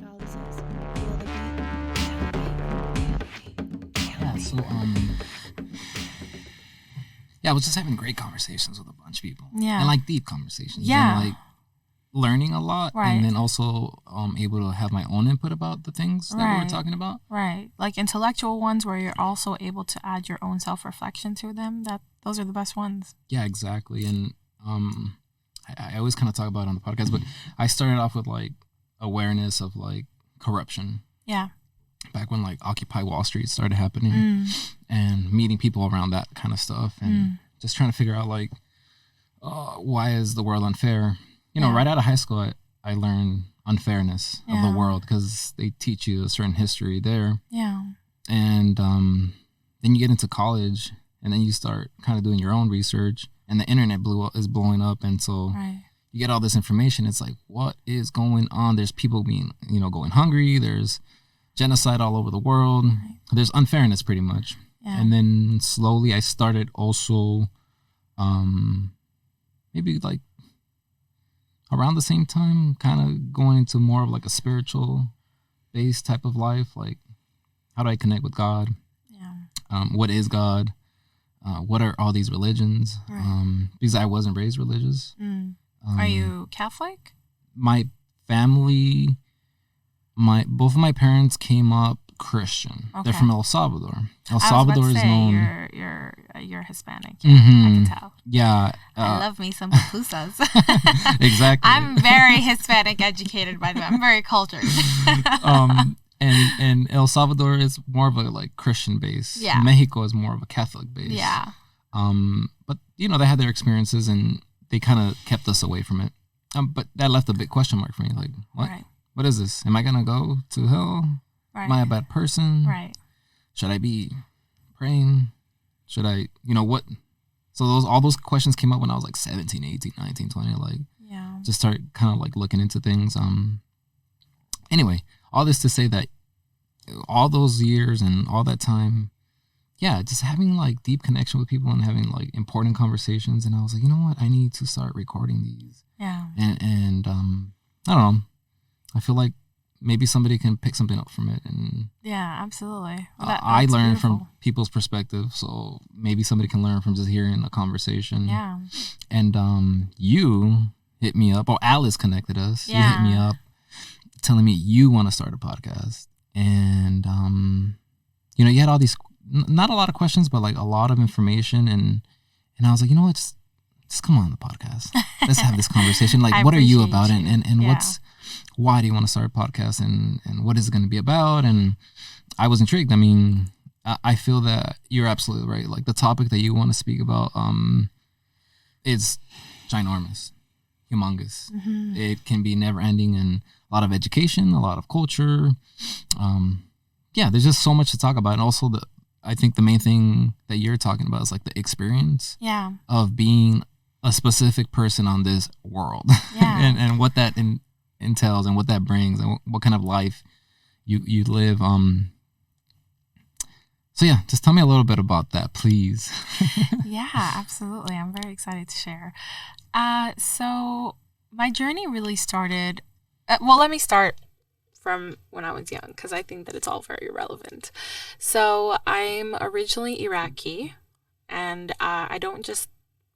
Y'all listen to Feel the Beat. Yeah, so yeah, I was just having great conversations with a bunch of people. Yeah. And like deep conversations. Yeah. And like learning a lot. Right. And then also able to have my own input about the things that we were Right. talking about. Right. Like intellectual ones where you're also able to add your own self-reflection to them. Those are the best ones. Yeah, exactly. And I always kind of talk about it on the podcast, but I started off with like awareness of like corruption. Yeah. Back when like Occupy Wall Street started happening and meeting people around that kind of stuff and just trying to figure out like why is the world unfair? You know, right out of high school, I learned unfairness of the world because they teach you a certain history there. Yeah. And then you get into college and then you start kind of doing your own research and the internet is blowing up. And so you get all this information. It's like, what is going on? There's people being, going hungry. There's genocide all over the world. Right. There's unfairness pretty much. Yeah. And then slowly I started also maybe like around the same time kind of going into more of like a spiritual based type of life. Like, how do I connect with God? Yeah. What is God? What are all these religions? Right. Because I wasn't raised religious. Are you Catholic? My family, both of my parents came up Christian. Okay. They're from El Salvador. El Salvador is known. You're Hispanic. Yeah, I can tell. Yeah, I love me some pupusas. Exactly. I'm very Hispanic educated, by the way. I'm very cultured. And El Salvador is more of a like Christian base. Yeah. Mexico is more of a Catholic base. Yeah. But they had their experiences and they kind of kept us away from it. But that left a big question mark for me. Like, what? Right. What is this? Am I gonna go to hell? Right. Am I a bad person? Right. Should I be praying? Should I, what? So all those questions came up when I was like 17, 18, 19, 20. Like, just start kind of like looking into things. Anyway, all this to say that all those years and all that time, just having like deep connection with people and having like important conversations. And I was like, you know what? I need to start recording these. Yeah. And I don't know. I feel like maybe somebody can pick something up from it. And yeah, absolutely. Well, I learn from people's perspective. So maybe somebody can learn from just hearing a conversation. Yeah. And you hit me up, or Alice connected us. Yeah. You hit me up telling me you want to start a podcast. And, you had all these, not a lot of questions, but like a lot of information. And I was like, you know what, just come on the podcast. Let's have this conversation. Like, what are you about? You. And why do you want to start a podcast? And what is it going to be about? And I was intrigued. I mean, I feel that you're absolutely right. Like the topic that you want to speak about, is ginormous, humongous. Mm-hmm. It can be never ending and a lot of education, a lot of culture. There's just so much to talk about. And also I think the main thing that you're talking about is like the experience of being a specific person on this world and what that entails and what that brings and what kind of life you live. So just tell me a little bit about that, please. Yeah, absolutely. I'm very excited to share. So my journey really started, let me start from when I was young, because I think that it's all very relevant. So I'm originally Iraqi, and I don't just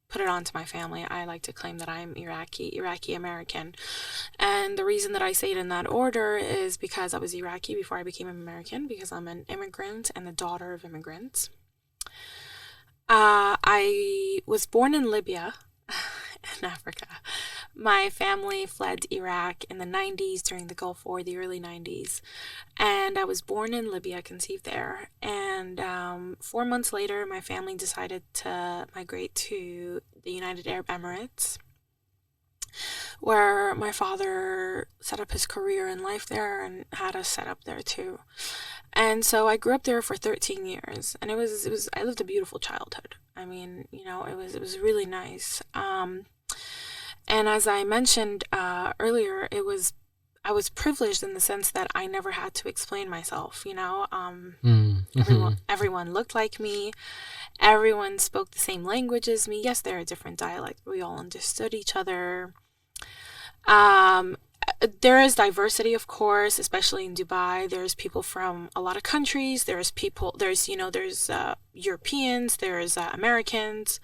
put it onto my family. I like to claim that I'm Iraqi American. And the reason that I say it in that order is because I was Iraqi before I became American, because I'm an immigrant and the daughter of immigrants. I was born in Libya, in Africa. My family fled Iraq in the 90s during the Gulf War, the early 90s. And I was born in Libya, conceived there. And 4 months later, my family decided to migrate to the United Arab Emirates, where my father set up his career and life there and had us set up there too. And so I grew up there for 13 years, and I lived a beautiful childhood. I mean, it was really nice. And as I mentioned earlier, I was privileged in the sense that I never had to explain myself. Everyone looked like me. Everyone spoke the same language as me. Yes, there are different dialects, but we all understood each other. There is diversity, of course, especially in Dubai. There's people from a lot of countries. There's Europeans, there's Americans,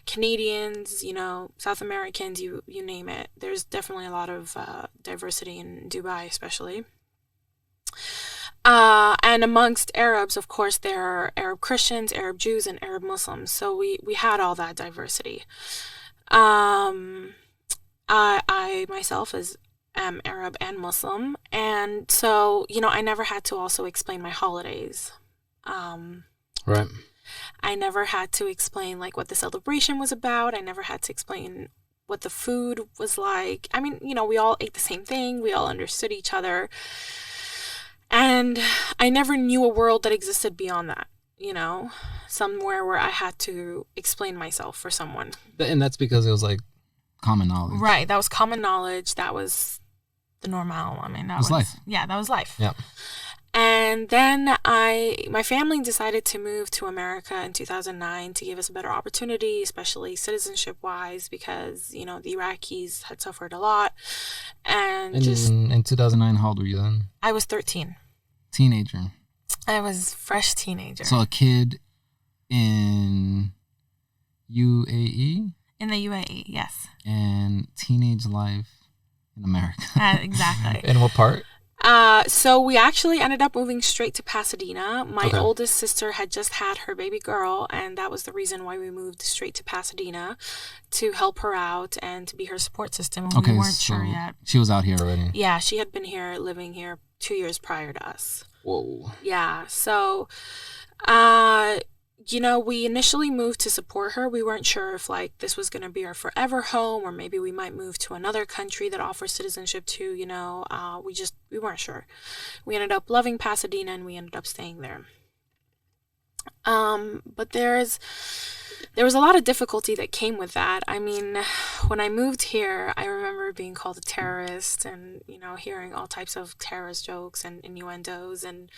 Canadians, South Americans, you name it. There's definitely a lot of diversity in Dubai, especially. And amongst Arabs, of course, there are Arab Christians, Arab Jews, and Arab Muslims. So we had all that diversity. I myself am Arab and Muslim, and so I never had to also explain my holidays. Right. I never had to explain like what the celebration was about. I never had to explain what the food was like. I mean, we all ate the same thing. We all understood each other. And I never knew a world that existed beyond that, somewhere where I had to explain myself for someone. And that's because it was like common knowledge. Right. That was common knowledge. That was the normal. I mean, that was life. Yeah, that was life. Yeah. And then my family decided to move to America in 2009 to give us a better opportunity, especially citizenship-wise, because, the Iraqis had suffered a lot. And in 2009, how old were you then? I was 13. Teenager. I was fresh teenager. So a kid in UAE? In the UAE, yes. And teenage life in America. Exactly. In what part? So we actually ended up moving straight to Pasadena. My oldest sister had just had her baby girl, and that was the reason why we moved straight to Pasadena, to help her out and to be her support system. We weren't sure yet. She was out here already. Yeah, she had been living here 2 years prior to us. Whoa. Yeah, so, we initially moved to support her. We weren't sure if this was going to be our forever home, or maybe we might move to another country that offers citizenship too. We weren't sure. We ended up loving Pasadena, and we ended up staying there. But there was a lot of difficulty that came with that. I mean, when I moved here, I remember being called a terrorist and, hearing all types of terrorist jokes and innuendos, and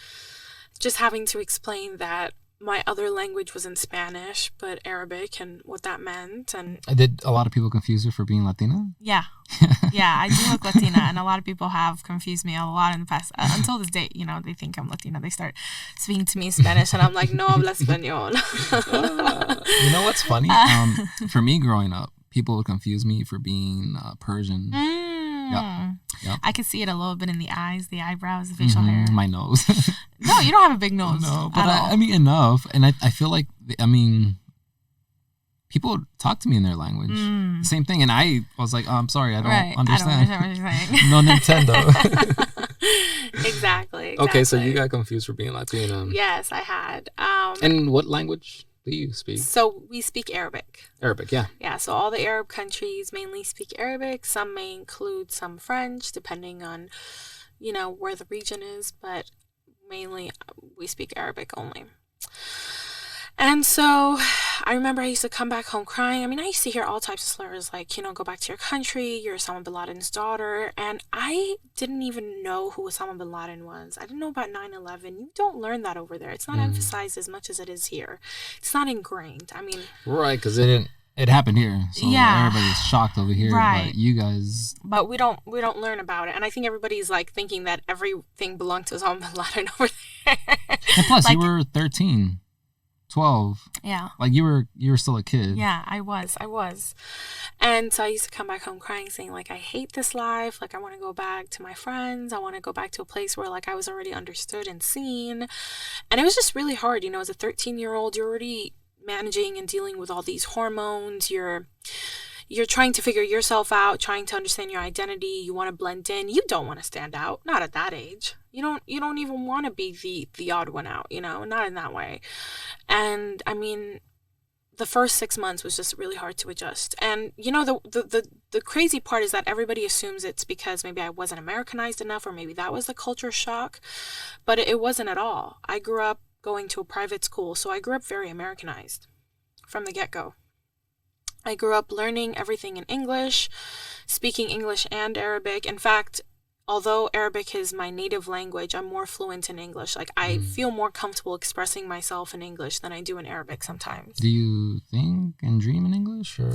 just having to explain that my other language was in Spanish, but Arabic, and what that meant. And did a lot of people confuse you for being Latina? Yeah. Yeah, I do look Latina, and a lot of people have confused me a lot in the past. Until this date, they think I'm Latina. They start speaking to me in Spanish, and I'm like, no habla español. You know what's funny? For me growing up, people would confuse me for being Persian. Yep. I could see it a little bit in the eyes, the eyebrows, the facial hair. My nose. No, you don't have a big nose. No, but I mean enough. And I feel like, people talk to me in their language. Same thing. And I was like, I'm sorry, I don't understand. I don't understand what you're saying. No Nintendo. Exactly. Okay, so you got confused for being Latina. Yes, I had. And what language do you speak? So we speak Arabic. Arabic, yeah. Yeah, so all the Arab countries mainly speak Arabic. Some may include some French, depending on, where the region is. But mainly we speak Arabic only. And so I remember I used to come back home crying. I mean, I used to hear all types of slurs like, go back to your country, you're Osama bin Laden's daughter. And I didn't even know who Osama bin Laden was. I didn't know about 9/11. You don't learn that over there. It's not emphasized as much as it is here. It's not ingrained. I mean... Right, because it happened here. So everybody's shocked over here. Right. But you guys... But we don't learn about it. And I think everybody's thinking that everything belonged to Osama bin Laden over there. And plus, you were 13. 12. Yeah. You were still a kid. Yeah, I was. And so I used to come back home crying, saying I hate this life. I want to go back to my friends. I want to go back to a place where I was already understood and seen. And it was just really hard. As a 13-year-old, you're already managing and dealing with all these hormones. You're trying to figure yourself out, trying to understand your identity. You want to blend in. You don't want to stand out. Not at that age. You don't even want to be the odd one out, not in that way. And I mean, the first 6 months was just really hard to adjust. And the crazy part is that everybody assumes it's because maybe I wasn't Americanized enough, or maybe that was the culture shock, but it wasn't at all. I grew up going to a private school, so I grew up very Americanized from the get-go. I grew up learning everything in English, speaking English and Arabic. In fact, although Arabic is my native language, I'm more fluent in English. Like, I feel more comfortable expressing myself in English than I do in Arabic sometimes. Do you think and dream in English? Or?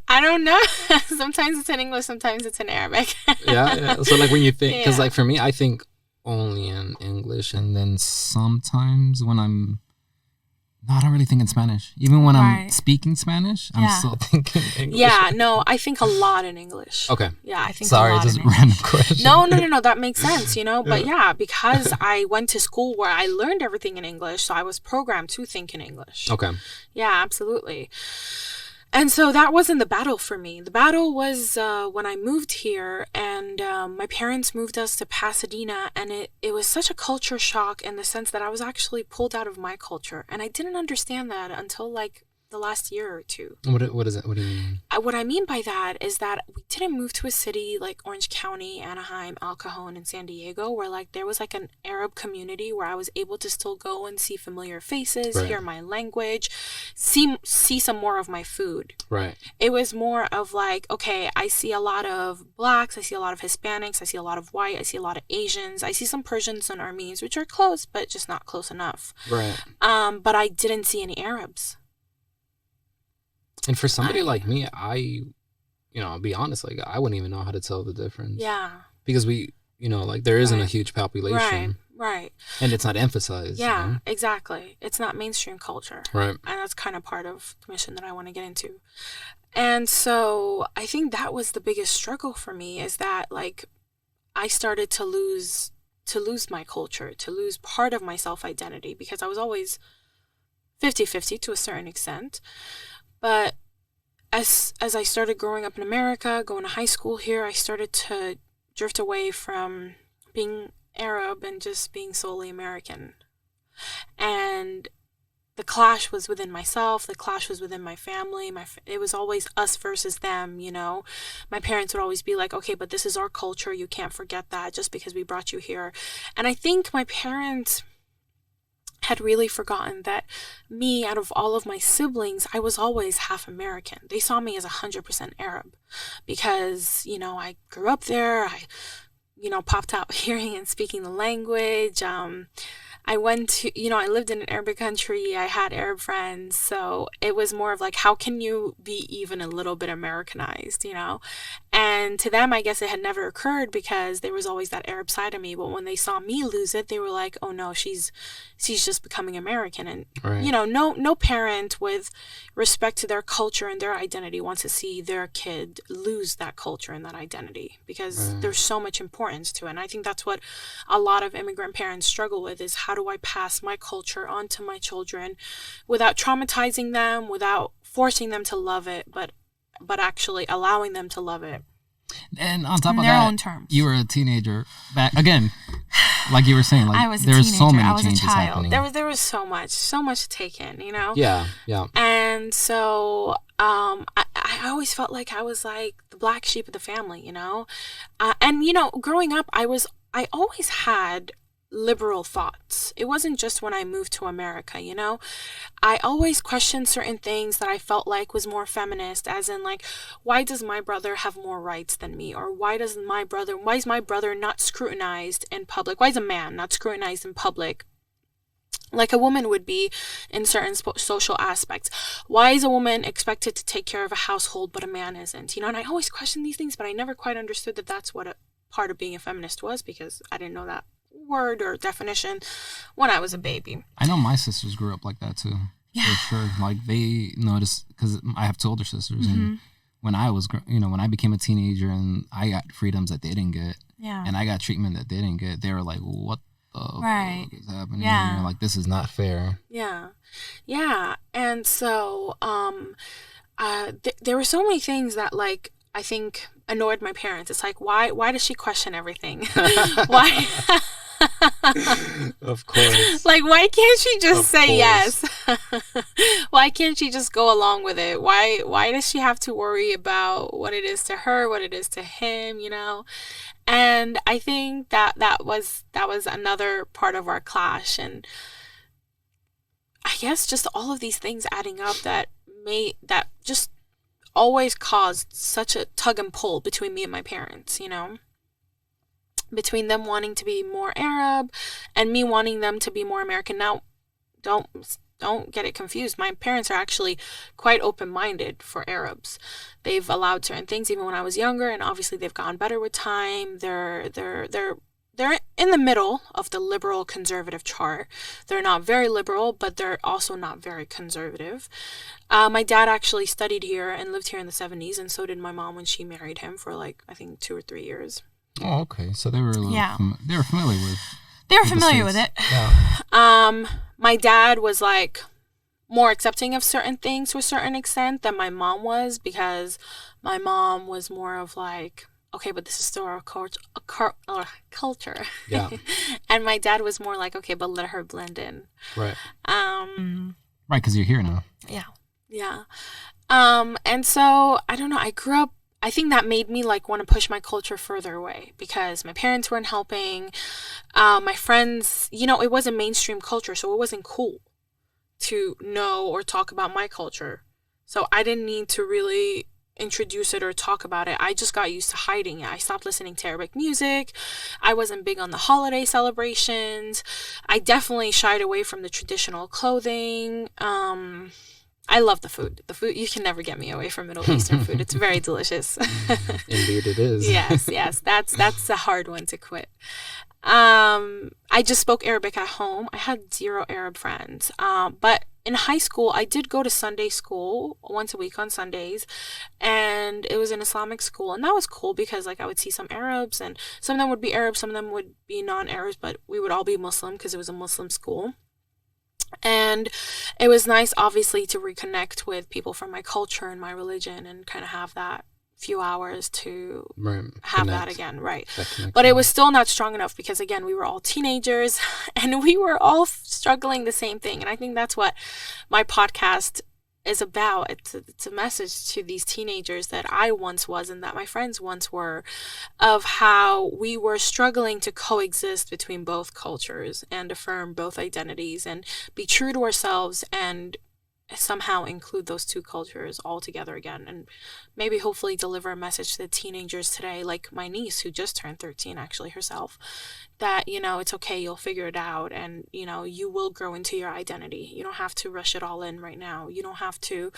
I don't know. Sometimes it's in English, sometimes it's in Arabic. Yeah. So, like, when you think, because, Yeah. like, for me, I think only in English. And then sometimes when no, I don't really think in Spanish. Even when I'm Right. speaking Spanish, I'm Yeah. still thinking English. Yeah, no, I think a lot in English. Okay. Yeah, I think Sorry, a lot just in English. random question. No, that makes sense, you know? But yeah, because I went to school where I learned everything in English, so I was programmed to think in English. Okay. Yeah, absolutely. And so that wasn't the battle for me. The battle was when I moved here, and my parents moved us to Pasadena, and it was such a culture shock in the sense that I was actually pulled out of my culture. And I didn't understand that until like the last year or two. What is it? What do you mean? What I mean by that is that we didn't move to a city like Orange County, Anaheim, El Cajon, and San Diego, where like there was like an Arab community where I was able to still go and see familiar faces, Right. hear my language, see some more of my food. Right. It was more of like, okay, I see a lot of blacks, I see a lot of Hispanics, I see a lot of white, I see a lot of Asians, I see some Persians and Armenians, which are close, but just not close enough. Right. But I didn't see any Arabs. And for somebody like me, I'll be honest, like, I wouldn't even know how to tell the difference. Yeah. Because like, there isn't a Right. huge population. Right. And it's not emphasized. Yeah, You know? exactly. It's not mainstream culture. Right. And that's kind of part of the mission that I want to get into. And so I think that was the biggest struggle for me, is that like I started to lose my culture, to lose part of my self-identity, because I was always 50-50 to a certain extent. But as I started growing up in America, going to high school here, I started to drift away from being Arab and just being solely American. And the clash was within myself, the clash was within my family. It was always us versus them, you know. My parents would always be like, okay, but this is our culture, you can't forget that just because we brought you here. And I think my parents had really forgotten that me, out of all of my siblings, I was always half American. They saw me as 100% Arab because, you know, I grew up there. I, you know, popped out hearing and speaking the language. I went to, you know, I lived in an Arabic country. I had Arab friends. So it was more of like, how can you be even a little bit Americanized, you know? And to them, I guess it had never occurred because there was always that Arab side of me. But when they saw me lose it, they were like, oh no, she's just becoming American. And, Right. you know, no parent with respect to their culture and their identity wants to see their kid lose that culture and that identity, because Right. there's so much importance to it. And I think that's what a lot of immigrant parents struggle with, is how do I pass my culture on to my children without traumatizing them, without forcing them to love it, but actually allowing them to love it. And on top On of their that, own terms. you were a teenager back again, like you were saying. Like, I was a there's teenager. so many I was changes a child. happening. There was so much to take in, you know? Yeah. And so I always felt like I was like the black sheep of the family, you know? And, you know, growing up, I always had liberal thoughts. It wasn't just when I moved to America, you know? I always questioned certain things that I felt like was more feminist, as in like, why does my brother have more rights than me? Or why is my brother not scrutinized in public? Why is a man not scrutinized in public like a woman would be in certain social aspects? Why is a woman expected to take care of a household but a man isn't? You know, and I always questioned these things, but I never quite understood that that's what a part of being a feminist was, because I didn't know that word or definition when I was a baby. I know my sisters grew up like that too. Yeah. For sure. Like, they noticed, because I have two older sisters, Mm-hmm. and when I was, when I became a teenager and I got freedoms that they didn't get, Yeah. and I got treatment that they didn't get, they were like, what the Right. fuck is happening Yeah. here? Like, this is not fair. Yeah. And so there were so many things that, like, I think annoyed my parents. It's like, why does she question everything? Why? Of course. Like, why can't she just Of say course. yes? Why can't she just go along with it? Why does she have to worry about what it is to her, what it is to him, you know? And I think that was another part of our clash. And I guess just all of these things adding up that just always caused such a tug and pull between me and my parents, you know, between them wanting to be more Arab and me wanting them to be more American. Now, don't get it confused. My parents are actually quite open-minded for Arabs. They've allowed certain things even when I was younger, and obviously they've gotten better with time. They're in the middle of the liberal conservative chart. They're not very liberal, but they're also not very conservative. My dad actually studied here and lived here in the 70s, and so did my mom when she married him for like, I think 2 or 3 years. Oh, okay. So they were they were familiar with it. Yeah. My dad was like more accepting of certain things to a certain extent than my mom was, because my mom was more of like, okay, but this is still our culture. Yeah. And my dad was more like, okay, but let her blend in. Right. Right, because you're here now. Yeah. Yeah. And so, I don't know, I think that made me like want to push my culture further away, because my parents weren't helping. My friends, you know, it wasn't mainstream culture, so it wasn't cool to know or talk about my culture. So I didn't need to really introduce it or talk about it. I just got used to hiding it. I stopped listening to Arabic music. I wasn't big on the holiday celebrations. I definitely shied away from the traditional clothing. I love the food. The food, you can never get me away from Middle Eastern food. It's very delicious. Indeed it is. Yes. That's a hard one to quit. I just spoke Arabic at home. I had 0 Arab friends. But in high school, I did go to Sunday school once a week on Sundays, and it was an Islamic school, and that was cool because like I would see some Arabs, and some of them would be Arab, some of them would be non-Arabs, but we would all be Muslim because it was a Muslim school. And it was nice, obviously, to reconnect with people from my culture and my religion and kind of have that few hours to have that again, right? But it was still not strong enough because, again, we were all teenagers and we were all struggling the same thing. And I think that's what my podcast is about. It's a message to these teenagers that I once was and that my friends once were, of how we were struggling to coexist between both cultures and affirm both identities and be true to ourselves and somehow include those two cultures all together again, and maybe hopefully deliver a message to the teenagers today, like my niece who just turned 13 actually herself, that, you know, it's okay, you'll figure it out, and, you know, you will grow into your identity. You don't have to rush it all in right now. You don't have to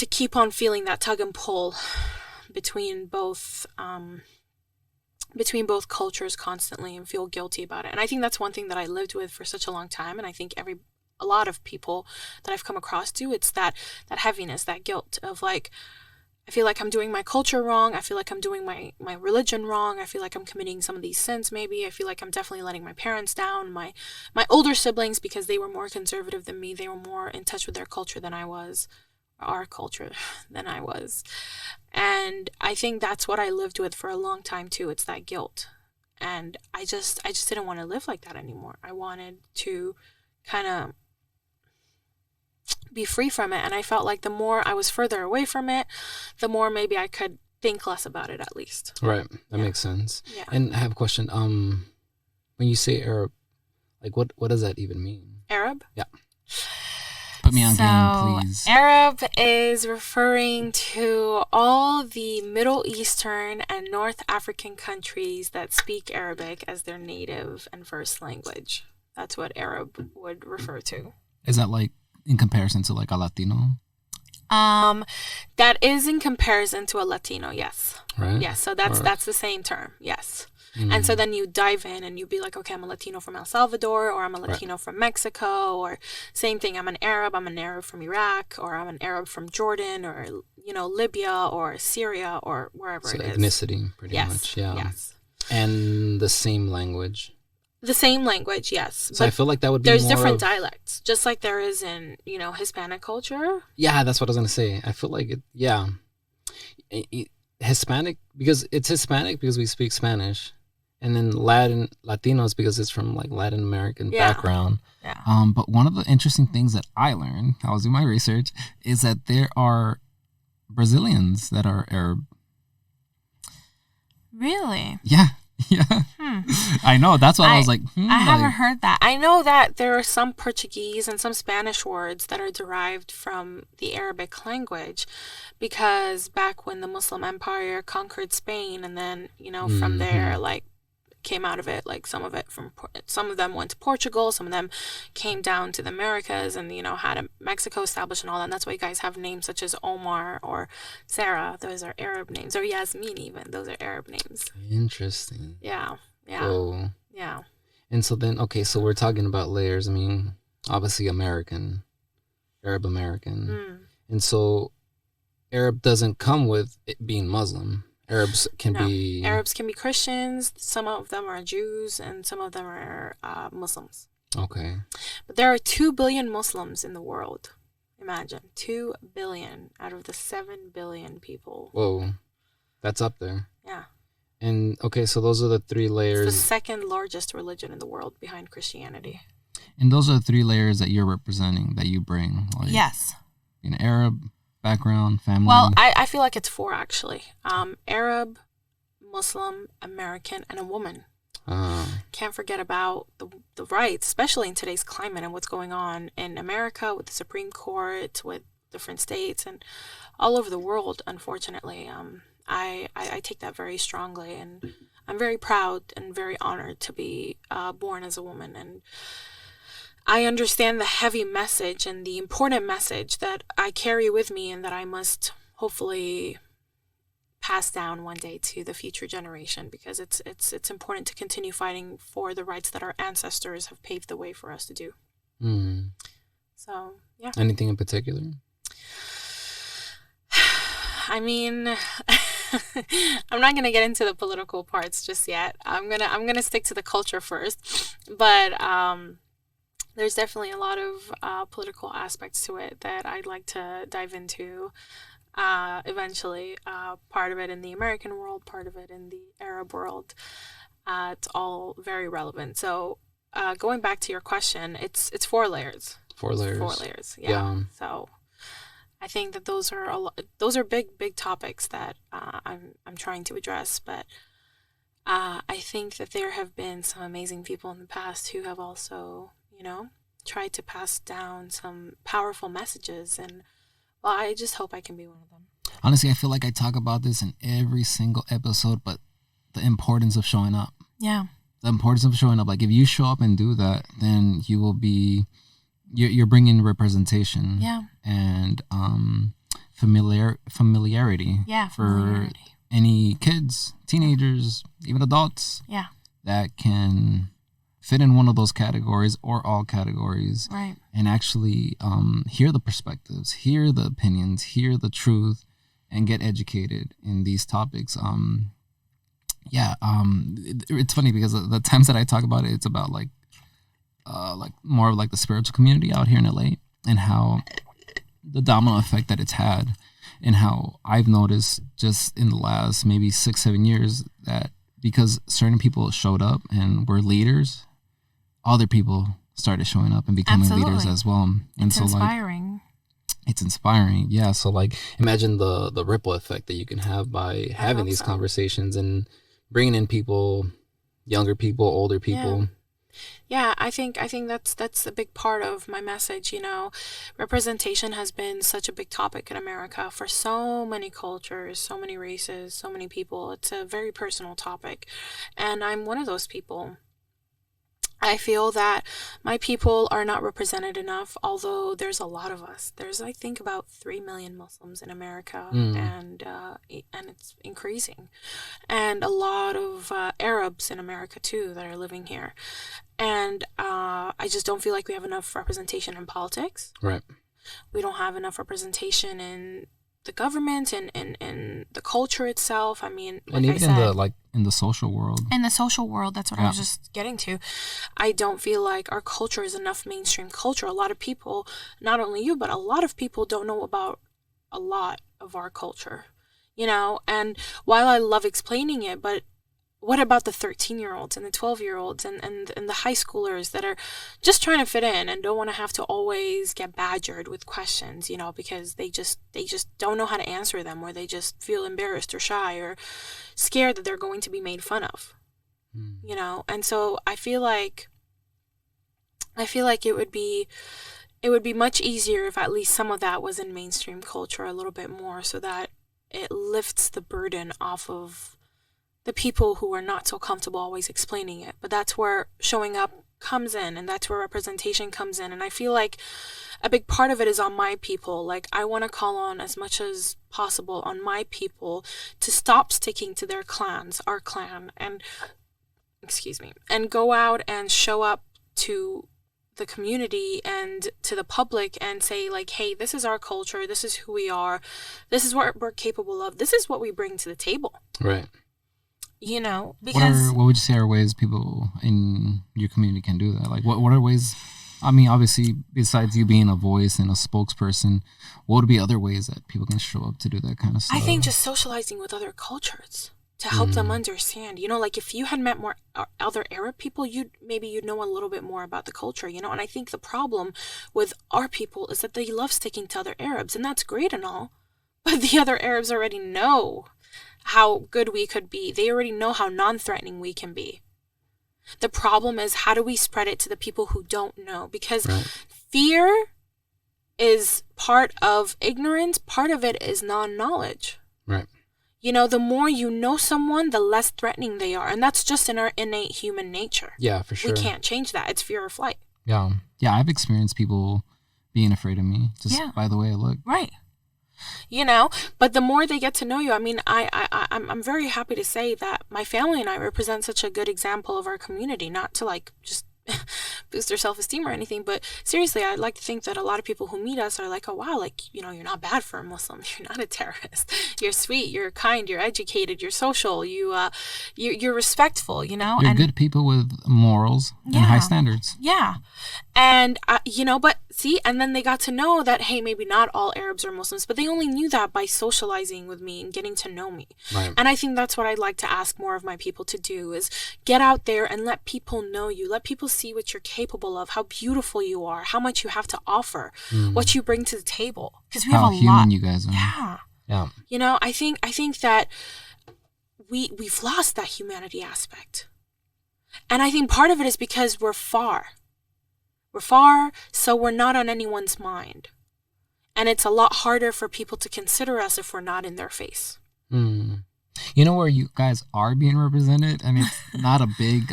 keep on feeling that tug and pull between both cultures constantly and feel guilty about it. And I think that's one thing that I lived with for such a long time, and I think a lot of people that I've come across do. It's that heaviness, that guilt of like, I feel like I'm doing my culture wrong. I feel like I'm doing my religion wrong. I feel like I'm committing some of these sins maybe. I feel like I'm definitely letting my parents down, my older siblings, because they were more conservative than me. They were more in touch with their culture than I was, our culture than I was. And I think that's what I lived with for a long time too. It's that guilt. And I just didn't want to live like that anymore. I wanted to kind of be free from it, and I felt like the more I was further away from it, the more maybe I could think less about it, at least. Right. That makes sense. Yeah. And I have a question. When you say Arab, like what does that even mean? Arab? Yeah. Put me on game, please. Arab is referring to all the Middle Eastern and North African countries that speak Arabic as their native and first language. That's what Arab would refer to. Is that like in comparison to like a Latino? That is in comparison to a Latino, yes. Right. Yes, so that's the same term, yes. And so then you dive in and you be like, okay, I'm a Latino from El Salvador, or I'm a Latino from Mexico, or same thing, I'm an Arab from Iraq, or I'm an Arab from Jordan, or, you know, Libya, or Syria, or wherever it is. So ethnicity, pretty much, yeah. Yes. And the same language. The same language, yes. So I feel like that would be there's different dialects, just like there is in, you know, Hispanic culture. Yeah, that's what I was going to say. I feel like Hispanic, because it's Hispanic because we speak Spanish, and then Latinos because it's from like Latin American background. Yeah. But one of the interesting things that I learned, I was doing my research, is that there are Brazilians that are Arab. Really? Yeah. Yeah. I know. That's why I was like, I haven't heard that. I know that there are some Portuguese and some Spanish words that are derived from the Arabic language, because back when the Muslim Empire conquered Spain, and then, from there, like, came out of it, like some of them went to Portugal, some of them came down to the Americas, and had a Mexico established and all that. And that's why you guys have names such as Omar or Sarah. Those are Arab names, or Yasmin even. Those are Arab names. Interesting. Yeah. So, yeah. And so then, okay, so we're talking about layers. I mean, obviously Arab American, and so Arab doesn't come with it being Muslim. Arabs can be Christians. Some of them are Jews, and some of them are Muslims. Okay. But there are 2 billion Muslims in the world. Imagine 2 billion out of the 7 billion people. Whoa, that's up there. Yeah. And okay, so those are the 3 layers. It's the second largest religion in the world behind Christianity. And those are the 3 layers that you're representing, that you bring. Like, yes. An Arab background, family. Well, I feel like it's 4 actually. Arab, Muslim, American, and a woman. Can't forget about the rights, especially in today's climate and what's going on in America with the Supreme Court, with different states, and all over the world, unfortunately. I take that very strongly, and I'm very proud and very honored to be born as a woman. And I understand the heavy message and the important message that I carry with me, and that I must hopefully pass down one day to the future generation, because it's important to continue fighting for the rights that our ancestors have paved the way for us to do. So, yeah. Anything in particular? I mean, I'm not gonna get into the political parts just yet. I'm gonna stick to the culture first, but there's definitely a lot of political aspects to it that I'd like to dive into eventually. Part of it in the American world, part of it in the Arab world. It's all very relevant. So going back to your question, it's 4 layers. 4 layers. 4 layers. Yeah. So I think that those are big topics that I'm trying to address, but I think that there have been some amazing people in the past who have also, tried to pass down some powerful messages, and well, I just hope I can be one of them. Honestly, I feel like I talk about this in every single episode, but the importance of showing up. Yeah. The importance of showing up. Like, if you show up and do that, then you will be, you're bringing representation. Yeah. And familiarity. Yeah. For any kids, teenagers, even adults. Yeah. That can fit in one of those categories or all categories. Right. And actually hear the perspectives, hear the opinions, hear the truth, and get educated in these topics. It's funny because the times that I talk about it, it's about like more of like the spiritual community out here in LA, and how the domino effect that it's had, and how I've noticed just in the last maybe 6-7 years that because certain people showed up and were leaders, other people started showing up and becoming leaders as well. And it's inspiring. It's inspiring. Yeah. So like, imagine the ripple effect that you can have by having these conversations and bringing in people, younger people, older people. Yeah, I think that's a big part of my message. Representation has been such a big topic in America for so many cultures, so many races, so many people. It's a very personal topic, and I'm one of those people. I feel that my people are not represented enough, although there's a lot of us. There's, I think, about 3 million Muslims in America, and it's increasing. And a lot of Arabs in America, too, that are living here. And I just don't feel like we have enough representation in politics. Right. We don't have enough representation in the government and the culture itself. I mean, like and even I said, in the social world. In the social world, that's what I was just getting to. I don't feel like our culture is enough mainstream culture. A lot of people, not only you, but a lot of people don't know about a lot of our culture, and while I love explaining it, but what about the 13-year-olds and the 12-year-olds and the high schoolers that are just trying to fit in and don't want to have to always get badgered with questions, because they just don't know how to answer them, or they just feel embarrassed or shy or scared that they're going to be made fun of. you know? And so I feel like it would be much easier if at least some of that was in mainstream culture a little bit more, so that it lifts the burden off of the people who are not so comfortable always explaining it. But that's where showing up comes in, and that's where representation comes in. And I feel like a big part of it is on my people. Like, I want to call on as much as possible on my people to stop sticking to their clans, our clan, and and go out and show up to the community and to the public and say, like, hey, this is our culture, this is who we are, this is what we're capable of, this is what we bring to the table. Right. You know, because what would you say are ways people in your community can do that? Like, what are ways? I mean, obviously, besides you being a voice and a spokesperson, what would be other ways that people can show up to do that kind of stuff? I think just socializing with other cultures to help them understand. You know, like, if you had met more other Arab people, you'd know a little bit more about the culture, you know? And I think the problem with our people is that they love sticking to other Arabs, and that's great and all, but the other Arabs already know how good we could be. They already know how non-threatening we can be. The problem is, how do we spread it to the people who don't know? Because fear is part of ignorance, part of it is non-knowledge. Right. You know, the more you know someone, the less threatening they are. And that's just in our innate human nature. Yeah, for sure. We can't change that. It's fear or flight. Yeah. Yeah, I've experienced people being afraid of me just by the way I look. Right. You know, but the more they get to know you, I mean, I'm very happy to say that my family and I represent such a good example of our community, not to like just boost their self-esteem or anything, but seriously, I'd like to think that a lot of people who meet us are like, oh wow, like, you know, you're not bad for a Muslim, you're not a terrorist, you're sweet, you're kind, you're educated, you're social, you're respectful, you know, you're good people with morals and high standards. Yeah. And you know, but see, and then they got to know that, hey, maybe not all Arabs are Muslims, but they only knew that by socializing with me and getting to know me. Right. And I think that's what I'd like to ask more of my people to do, is get out there and let people know you, let people see what you're capable of, how beautiful you are, how much you have to offer, what you bring to the table. Because we have a lot. How human you guys are. Yeah. Yeah. You know, I think that we've lost that humanity aspect. And I think part of it is because we're far. We're far, so we're not on anyone's mind. And it's a lot harder for people to consider us if we're not in their face. You know where you guys are being represented? I mean, it's not a big,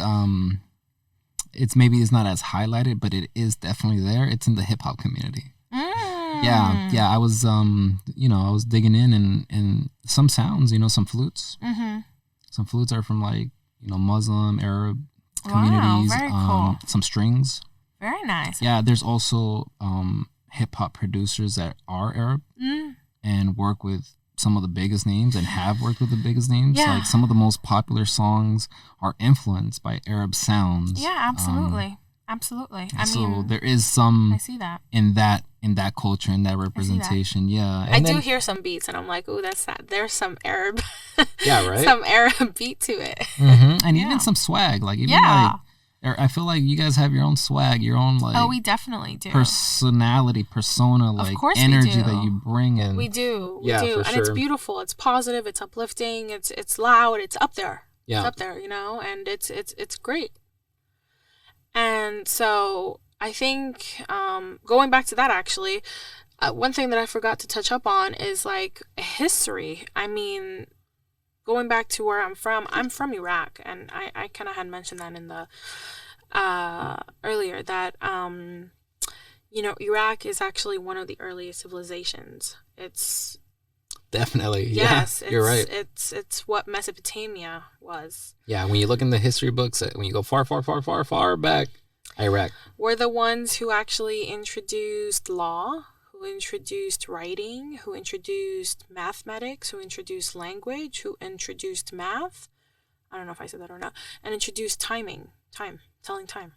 it's not as highlighted, but it is definitely there. It's in the hip hop community. Yeah. I was, I was digging in and some sounds, some flutes. Some flutes are from like, Muslim, Arab communities. Very cool. Some strings. Very nice. Yeah, there's also hip hop producers that are Arab and work with some of the biggest names and have worked with the biggest names. Yeah. Like some of the most popular songs are influenced by Arab sounds. Yeah, absolutely. Absolutely. I mean, there is some I see that. in that culture, in that representation. Yeah. And I do hear some beats and I'm like, ooh, that's sad. There's some Arab yeah, right? some Arab beat to it. And even some swag. Like even like I feel like you guys have your own swag, your own like. Oh, we definitely do. Personality, persona, like energy that you bring in. We do. Yeah, we do. For and sure. It's beautiful. It's positive. It's uplifting. It's loud. It's up there. Yeah. It's up there, and it's great. And so I think going back to that, actually, one thing that I forgot to touch up on is like history. I mean, going back to where I'm from Iraq, and I kind of had mentioned that in the earlier that Iraq is actually one of the earliest civilizations. It's definitely you're right. It's what Mesopotamia was. Yeah, when you look in the history books, when you go far back, Iraq. We're the ones who actually introduced law, who introduced writing, who introduced mathematics, who introduced language, who introduced math. I don't know if I said that or not. And introduced telling time.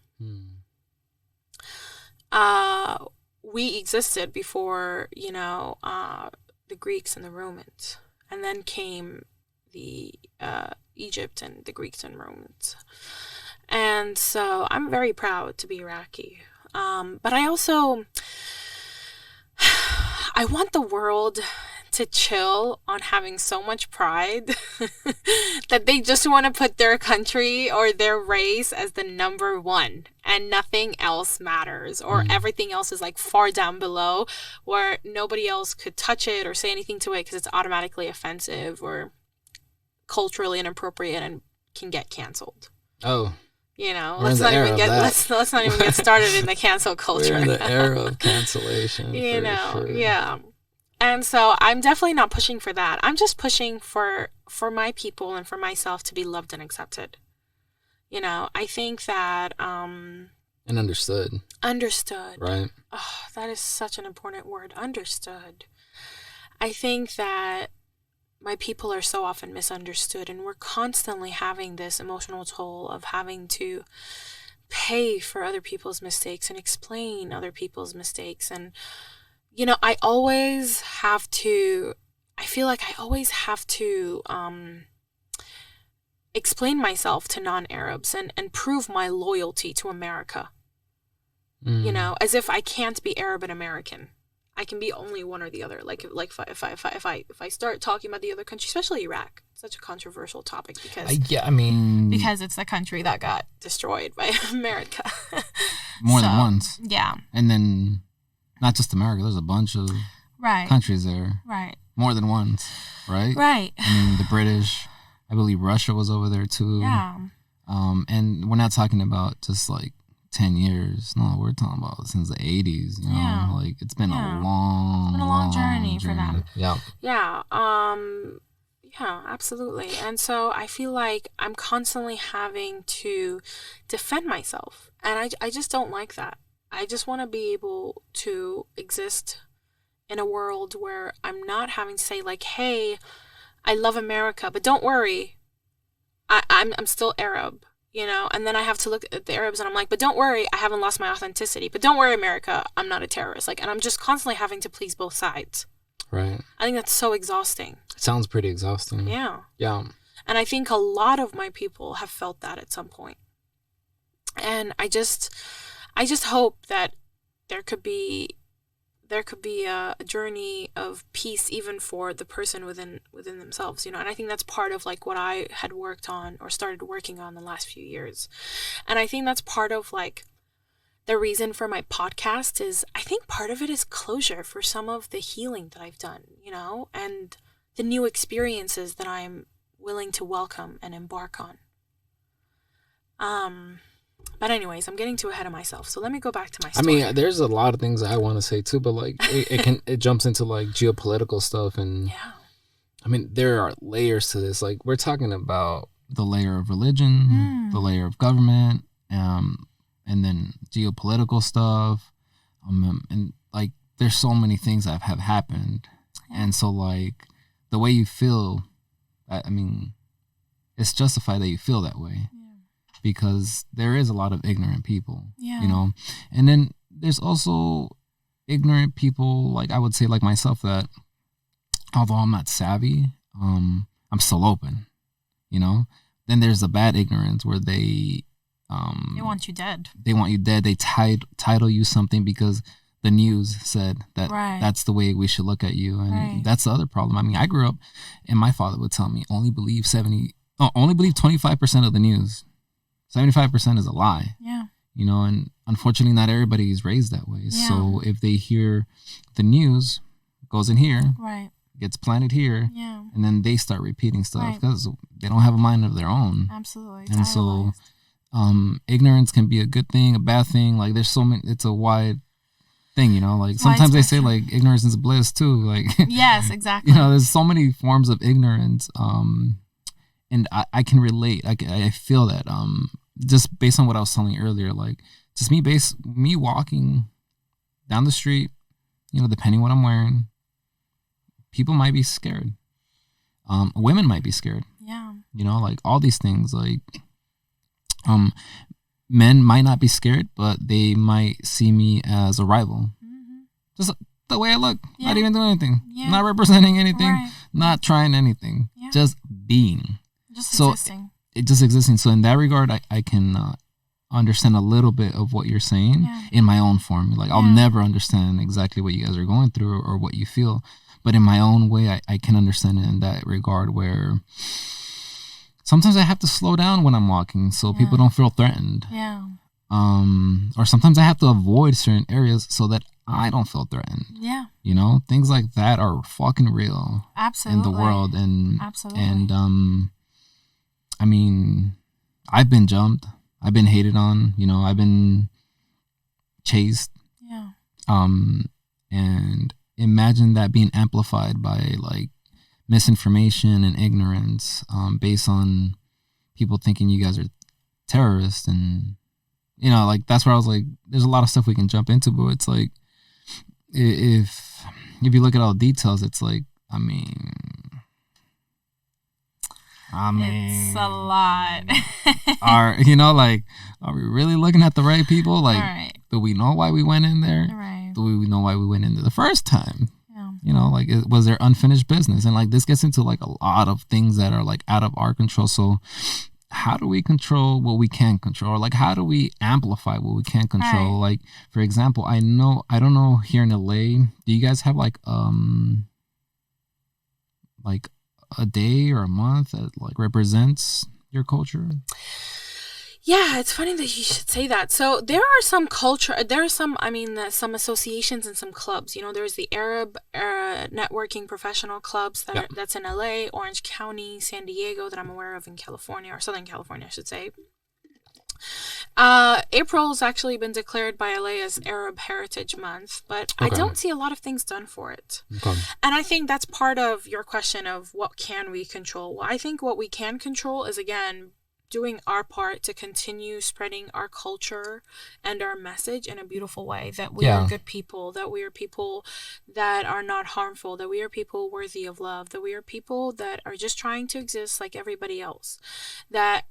We existed before, the Greeks and the Romans. And then came the Egypt and the Greeks and Romans. And so I'm very proud to be Iraqi. But I also... I want the world to chill on having so much pride that they just want to put their country or their race as the number one and nothing else matters, or everything else is like far down below where nobody else could touch it or say anything to it because it's automatically offensive or culturally inappropriate and can get canceled. Oh. You know, let's not even get started in the cancel culture. We're in the era of cancellation. You know, sure. Yeah. And so I'm definitely not pushing for that. I'm just pushing for my people and for myself to be loved and accepted. You know, I think that and understood. Understood. Right. Oh, that is such an important word. Understood. I think that my people are so often misunderstood, and we're constantly having this emotional toll of having to pay for other people's mistakes and explain other people's mistakes. And, you know, I feel like I always have to explain myself to non-Arabs and prove my loyalty to America. You know, as if I can't be Arab and American. I can be only one or the other. Like if I start talking about the other country, especially Iraq, it's such a controversial topic because because it's the country that got destroyed by America more than once. Yeah, and then not just America. There's a bunch of countries there. Right. More than once. Right. Right. I mean, the British. I believe Russia was over there too. Yeah. And we're not talking about just like 10 years. No, we're talking about since the 80s, you know, like it's been a long journey for them. Yeah. Yeah. Yeah, absolutely. And so I feel like I'm constantly having to defend myself. And I just don't like that. I just want to be able to exist in a world where I'm not having to say like, hey, I love America, but don't worry. I'm still Arab. You know, and then I have to look at the Arabs and I'm like, but don't worry, I haven't lost my authenticity. But don't worry, America, I'm not a terrorist. Like, and I'm just constantly having to please both sides. Right. I think that's so exhausting. It sounds pretty exhausting. Yeah. Yeah. And I think a lot of my people have felt that at some point. And I just hope that there could be a journey of peace even for the person within themselves, you know. And I think that's part of like what I had worked on or started working on the last few years. And I think that's part of like the reason for my podcast is I think part of it is closure for some of the healing that I've done, you know, and the new experiences that I'm willing to welcome and embark on. But anyways, I'm getting too ahead of myself. So let me go back to my story. I mean, there's a lot of things I want to say too, but like it jumps into like geopolitical stuff. And yeah. I mean, there are layers to this. Like we're talking about the layer of religion, the layer of government, and then geopolitical stuff. And like there's so many things that have happened. Yeah. And so like the way you feel, I mean, it's justified that you feel that way. Yeah. Because there is a lot of ignorant people, you know, and then there's also ignorant people, like I would say, like myself, that although I'm not savvy, I'm still open, you know. Then there's the bad ignorance where they want you dead. They want you dead. They title you something because the news said that that's the way we should look at you, and that's the other problem. I mean, I grew up, and my father would tell me only believe 25% of the news. 75% is a lie. Yeah. You know, and unfortunately not everybody is raised that way. Yeah. So if they hear the news, goes in here, gets planted here, and then they start repeating stuff because they don't have a mind of their own. Absolutely. And so ignorance can be a good thing, a bad thing. Like there's so many, it's a wide thing, you know, like sometimes they say like ignorance is bliss too. Like yes, exactly. You know, there's so many forms of ignorance. And I can relate. I feel that just based on what I was telling you earlier, like just me walking down the street, you know, depending what I'm wearing, people might be scared. Women might be scared. Yeah. You know, like all these things, like men might not be scared, but they might see me as a rival. Mm-hmm. Just the way I look, not even doing anything, not representing anything, not trying anything, just being. Just existing. It just existing. So in that regard, I can understand a little bit of what you're saying in my own form. Like I'll never understand exactly what you guys are going through or what you feel, But in my own way, I can understand it in that regard where sometimes I have to slow down when I'm walking so people don't feel threatened. Yeah. Or sometimes I have to avoid certain areas so that I don't feel threatened. Yeah. You know, things like that are fucking real. Absolutely. In the world. Absolutely. And I mean, I've been jumped. I've been hated on. You know, I've been chased. Yeah. And imagine that being amplified by like misinformation and ignorance, based on people thinking you guys are terrorists. And you know, like that's where I was like, there's a lot of stuff we can jump into, but it's like if you look at all the details, it's like, I mean, it's a lot. are we really looking at the right people? Like, do we know why we went in there? Right. Do we know why we went in there the first time? Yeah. You know, like, was there unfinished business? And like, this gets into like a lot of things that are like out of our control. So how do we control what we can control? Like, how do we amplify what we can't control? Right. Like, for example, I don't know here in LA, do you guys have like a day or a month that like represents your culture? Yeah, it's funny that you should say that. So there are some some associations and some clubs. You know, there's the Arab Networking Professional Clubs that's in LA, Orange County, San Diego, that I'm aware of in California, or Southern California, I should say. April's actually been declared by LA as Arab Heritage Month, but I don't see a lot of things done for it. Okay. And I think that's part of your question of what can we control. Well, I think what we can control is, again, doing our part to continue spreading our culture and our message in a beautiful way, that we are good people, that we are people that are not harmful, that we are people worthy of love, that we are people that are just trying to exist like everybody else, that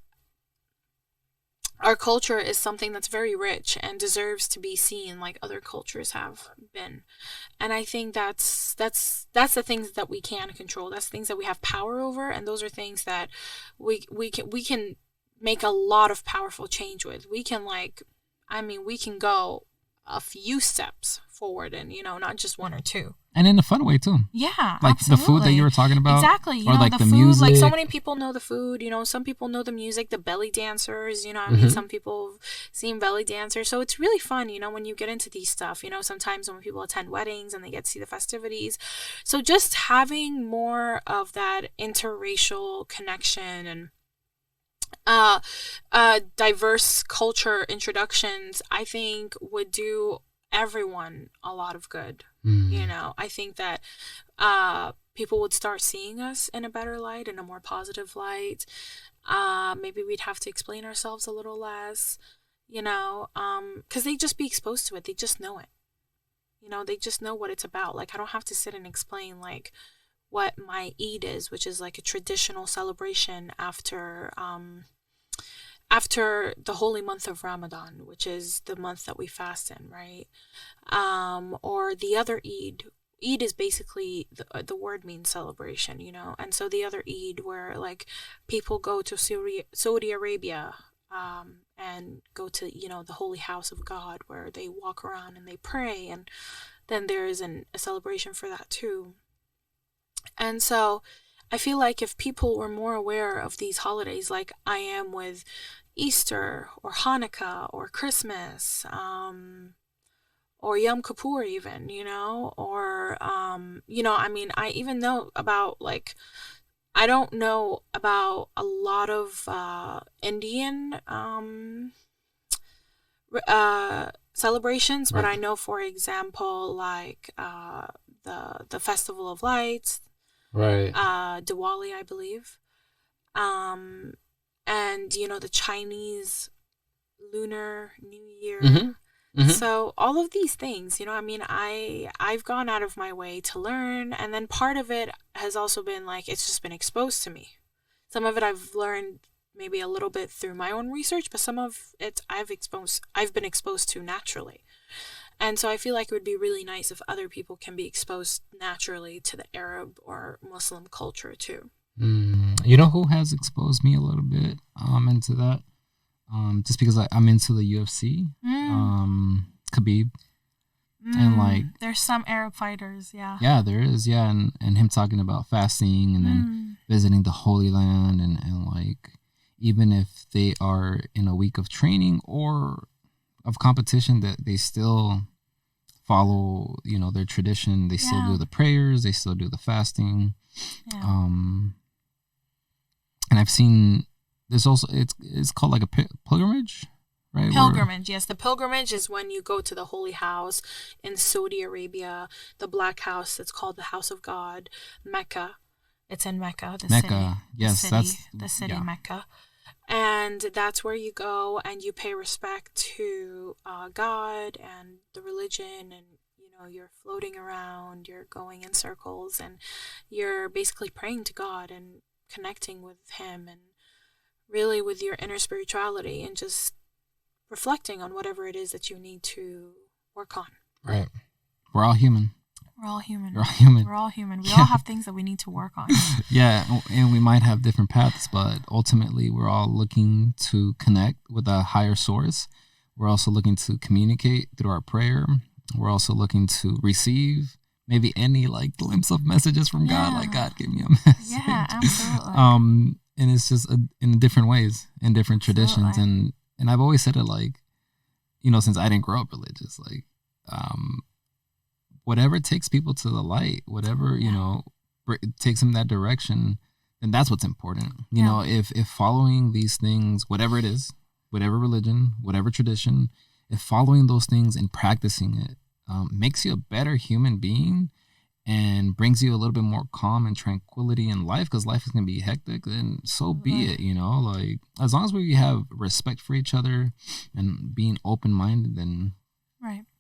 our culture is something that's very rich and deserves to be seen like other cultures have been. And I think that's the things that we can control. That's things that we have power over, and those are things that we can make a lot of powerful change with. We can we can go a few steps forward, and not just one or two. And in a fun way too. Yeah, like absolutely. The food that you were talking about. Exactly. Or like the the food, music. like so many people know the food, some people know the music, the belly dancers, I mean, some people seen belly dancers. So it's really fun, when you get into these stuff, sometimes when people attend weddings and they get to see the festivities. So just having more of that interracial connection and diverse culture introductions, I think would do everyone a lot of good. I think that people would start seeing us in a better light, in a more positive light. Maybe we'd have to explain ourselves a little less, because they just be exposed to it. They just know it. They just know what it's about. Like, I don't have to sit and explain like what my Eid is, which is like a traditional celebration after the holy month of Ramadan, which is the month that we fast in, right? Or the other Eid. Eid is basically, the word means celebration, and so the other Eid, where like people go to Saudi Arabia and go to, the holy house of God, where they walk around and they pray, and then there is a celebration for that too. And so I feel like if people were more aware of these holidays, like I am with Easter or Hanukkah or Christmas, or Yom Kippur even, or, I mean, I even know about I don't know about a lot of Indian celebrations, but I know, for example, like the Festival of Lights, right? Diwali, I believe, and the Chinese Lunar New Year. So all of these things, I mean, I've gone out of my way to learn, and then part of it has also been like, it's just been exposed to me. Some of it I've learned maybe a little bit through my own research, but some of it I've been exposed to naturally. And so I feel like it would be really nice if other people can be exposed naturally to the Arab or Muslim culture too. You know who has exposed me a little bit into that? Just because I'm into the UFC. Khabib. And like there's some Arab fighters, yeah. Yeah, there is, yeah, and him talking about fasting and then visiting the Holy Land and like even if they are in a week of training or of competition, that they still follow, you know, their tradition. They still do the prayers, they still do the fasting. Yeah. And I've seen there's also it's called like a pilgrimage, right? Pilgrimage, yes. The pilgrimage is when you go to the Holy House in Saudi Arabia, the Black House. It's called the House of God, Mecca. It's in Mecca, the city. Yes, the city Mecca. And that's where you go and you pay respect to God and the religion, and you know, you're floating around, you're going in circles, and you're basically praying to God and connecting with Him, and really with your inner spirituality, and just reflecting on whatever it is that you need to work on. Right. We're all human. We're all human. We're all human. We're all human. We all have things that we need to work on. Yeah, and we might have different paths, but ultimately we're all looking to connect with a higher source. We're also looking to communicate through our prayer. We're also looking to receive maybe any like glimpse of messages from God, like God gave me a message. Yeah, absolutely. And it's just in different ways, in different traditions, and I've always said it like, you know, since I didn't grow up religious, like, whatever takes people to the light, whatever, you know, takes them that direction, then that's what's important. You know, if following these things, whatever it is, whatever religion, whatever tradition, if following those things and practicing it makes you a better human being and brings you a little bit more calm and tranquility in life, because life is going to be hectic, then so be it, you know, like as long as we have respect for each other and being open-minded, then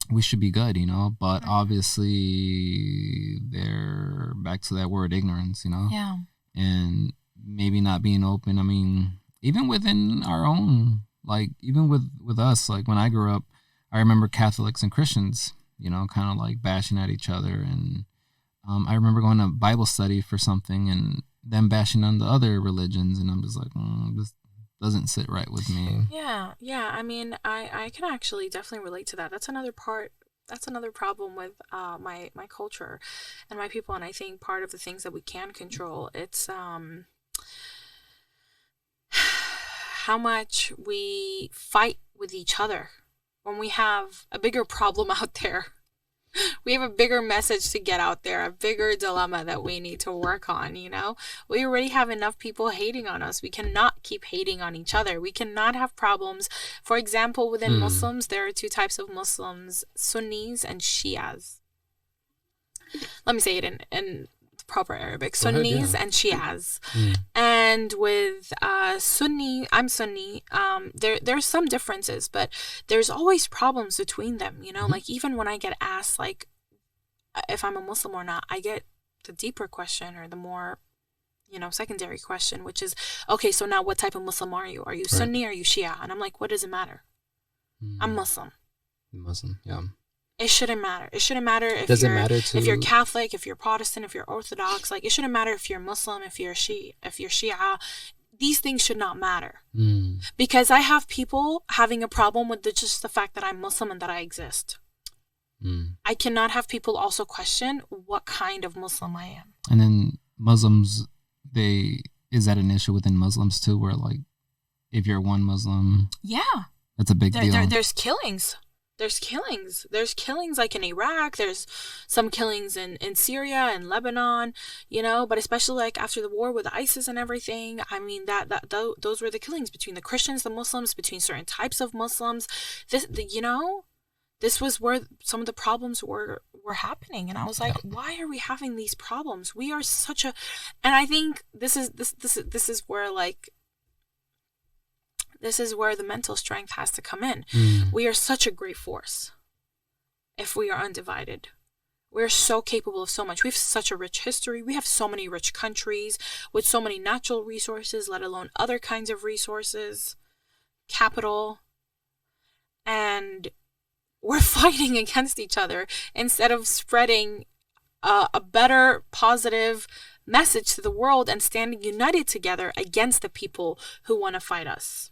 we should be good, you know. But obviously they're back to that word ignorance, you know. Yeah. And maybe not being open. I mean, even within our own, like even with us, like when I grew up, I remember Catholics and Christians, you know, kind of like bashing at each other. And I remember going to Bible study for something and them bashing on the other religions, and I'm just like, this doesn't sit right with me. Yeah. I mean, I can actually definitely relate to that. That's another problem with my culture and my people, and I think part of the things that we can control, it's how much we fight with each other when we have a bigger problem out there. We have a bigger message to get out there, a bigger dilemma that we need to work on, you know? We already have enough people hating on us. We cannot keep hating on each other. We cannot have problems. For example, within Muslims, there are two types of Muslims, Sunnis and Shias. Let me say it in proper Arabic. Sunnis and Shias. And with I'm Sunni, there's some differences, but there's always problems between them, you know? Like even when I get asked like if I'm a Muslim or not, I get the deeper question, or the more, you know, secondary question, which is, okay, so now what type of Muslim are you? Are you Sunni or are you Shia? And I'm like, what does it matter? I'm Muslim. Muslim, yeah. It shouldn't matter. It shouldn't matter if if you're Catholic, if you're Protestant, if you're Orthodox. Like it shouldn't matter if you're Muslim, if you're Shia. These things should not matter. Because I have people having a problem with just the fact that I'm Muslim and that I exist. I cannot have people also question what kind of Muslim I am. And then Muslims, is that an issue within Muslims too, where like if you're one Muslim, that's a big deal. There's killings. There's killings like in Iraq. There's some killings in Syria and Lebanon, you know, but especially like after the war with ISIS and everything. I mean, those were the killings between the Christians, the Muslims, between certain types of Muslims. This was where some of the problems were happening. And I was like, why are we having these problems? We are such a, and I think this is where like, this is where the mental strength has to come in. We are such a great force if we are undivided. We're so capable of so much. We have such a rich history. We have so many rich countries with so many natural resources, let alone other kinds of resources, capital. And we're fighting against each other instead of spreading a better, positive message to the world and standing united together against the people who want to fight us.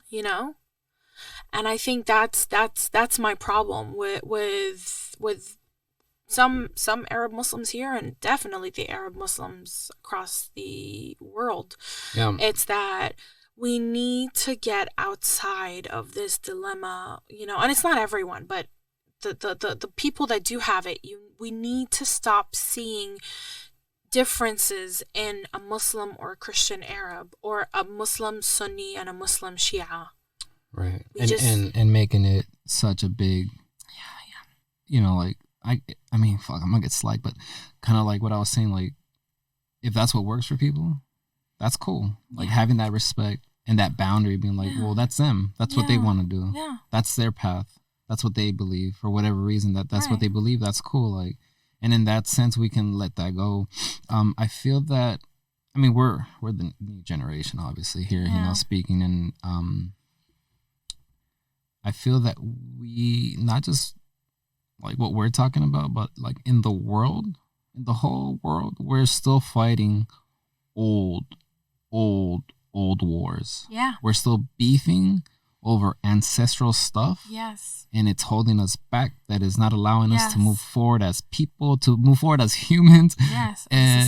You know? And I think that's my problem with some Arab Muslims here, and definitely the Arab Muslims across the world. Yeah. It's that we need to get outside of this dilemma, and it's not everyone, but the people that do have it, we need to stop seeing differences in a Muslim or a Christian Arab, or a Muslim Sunni and a Muslim Shia. Right. And making it such a big, like, I mean, fuck, I'm gonna get slack, but kind of like what I was saying, like, if that's what works for people, that's cool. Like, having that respect and that boundary, being like, well, that's them. That's what they want to do. Yeah. That's their path. That's what they believe. For whatever reason, that's what they believe. That's cool. Like, and in that sense, we can let that go. I feel that, I mean, we're the new generation, obviously, here, speaking, and I feel that we, not just like what we're talking about, but like in the whole world, we're still fighting old wars. Yeah. We're still beefing over ancestral stuff. Yes. And it's holding us back. That is not allowing us to move forward as people, to move forward as humans. Yes. And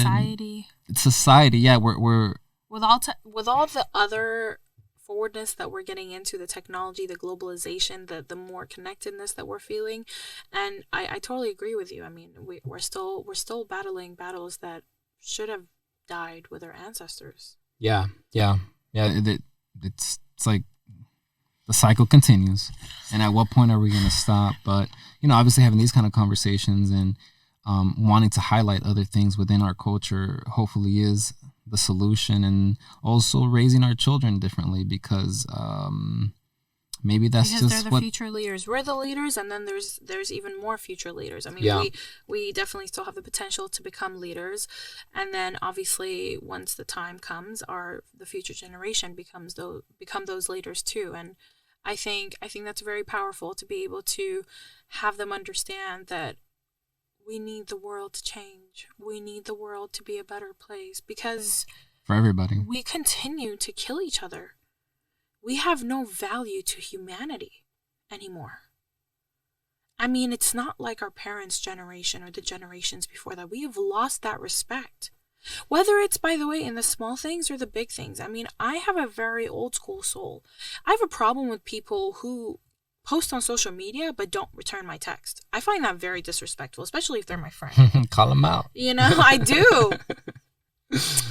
society. Yeah. We're with all the other forwardness that we're getting into, the technology, the globalization, the more connectedness that we're feeling, and I totally agree with you. I mean, we're still battling battles that should have died with our ancestors. Yeah. It's like the cycle continues, and at what point are we going to stop? But obviously having these kind of conversations and wanting to highlight other things within our culture hopefully is the solution, and also raising our children differently, because maybe that's because just they're the future leaders. We're the leaders, and then there's even more future leaders. I mean, we definitely still have the potential to become leaders, and then obviously once the time comes, the future generation become those leaders too. And I think that's very powerful, to be able to have them understand that we need the world to change. We need the world to be a better place, because for everybody, we continue to kill each other. We have no value to humanity anymore. I mean, it's not like our parents' generation or the generations before that. We have lost that respect. Whether it's, by the way, in the small things or the big things. I mean, I have a very old school soul. I have a problem with people who post on social media but don't return my text. I find that very disrespectful, especially if they're my friend. Call them out. I do.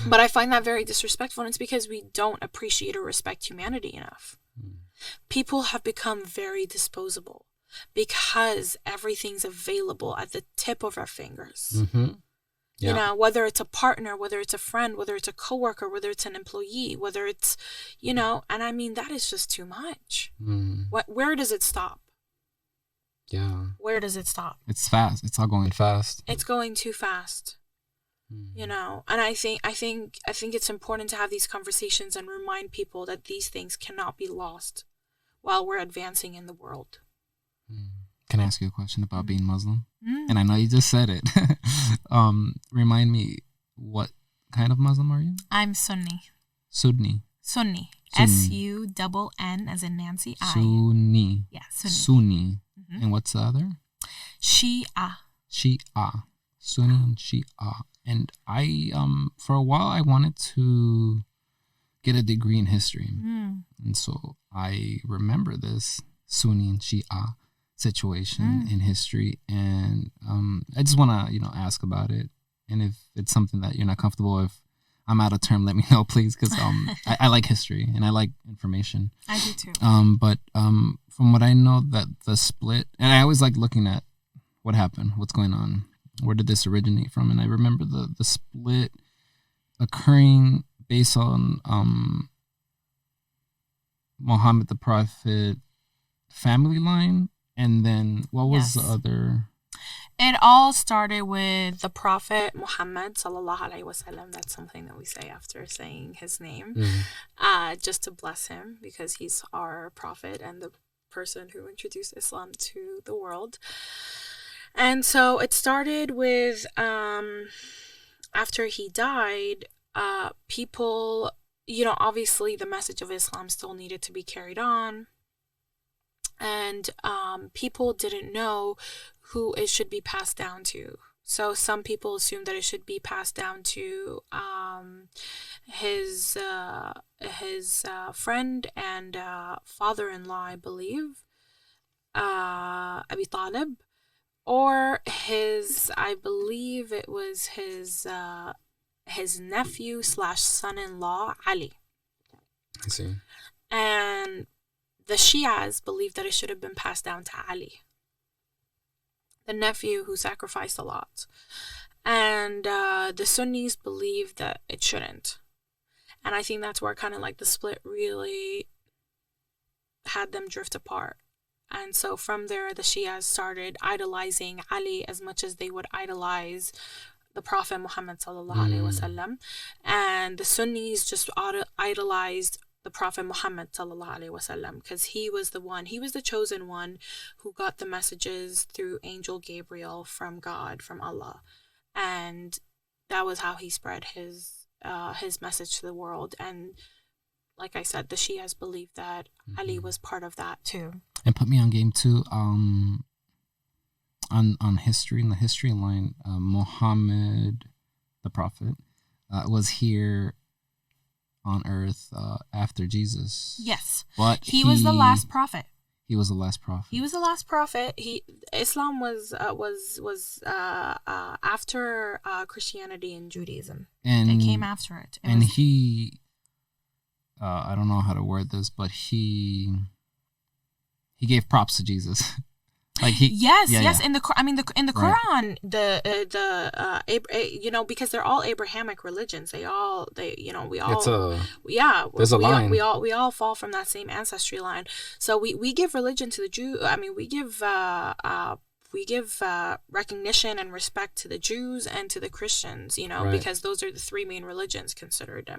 But I find that very disrespectful, and it's because we don't appreciate or respect humanity enough. People have become very disposable because everything's available at the tip of our fingers. Mm-hmm. Yeah. Whether it's a partner, whether it's a friend, whether it's a coworker, whether it's an employee, whether it's, and I mean, that is just too much. Where does it stop? Yeah. Where does it stop? It's fast. It's all going fast. It's going too fast. And I think it's important to have these conversations and remind people that these things cannot be lost while we're advancing in the world. Can I ask you a question about being Muslim? And I know you just said it. Remind me, what kind of Muslim are you? I'm Sunni. Sunni. Sunni. Sunn as in Nancy. Sunni. Yeah, Sunni. Sunni. Mm-hmm. And what's the other? Shia. Sunni and Shia. And I, for a while, I wanted to get a degree in history. And so I remember this Sunni and Shia situation in history, and I just want to ask about it, and if it's something that you're not comfortable, if I'm out of term, let me know, please, because I like history and I like information. I do too. But from what I know, that the split, and I always like looking at what happened, what's going on, where did this originate from, and I remember the split occurring based on Muhammad the Prophet family line. And then what was the other? It all started with the Prophet Muhammad sallallahu alaihi wasallam. That's something that we say after saying his name, just to bless him, because he's our prophet and the person who introduced Islam to the world. And so it started with after he died, people, obviously the message of Islam still needed to be carried on. and people didn't know who it should be passed down to. So some people assumed that it should be passed down to his friend and father-in-law, I believe, Abi Talib, or I believe it was his nephew / son-in-law, Ali. I see. And the Shias believe that it should have been passed down to Ali, the nephew who sacrificed a lot. And the Sunnis believe that it shouldn't. And I think that's where kind of like the split really had them drift apart. And so from there, the Shias started idolizing Ali as much as they would idolize the Prophet Muhammad sallallahu alaihi wasallam. And the Sunnis just idolized the Prophet Muhammad sallallahu alaihi wasallam because he was the chosen one who got the messages through Angel Gabriel from God, from Allah. And that was how he spread his message to the world. And like I said, the Shias believe that Ali was part of that too. And put me on game too. On history, in the history line, Muhammad, the prophet, was here on earth after Jesus. Yes, but he was the last prophet. He was the last prophet. Islam was after Christianity and Judaism. And it came after it. He I don't know how to word this, but he gave props to Jesus. Like yes. Yeah. In the Quran, because they're all Abrahamic religions. There's a line. We all fall from that same ancestry line. So we give religion to the Jew. We give recognition and respect to the Jews and to the Christians, because those are the three main religions considered.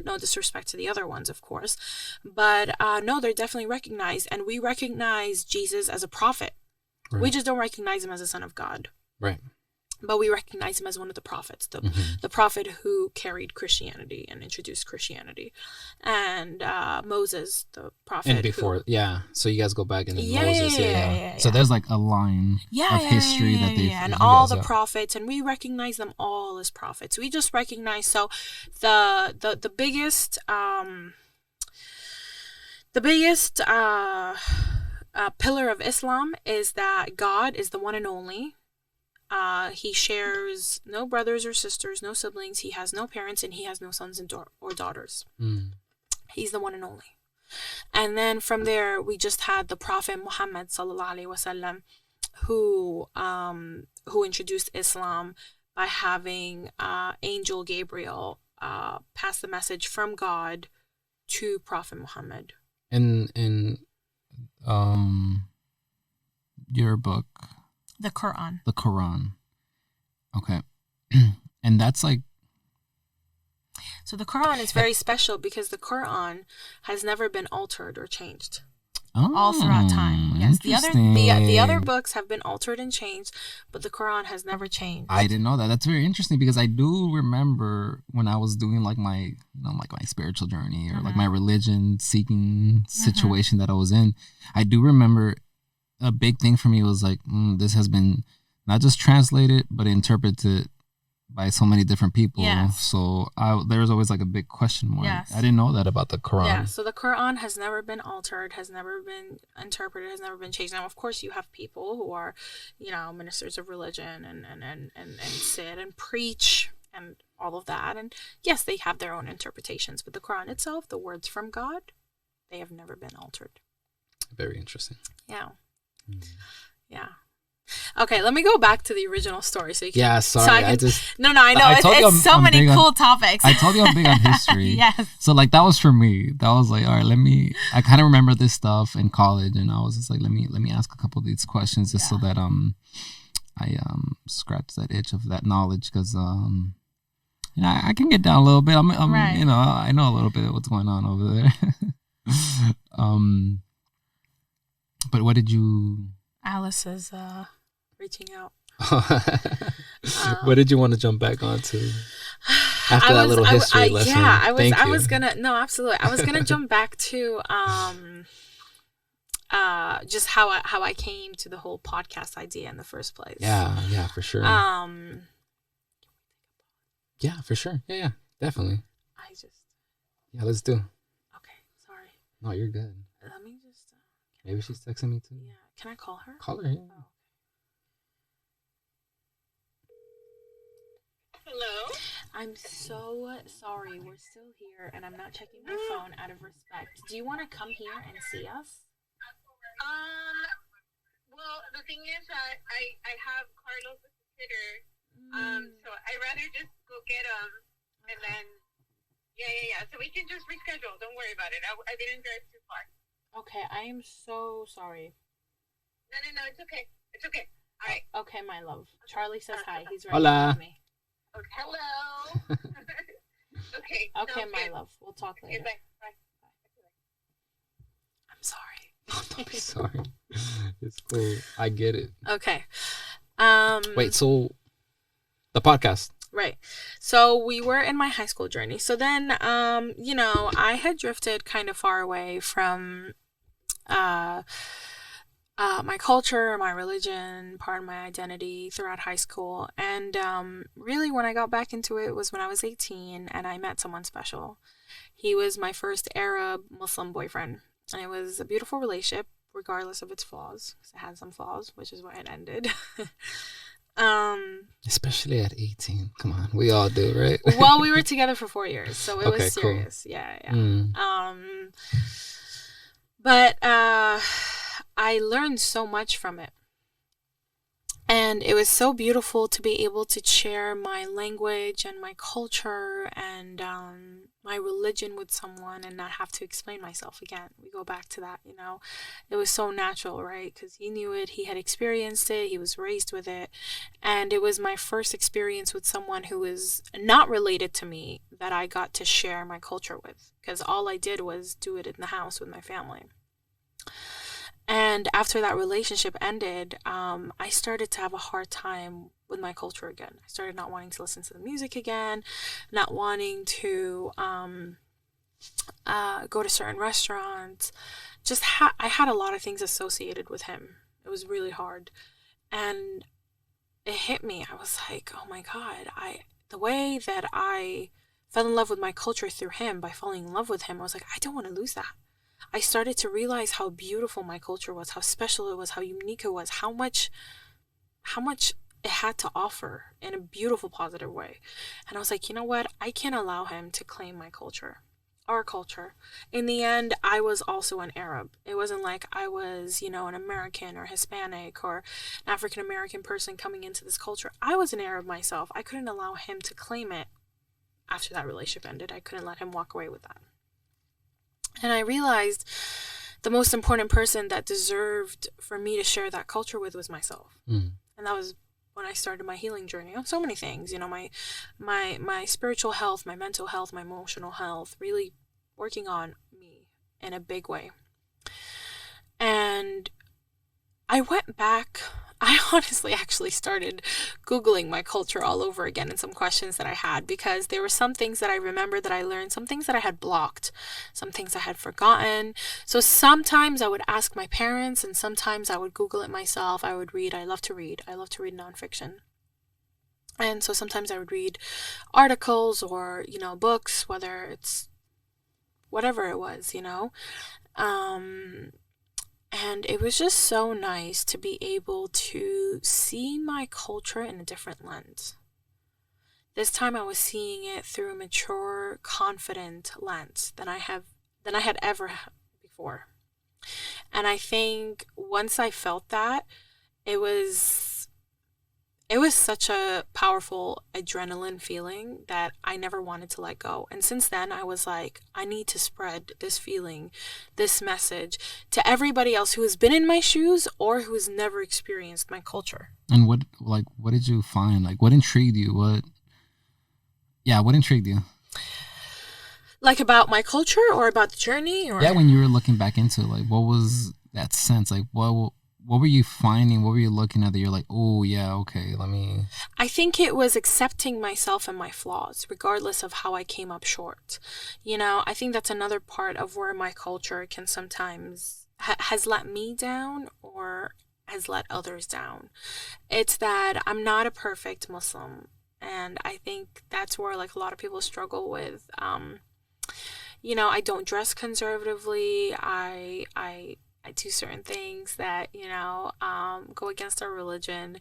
No disrespect to the other ones, of course, but no, they're definitely recognized, and we recognize Jesus as a prophet. Right. We just don't recognize him as a son of God. Right. But we recognize him as one of the prophets, the prophet who carried Christianity and introduced Christianity. And Moses, the prophet. And before, so you guys go back and then Moses. Yeah. So there's like a line of history that they and all the prophets, and we recognize them all as prophets. We just recognize, so the biggest pillar of Islam is that God is the one and only. He shares no brothers or sisters, no siblings. He has no parents, and he has no sons or daughters. He's the one and only. And then from there, we just had the Prophet Muhammad sallallahu alaihi wasallam, who introduced Islam by having Angel Gabriel pass the message from God to Prophet Muhammad. In your book, the Quran. Okay. And that's like, so the Quran is very special because the Quran has never been altered or changed. All throughout time. Yes, the other books have been altered and changed, but the Quran has never changed. I didn't know that. That's very interesting because I do remember when I was doing like my my spiritual journey or like my religion seeking situation that I was in. I do remember a big thing for me was like this has been not just translated but interpreted by so many different people. Yes. So there was always like a big question mark. Yes. I didn't know that about the Quran. Yeah, so the Quran has never been altered, has never been interpreted, has never been changed. Now, of course, you have people who are, ministers of religion and sit and preach and all of that. And yes, they have their own interpretations, but the Quran itself, the words from God, they have never been altered. Very interesting. Yeah. Yeah. Okay, let me go back to the original story so you can. Yeah, sorry. I know. It's so many cool topics. I told you I'm big on history. Yes. So like that was for me. That was like, all right, I kind of remember this stuff in college, and I was just like, let me ask a couple of these questions just so that I scratch that itch of that knowledge because I can get down a little bit. I'm right. I know a little bit of what's going on over there. But what did you? Alice is reaching out. What did you want to jump back onto after that little history lesson? Yeah, I was gonna jump back to just how I came to the whole podcast idea in the first place. Yeah, for sure. Yeah, for sure. Yeah, definitely. Yeah, let's do. Okay, sorry. No, you're good. Let me just. Maybe she's texting me too. Yeah, can I call her? Call her. Yeah. Oh. Hello? I'm so sorry. We're still here, and I'm not checking my phone out of respect. Do you want to come here and see us? Well, the thing is that I have Carlos as a sitter, so I'd rather just go get him, and then, yeah. So we can just reschedule. Don't worry about it. I didn't drive too far. Okay, I am so sorry. No, it's okay. It's okay. All right. Okay, my love. Charlie says hi. He's right Hola. with me. Okay. Hello. Okay. Okay, my good. love. We'll talk later. Okay, bye. I'm sorry. Don't be sorry. It's cool. I get it. Okay. Wait, so the podcast. Right. So we were in my high school journey. So then, I had drifted kind of far away from my culture, my religion, part of my identity throughout high school. And really, when I got back into it was when I was 18 and I met someone special. He was my first Arab Muslim boyfriend. And it was a beautiful relationship, regardless of its flaws. Because it had some flaws, which is why it ended. Especially at 18. Come on, we all do, right? Well, we were together for 4 years, so it Okay, was serious. Cool. Yeah. Mm. But I learned so much from it. And it was so beautiful to be able to share my language and my culture and my religion with someone and not have to explain myself again. We go back to that, It was so natural, right? Because he knew it. He had experienced it. He was raised with it. And it was my first experience with someone who was not related to me that I got to share my culture with. Because all I did was do it in the house with my family. And after that relationship ended, I started to have a hard time with my culture again. I started not wanting to listen to the music again, not wanting to go to certain restaurants. I had a lot of things associated with him. It was really hard. And it hit me. I was like, oh my God, the way that I fell in love with my culture through him, by falling in love with him, I was like, I don't want to lose that. I started to realize how beautiful my culture was, how special it was, how unique it was, how much it had to offer in a beautiful, positive way. And I was like, you know what? I can't allow him to claim my culture, our culture. In the end, I was also an Arab. It wasn't like I was, an American or Hispanic or an African American person coming into this culture. I was an Arab myself. I couldn't allow him to claim it after that relationship ended. I couldn't let him walk away with that. And I realized the most important person that deserved for me to share that culture with was myself. And that was when I started my healing journey on so many things, my spiritual health, my mental health, my emotional health, really working on me in a big way. And I went back. I honestly actually started Googling my culture all over again and some questions that I had, because there were some things that I remember that I learned, some things that I had blocked, some things I had forgotten. So sometimes I would ask my parents and sometimes I would Google it myself. I would read. I love to read nonfiction. And so sometimes I would read articles or, books, whether it's whatever it was, And it was just so nice to be able to see my culture in a different lens. This time I was seeing it through a mature, confident lens than I had ever before. And I think once I felt that, it was such a powerful adrenaline feeling that I never wanted to let go. And since then, I was like, I need to spread this feeling, this message to everybody else who has been in my shoes or who has never experienced my culture. And what did you find? Like, what intrigued you? What intrigued you? Like about my culture or about the journey? Or? Yeah, when you were looking back into it, like, what was that sense? Like, what were you finding? What were you looking at that you're like, oh, yeah, okay, let me... I think it was accepting myself and my flaws, regardless of how I came up short. I think that's another part of where my culture can sometimes has let me down or has let others down. It's that I'm not a perfect Muslim, and I think that's where like a lot of people struggle with. I don't dress conservatively. I do certain things that go against our religion,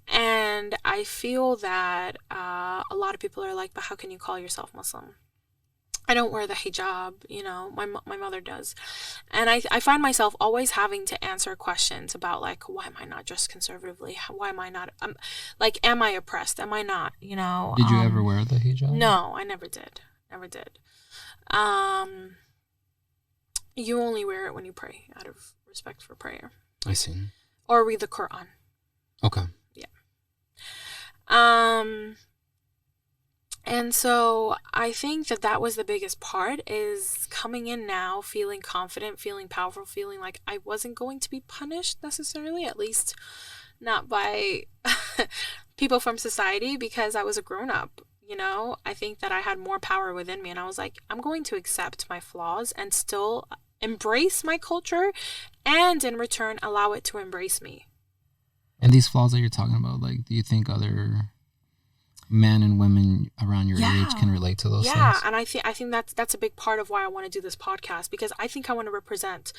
and I feel that a lot of people are like, but how can you call yourself Muslim? I don't wear the hijab, my mother does. And I find myself always having to answer questions about, like, why am I not dressed conservatively? Why am I not, am I oppressed? Am I not, Did you ever wear the hijab? No, I never did. Never did. You only wear it when you pray, out of respect for prayer. I see. Or read the Quran. Okay. Yeah. And so I think that was the biggest part, is coming in now, feeling confident, feeling powerful, feeling like I wasn't going to be punished necessarily, at least not by people from society, because I was a grown-up. I think that I had more power within me, and I was like, I'm going to accept my flaws and still embrace my culture, and in return allow it to embrace me. And these flaws that you're talking about, like, do you think other men and women around your age can relate to those things? Yeah, and I think that's a big part of why I want to do this podcast, because I think I want to represent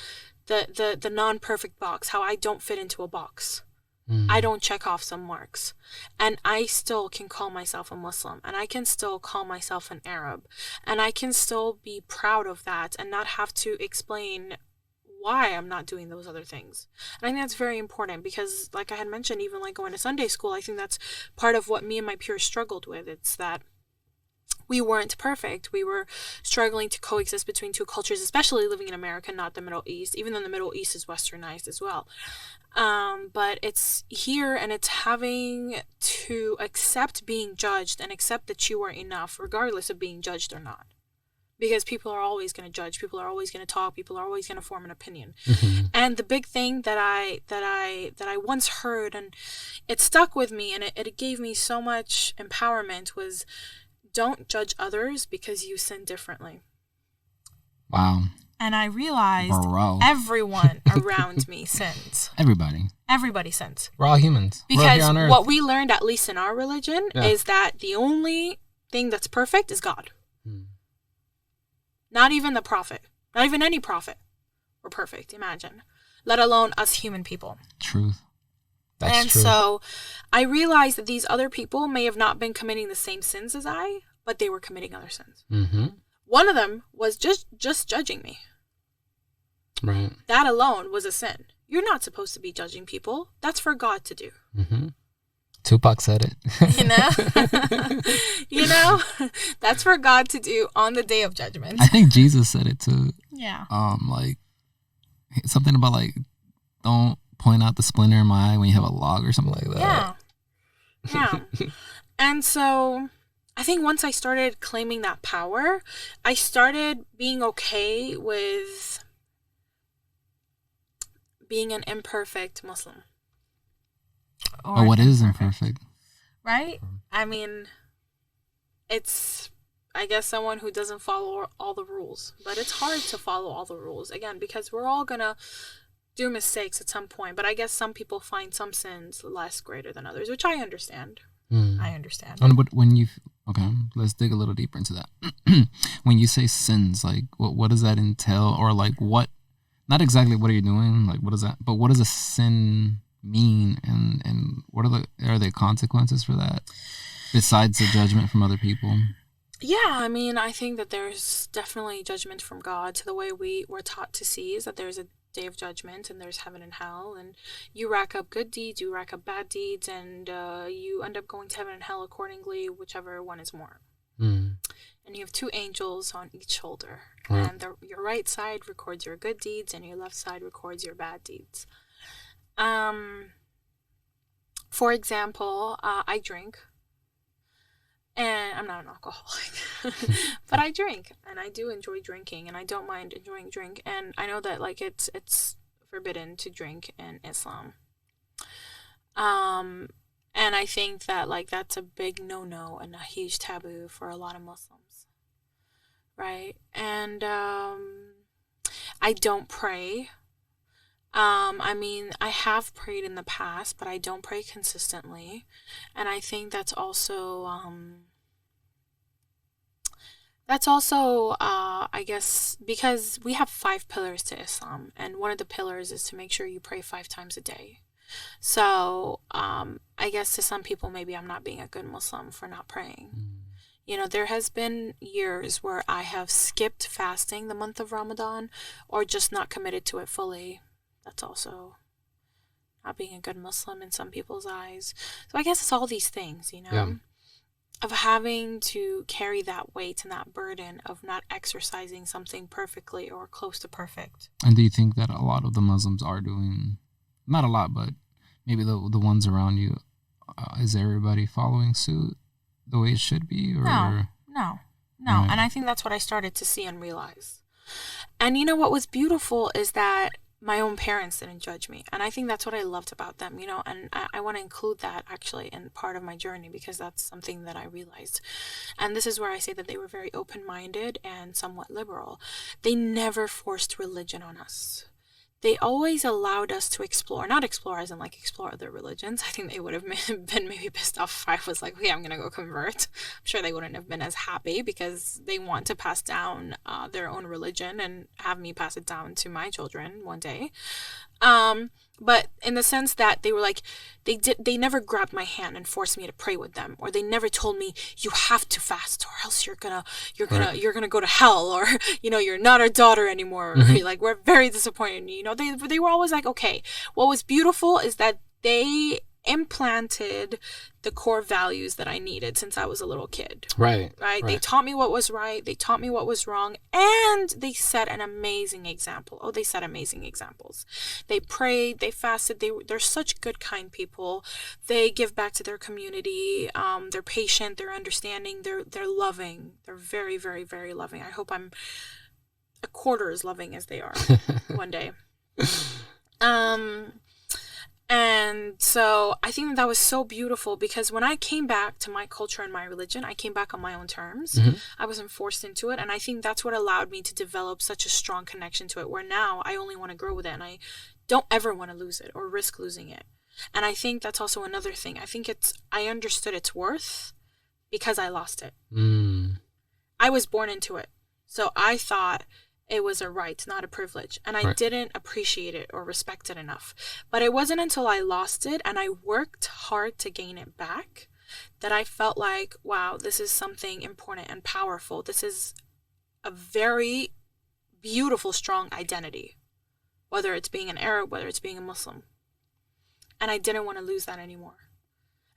the non-perfect box, how I don't fit into a box. I don't check off some marks, and I still can call myself a Muslim, and I can still call myself an Arab, and I can still be proud of that and not have to explain why I'm not doing those other things. And I think that's very important, because like I had mentioned, even like going to Sunday school, I think that's part of what me and my peers struggled with. It's that we weren't perfect. We were struggling to coexist between two cultures, especially living in America, not the Middle East, even though the Middle East is westernized as well. But it's here, and it's having to accept being judged and accept that you are enough, regardless of being judged or not. Because people are always going to judge, people are always going to talk, people are always going to form an opinion. And the big thing that I once heard, and it stuck with me, and it gave me so much empowerment, was, don't judge others because you sin differently. Wow. And I realized everyone around me sins. Everybody sins. We're all humans. Because what we learned, at least in our religion, is that the only thing that's perfect is God. Not even the prophet. Not even any prophet were perfect, imagine. Let alone us human people. Truth. That's true. So I realized that these other people may have not been committing the same sins as I, but they were committing other sins. One of them was just judging me. Right. That alone was a sin. You're not supposed to be judging people. That's for God to do. Tupac said it. That's for God to do on the day of judgment. I think Jesus said it too. Yeah. Like something about, like, don't point out the splinter in my eye when you have a log or something like that. Yeah. And so I think once I started claiming that power, I started being okay with being an imperfect Muslim. Or what is imperfect? Right? I mean, it's, I guess, someone who doesn't follow all the rules. But it's hard to follow all the rules, again, because we're all going to do mistakes at some point. But I guess some people find some sins less greater than others, which I understand. I understand. And okay, let's dig a little deeper into that. When you say sins, like, what does that entail? Or, like, what, not exactly what are you doing, like, what is that, but what does a sin mean, and what are the consequences for that, besides the judgment from other people? Yeah, I mean, I think that there's definitely judgment from God. To the way we were taught to see is that there's a day of judgment, and there's heaven and hell, and you rack up good deeds, you rack up bad deeds, and you end up going to heaven and hell accordingly, whichever one is more. And you have two angels on each shoulder, and your right side records your good deeds, and your left side records your bad deeds. For example, I drink, and I'm not an alcoholic, but I drink, and I do enjoy drinking, and I don't mind enjoying drink, and I know that, like, it's forbidden to drink in Islam. And I think that, like, that's a big no-no and a huge taboo for a lot of Muslims, right? And I don't pray. I mean, I have prayed in the past, but I don't pray consistently. And I think that's also, I guess, because we have 5 pillars to Islam, and one of the pillars is to make sure you pray 5 times a day. So, I guess to some people, maybe I'm not being a good Muslim for not praying. You know, there has been years where I have skipped fasting the month of Ramadan or just not committed to it fully. That's also not being a good Muslim in some people's eyes. So I guess it's all these things, you know? Yeah. Of having to carry that weight and that burden of not exercising something perfectly or close to perfect. And do you think that a lot of the Muslims are doing, not a lot, but maybe the ones around you, is everybody following suit the way it should be? Or No. Right. And I think that's what I started to see and realize. And you know what was beautiful is that my own parents didn't judge me. And I think that's what I loved about them, you know, and I want to include that actually in part of my journey because that's something that I realized. And this is where I say that they were very open-minded and somewhat liberal. They never forced religion on us. They always allowed us to explore, not explore as in like explore other religions. I think they would have been maybe pissed off if I was like, okay, I'm going to go convert. I'm sure they wouldn't have been as happy because they want to pass down their own religion and have me pass it down to my children one day. But in the sense that they were like, they never grabbed my hand and forced me to pray with them, or they never told me you have to fast or else you're gonna go to hell, or you know, you're not our daughter anymore. Or, like, we're very disappointed in you. You know, they were always like, okay. What was beautiful is that they implanted the core values that I needed since I was a little kid. Right. They taught me what was right. They taught me what was wrong. And they set an amazing example. Oh, they set amazing examples. They prayed. They fasted. They're such good, kind people. They give back to their community. They're patient. They're understanding. They're loving. They're very, very, very loving. I hope I'm a quarter as loving as they are one day. And so I think that was so beautiful because when I came back to my culture and my religion, I came back on my own terms. I wasn't forced into it. And I think that's what allowed me to develop such a strong connection to it, where now I only want to grow with it and I don't ever want to lose it or risk losing it. And I think that's also another thing. I think I understood its worth because I lost it. I was born into it. So I thought it was a right, not a privilege. And I didn't appreciate it or respect it enough. But it wasn't until I lost it and I worked hard to gain it back that I felt like, wow, this is something important and powerful. This is a very beautiful, strong identity, whether it's being an Arab, whether it's being a Muslim. And I didn't want to lose that anymore.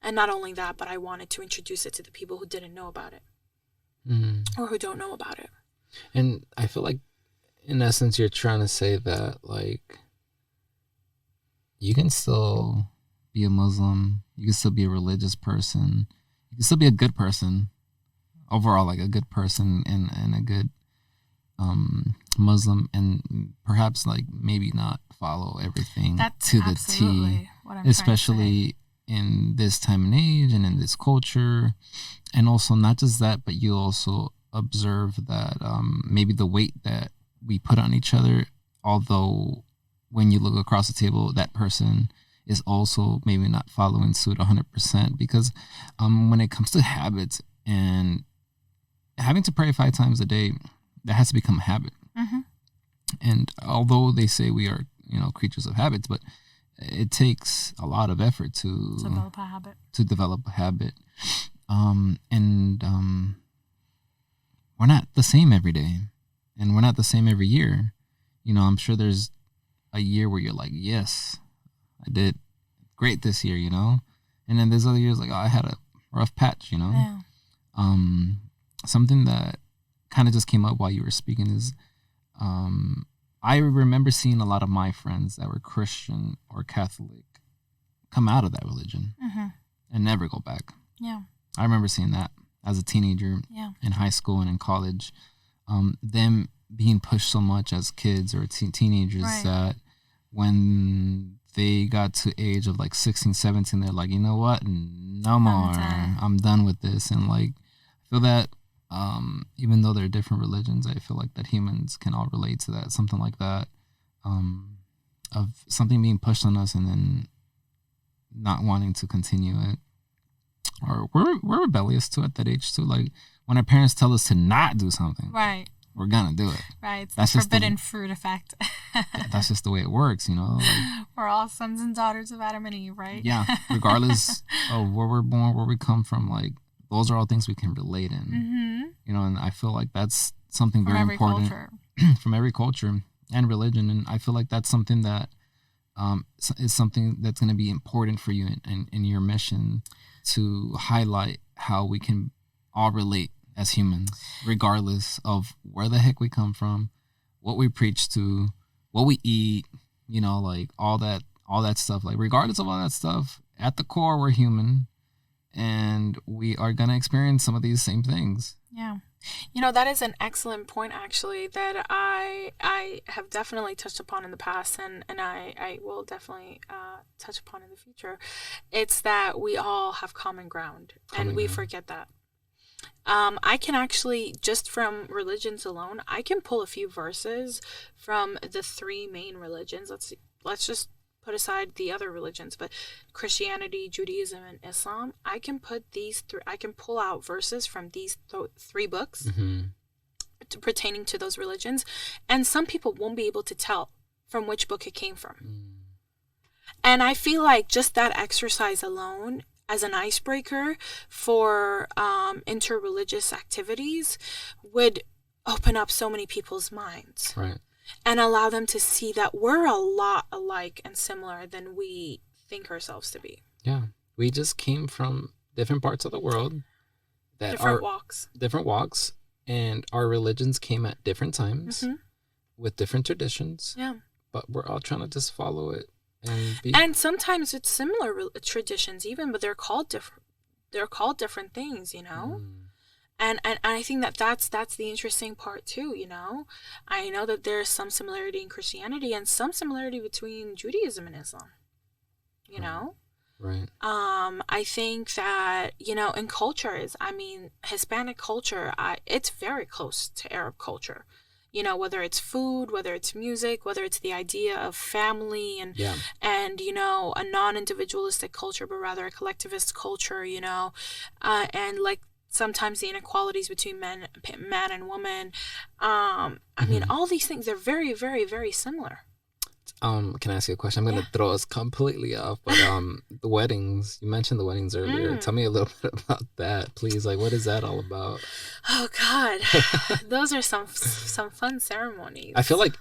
And not only that, but I wanted to introduce it to the people who didn't know about it or who don't know about it. And I feel like, in essence, you're trying to say that, like, you can still be a Muslim. You can still be a religious person. You can still be a good person. Overall, like a good person and a good Muslim, and perhaps like maybe not follow everything to the T, especially in this time and age and in this culture. And also not just that, but you also observe that maybe the weight that we put on each other, although when you look across the table, that person is also maybe not following suit 100%, because when it comes to habits and having to pray 5 times a day, that has to become a habit. And although they say we are, creatures of habits, but it takes a lot of effort to develop a habit. We're not the same every day, and we're not the same every year. I'm sure there's a year where you're like, yes, I did great this year, and then there's other years like, oh, I had a rough patch, Yeah. Something that kind of just came up while you were speaking is, I remember seeing a lot of my friends that were Christian or Catholic come out of that religion and never go back. Yeah. I remember seeing that as a teenager in high school and in college, them being pushed so much as kids or teenagers that when they got to age of like 16, 17, they're like, you know what? No more. I'm done with this. And like, I feel that even though they're different religions, I feel like that humans can all relate to that, something like that. of something being pushed on us and then not wanting to continue it. Or we're rebellious too at that age too. Like when our parents tell us to not do something, Right. we're gonna do it. Right. It's That's the just the- forbidden fruit effect. That's just the way it works, you know. Like, We're all sons and daughters of Adam and Eve, right? yeah, regardless of where we're born, where we come from, like those are all things we can relate in. Mm-hmm. You know, and I feel like that's something From very every important culture. from every culture and religion, and I feel like that's something that is something that's going to be important for you in your mission to highlight how we can all relate as humans, regardless of where the heck we come from, what we preach to, what we eat, you know, like all that stuff. Like regardless of all that stuff, at the core we're human, and we are gonna experience some of these same things. Yeah. You know, that is an excellent point, actually, that I have definitely touched upon in the past, and I will definitely touch upon in the future. It's that we all have common ground, and we forget that. I can actually, just from religions alone, I can pull a few verses from the three main religions. Let's just put aside the other religions, but Christianity, Judaism, and Islam. I can pull out verses from these three books pertaining to those religions, and some people won't be able to tell from which book it came from. And I feel like just that exercise alone, as an icebreaker for interreligious activities, would open up so many people's minds. Right. And allow them to see that we're a lot alike and similar than we think ourselves to be. Yeah. We just came from different parts of the world that Different are walks. and our religions came at different times with different traditions. Yeah. But we're all trying to just follow it and be. And sometimes it's similar traditions even, but they're called different things, you know? And I think that's the interesting part too, you know. I know that there's some similarity in Christianity and some similarity between Judaism and Islam. You know? Right. I think that, you know, in cultures, I mean, Hispanic culture, it's very close to Arab culture. You know, whether it's food, whether it's music, whether it's the idea of family and you know, a non-individualistic culture, but rather a collectivist culture, you know, and like sometimes the inequalities between man and woman. I mean, all these things are very, very, very similar. Can I ask you a question? I'm going to throw us completely off, but the weddings, you mentioned the weddings earlier. Tell me a little bit about that, please. Like, what is that all about? Oh, God. Those are some fun ceremonies. I feel like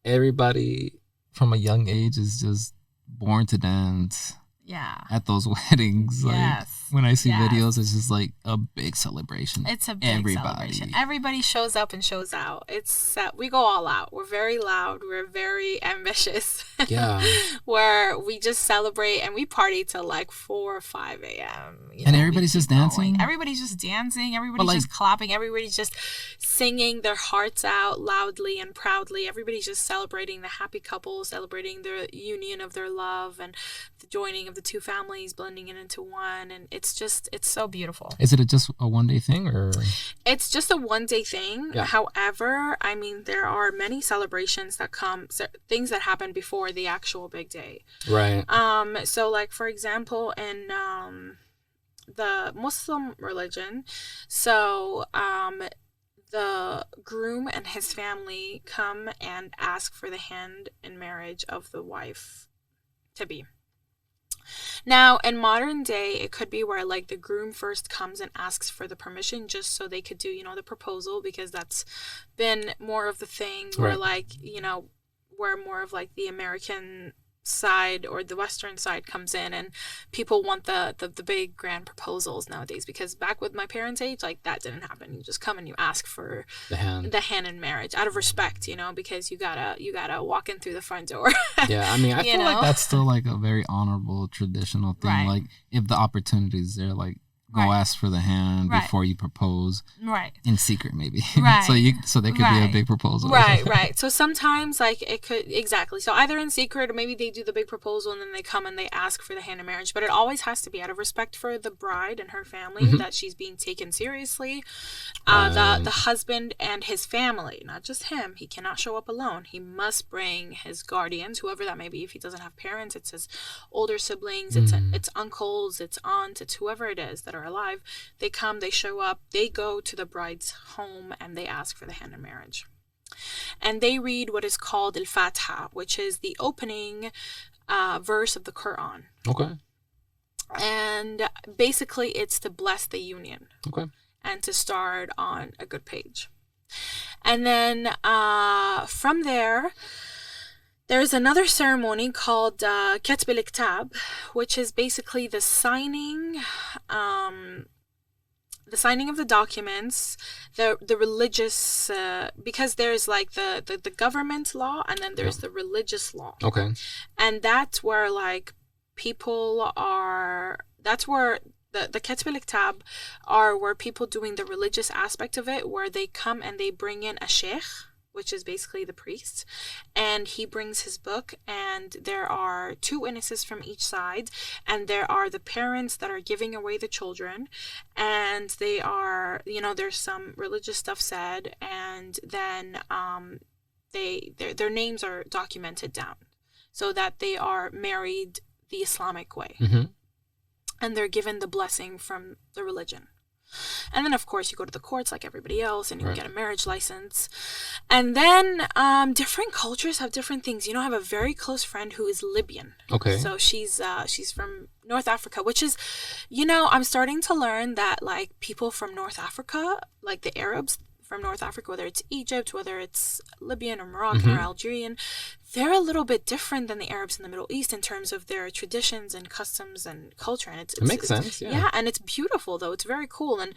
everybody from a young age is just born to dance. Yeah. At those weddings. Like, yes. When I see videos, it's just like a big celebration. It's a big celebration. Everybody shows up and shows out. It's we go all out. We're very loud. We're very ambitious. Yeah. Where we just celebrate and we party till like 4 or 5 a.m. And everybody's just dancing? Everybody's just dancing. Everybody's just clapping. Everybody's just singing their hearts out loudly and proudly. Everybody's just celebrating the happy couple, celebrating the union of their love and the joining of the two families, blending it into one. And it's so beautiful. Is it just a one-day thing, or? It's just a one-day thing. Yeah. However, I mean, there are many celebrations that things that happen before the actual big day. Right. So like, for example, in the Muslim religion, so the groom and his family come and ask for the hand in marriage of the wife to be. Now, in modern day, it could be where like the groom first comes and asks for the permission just so they could do, you know, the proposal, because that's been more of the thing where like, you know, where more of like the American side or the Western side comes in and people want the big grand proposals nowadays, because back with my parents' age, like that didn't happen. You just come and you ask for the hand in marriage out of respect, you know, because you gotta walk in through the front door. Yeah, I mean, I feel like that's still like a very honorable traditional thing. Like if the opportunity is there, like go Right. ask for the hand Right. before you propose. Right. In secret, maybe. Right. so there could be a Right. big proposal. Right. So sometimes, like, it could, exactly. So either in secret, or maybe they do the big proposal and then they come and they ask for the hand in marriage. But it always has to be out of respect for the bride and her family, that she's being taken seriously. The husband and his family, not just him. He cannot show up alone. He must bring his guardians, whoever that may be. If he doesn't have parents, it's his older siblings, it's uncles, it's aunts, it's whoever it is that are alive. They come, they show up, they go to the bride's home and they ask for the hand in marriage. And they read what is called Al-Fatiha, which is the opening verse of the Quran. Okay. And basically it's to bless the union. Okay. And to start on a good page. And then from there, there's another ceremony called Katb al-Iktab, which is basically the signing of the documents, the religious, because there's like the government law, and then there's the religious law. Okay. And that's where like people are, that's where the Katb al-Iktab are where people doing the religious aspect of it, where they come and they bring in a sheikh, which is basically the priest, and he brings his book, and there are 2 witnesses from each side, and there are the parents that are giving away the children, and they are, there's some religious stuff said, and then their names are documented down so that they are married the Islamic way. And they're given the blessing from the religion. And then, of course, you go to the courts like everybody else, and you get a marriage license. And then different cultures have different things. I have a very close friend who is Libyan. Okay. So she's from North Africa, which is, I'm starting to learn that, like, people from North Africa, like the Arabs from North Africa, whether it's Egypt, whether it's Libyan or Moroccan or Algerian, they're a little bit different than the Arabs in the Middle East in terms of their traditions and customs and culture. And it makes sense, yeah. Yeah, and it's beautiful, though. It's very cool. And,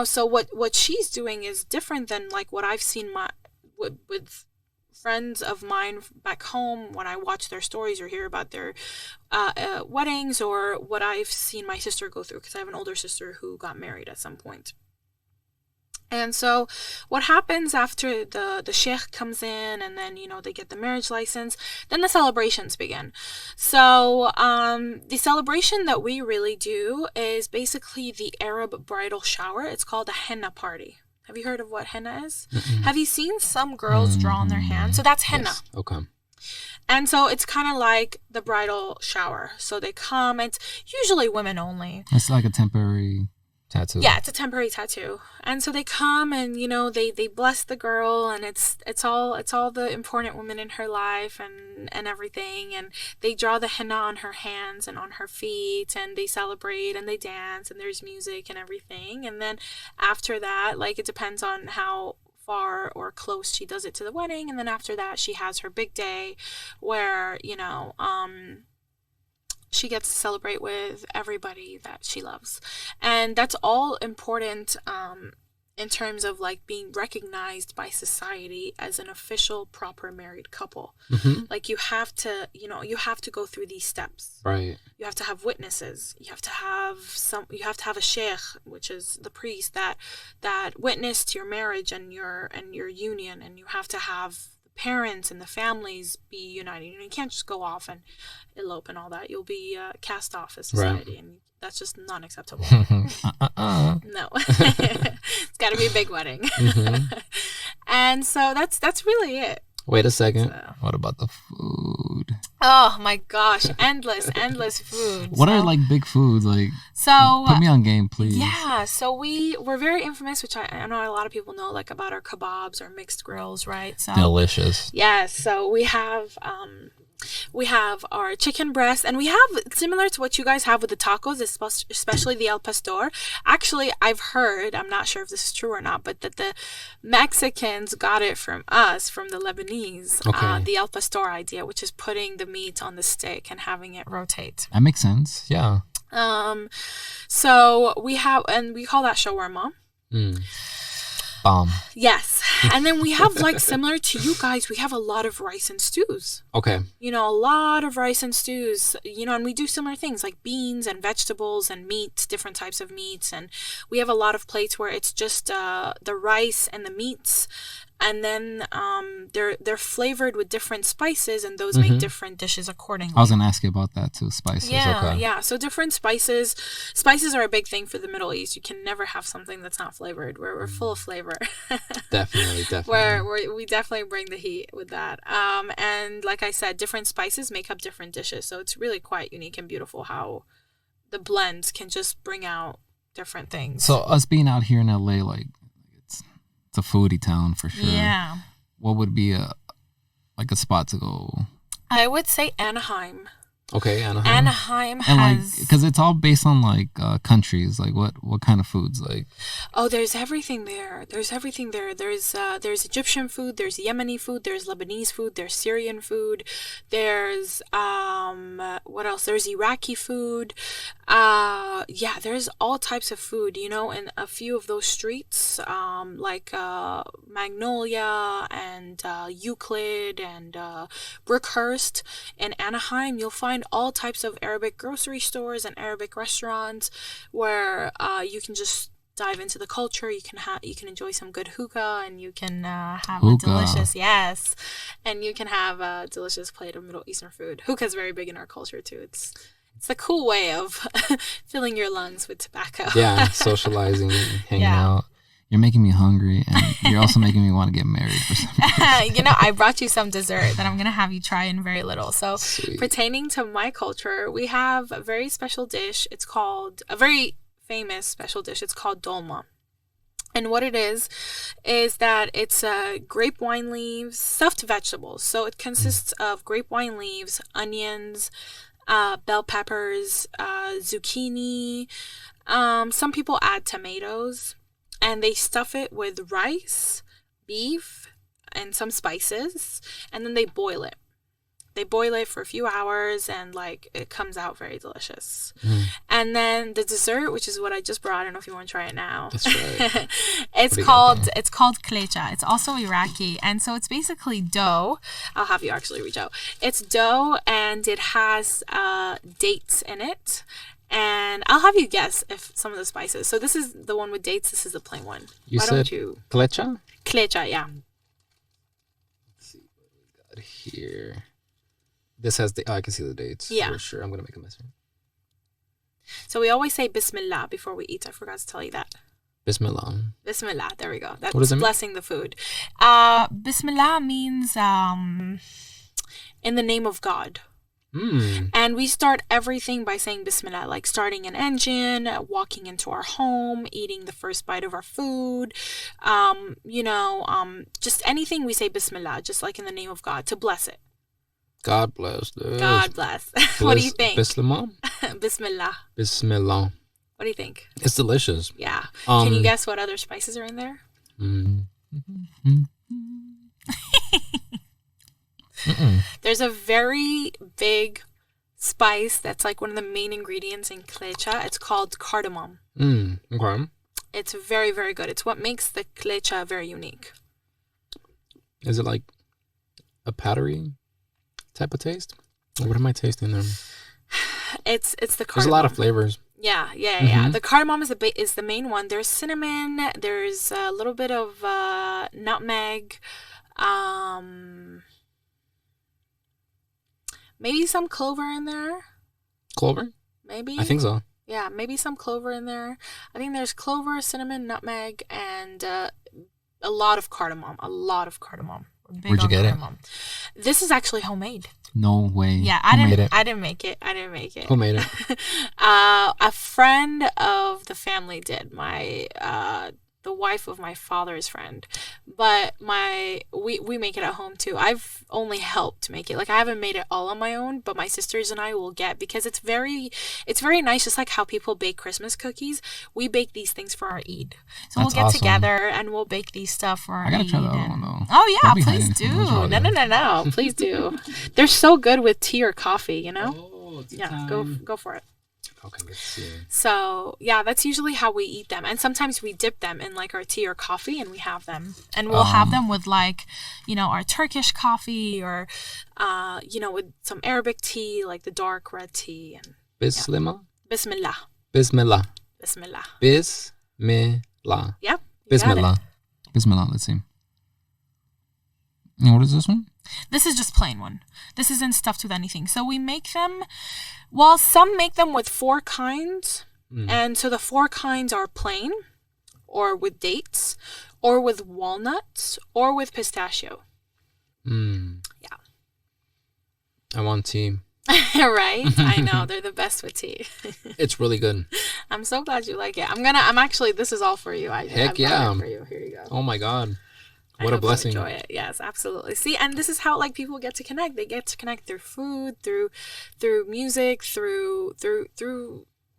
so what she's doing is different than, like, what I've seen with friends of mine back home when I watch their stories or hear about their weddings, or what I've seen my sister go through, because I have an older sister who got married at some point. And so what happens after the sheikh comes in, and then, they get the marriage license, then the celebrations begin. So the celebration that we really do is basically the Arab bridal shower. It's called a henna party. Have you heard of what henna is? Have you seen some girls draw on their hands? So that's henna. Yes. Okay. And so it's kind of like the bridal shower. So they come, it's usually women only. It's like a temporary tattoo. Yeah, it's a temporary tattoo. And so they come and, they bless the girl, and it's all the important women in her life and everything. And they draw the henna on her hands and on her feet, and they celebrate and they dance, and there's music and everything. And then after that, like, it depends on how far or close she does it to the wedding. And then after that, she has her big day where, she gets to celebrate with everybody that she loves. And that's all important in terms of, like, being recognized by society as an official, proper married couple. Like, you have to go through these steps. Right. You have to have witnesses. You have to have a sheikh, which is the priest that witnessed your marriage and your union, and you have to have parents and the families be united. You can't just go off and elope and all that. You'll be cast off as society, and that's just not acceptable. No. It's got to be a big wedding. And so that's really it. Wait a second. So. What about the food? Oh my gosh, endless food. What are, like, big foods? Like, so put me on game, please. Yeah, so we're very infamous, which I know a lot of people know, like, about our kebabs or mixed grills, right? So Delicious. yes, so we have our chicken breast, and we have, similar to what you guys have with the tacos, especially the al pastor. Actually, I've heard, I'm not sure if this is true or not, but that the Mexicans got it from us, from the Lebanese, the al pastor idea, which is putting the meat on the stick and having it rotate. That makes sense. Yeah. So we have, and we call that shawarma. Bomb. Yes. And then we have, like, similar to you guys, we have a lot of rice and stews. Okay. You know, a lot of rice and stews, you know, and we do similar things like beans and vegetables and meats, different types of meats. And we have a lot of plates where it's just the rice and the meats. And then they're flavored with different spices, and those make different dishes accordingly. I was gonna ask you about that too, spices. Yeah. So different spices. Spices are a big thing for the Middle East. You can never have something that's not flavored. We're full of flavor. Definitely. We definitely bring the heat with that. And like I said, different spices make up different dishes. So it's really quite unique and beautiful how the blends can just bring out different things. So us being out here in LA, like, it's a foodie town for sure. Yeah. What would be a spot to go? I would say Anaheim. Okay, Anaheim. Anaheim And has, because it's all based on like countries. Like what kind of foods? Like, oh, there's everything there. There's Egyptian food. There's Yemeni food. There's Lebanese food. There's Syrian food. There's what else? There's Iraqi food. Yeah, there's all types of food. You know, and a few of those streets, like Magnolia and Euclid and Brookhurst in Anaheim, you'll find all types of Arabic grocery stores and Arabic restaurants where you can just dive into the culture. You can enjoy some good hookah, and you can have a delicious and you can have a delicious plate of Middle Eastern food. Hookah is very big in our culture too. It's the cool way of filling your lungs with tobacco. Yeah, socializing, hanging out. You're making me hungry, and you're also making me want to get married for some reason. You know, I brought you some dessert that I'm going to have you try in very little. So, Sweet. Pertaining to my culture, we have a very special dish. It's called, a very famous special dish. It's called dolma. And what it is that it's grape wine leaves, stuffed vegetables. So it consists of grape wine leaves, onions, bell peppers, zucchini. Some people add tomatoes. And they stuff it with rice, beef, and some spices, and then they boil it. They boil it for a few hours, and like it comes out very delicious. And then the dessert, which is what I just brought. I don't know if you want to try it now. That's right. It's called klecha. It's also Iraqi, and so it's basically dough. I'll have you actually reach out. It's dough, and it has dates in it. And I'll have you guess if some of the spices. So this is the one with dates. This is the plain one. Why don't you? Klecha? Klecha, yeah. Let's see what we got here. This has I can see the dates. Yeah. For sure. I'm going to make a mess here. So we always say Bismillah before we eat. I forgot to tell you that. Bismillah. Bismillah. There we go. That's what does it mean? Blessing the food. Bismillah means in the name of God. And we start everything by saying Bismillah, like starting an engine, walking into our home, eating the first bite of our food, just anything we say Bismillah, just like in the name of God, to bless it. God bless this. God bless. What do you think? Bismillah? Bismillah. Bismillah. What do you think? It's delicious. Yeah. Can you guess what other spices are in there? There's a very big spice that's like one of the main ingredients in klecha. It's called cardamom. Okay. It's very, very good. It's what makes the klecha very unique. Is it like a powdery type of taste? Or what am I tasting there? It's the cardamom. There's a lot of flavors. Yeah. The cardamom is the main one. There's cinnamon. There's a little bit of nutmeg. Maybe some clover in there. Clover? Maybe. I think so. Yeah, maybe some clover in there. I think there's clover, cinnamon, nutmeg, and a lot of cardamom. Where'd you get it? This is actually homemade. No way. Yeah, I didn't make it. Who made it? A friend of the family did. The wife of my father's friend, but we make it at home too. I've only helped make it. Like I haven't made it all on my own, but my sisters and I will get, because it's very nice. Just like how people bake Christmas cookies, we bake these things for our Eid. So That's we'll get awesome. together and we'll bake these stuff for our Eid. I gotta try that one though. Oh yeah, Don't be please hiding do. from us. No, please do. They're so good with tea or coffee. You know. Oh, Yeah, go for it. Okay, let's see. So yeah, that's usually how we eat them, and sometimes we dip them in like our tea or coffee, and we have them, and we'll have them with like, our Turkish coffee, or with some Arabic tea, like the dark red tea, and Bismillah. Bismillah. Bismillah. Bismillah. Bismillah. Yep. Bismillah. Bismillah. Let's see. And what is this one? This is just plain one. This isn't stuffed with anything. So we make them, well, some make them with 4 kinds. And so the 4 kinds are plain, or with dates, or with walnuts, or with pistachio. Yeah. I want tea. Right? I know. They're the best with tea. It's really good. I'm so glad you like it. This is all for you. Heck yeah. For you. Here you go. Oh my God. What I a blessing. Enjoy it. Yes, absolutely. See, and this is how like people get to connect. They get to connect through food, through music, through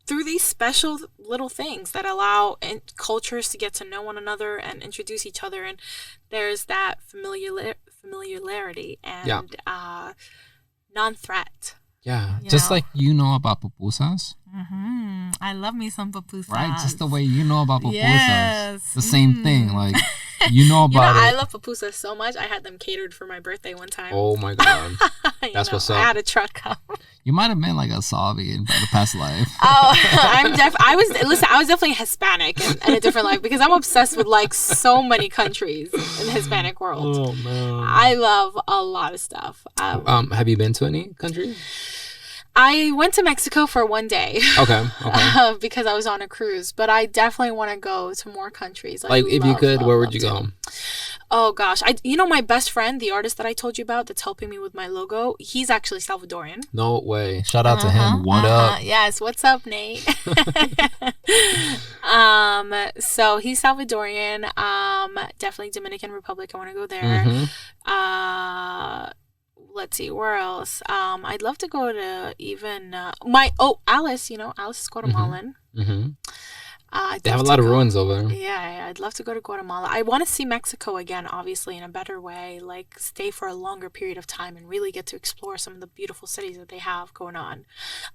these special little things that allow cultures to get to know one another and introduce each other. And there's that familiarity and non-threat. Yeah. Just like about pupusas. I love me some pupusas. Right? Just the way you know about pupusas. Yes. The same thing. Like, about it. I love pupusas so much. I had them catered for my birthday one time. Oh my God. That's what's up. I had a truck come. You might have been like a Savi in the past life. Oh, I was definitely Hispanic in a different life, because I'm obsessed with like so many countries in the Hispanic world. Oh man. I love a lot of stuff. Have you been to any country? I went to Mexico for one day. Okay. Because I was on a cruise, but I definitely want to go to more countries. Like, if you could, where would you go? Oh gosh, my best friend, the artist that I told you about, that's helping me with my logo, he's actually Salvadorian. No way! Shout out to him. What up? Yes, what's up, Nate? So he's Salvadorian. Definitely Dominican Republic. I want to go there. Let's see, where else? I'd love to go to even Alice. Alice is Guatemalan. They have a lot of ruins over there. Yeah, I'd love to go to Guatemala. I want to see Mexico again, obviously, in a better way. Like, stay for a longer period of time and really get to explore some of the beautiful cities that they have going on.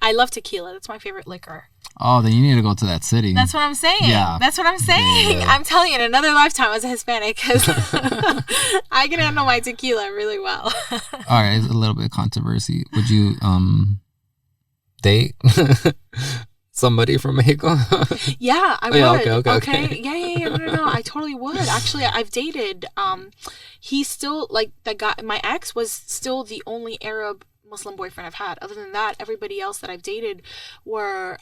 I love tequila. That's my favorite liquor. Oh, then you need to go to that city. That's what I'm saying. Yeah. That's what I'm saying. Yeah. I'm telling you, in another lifetime as a Hispanic, because I can handle my tequila really well. All right, it's a little bit of controversy. Would you date somebody from Mexico? Yeah, I would. Yeah, okay. Yeah. No. I totally would. Actually, I've dated. He's still like that guy. My ex was still the only Arab Muslim boyfriend I've had. Other than that, everybody else that I've dated were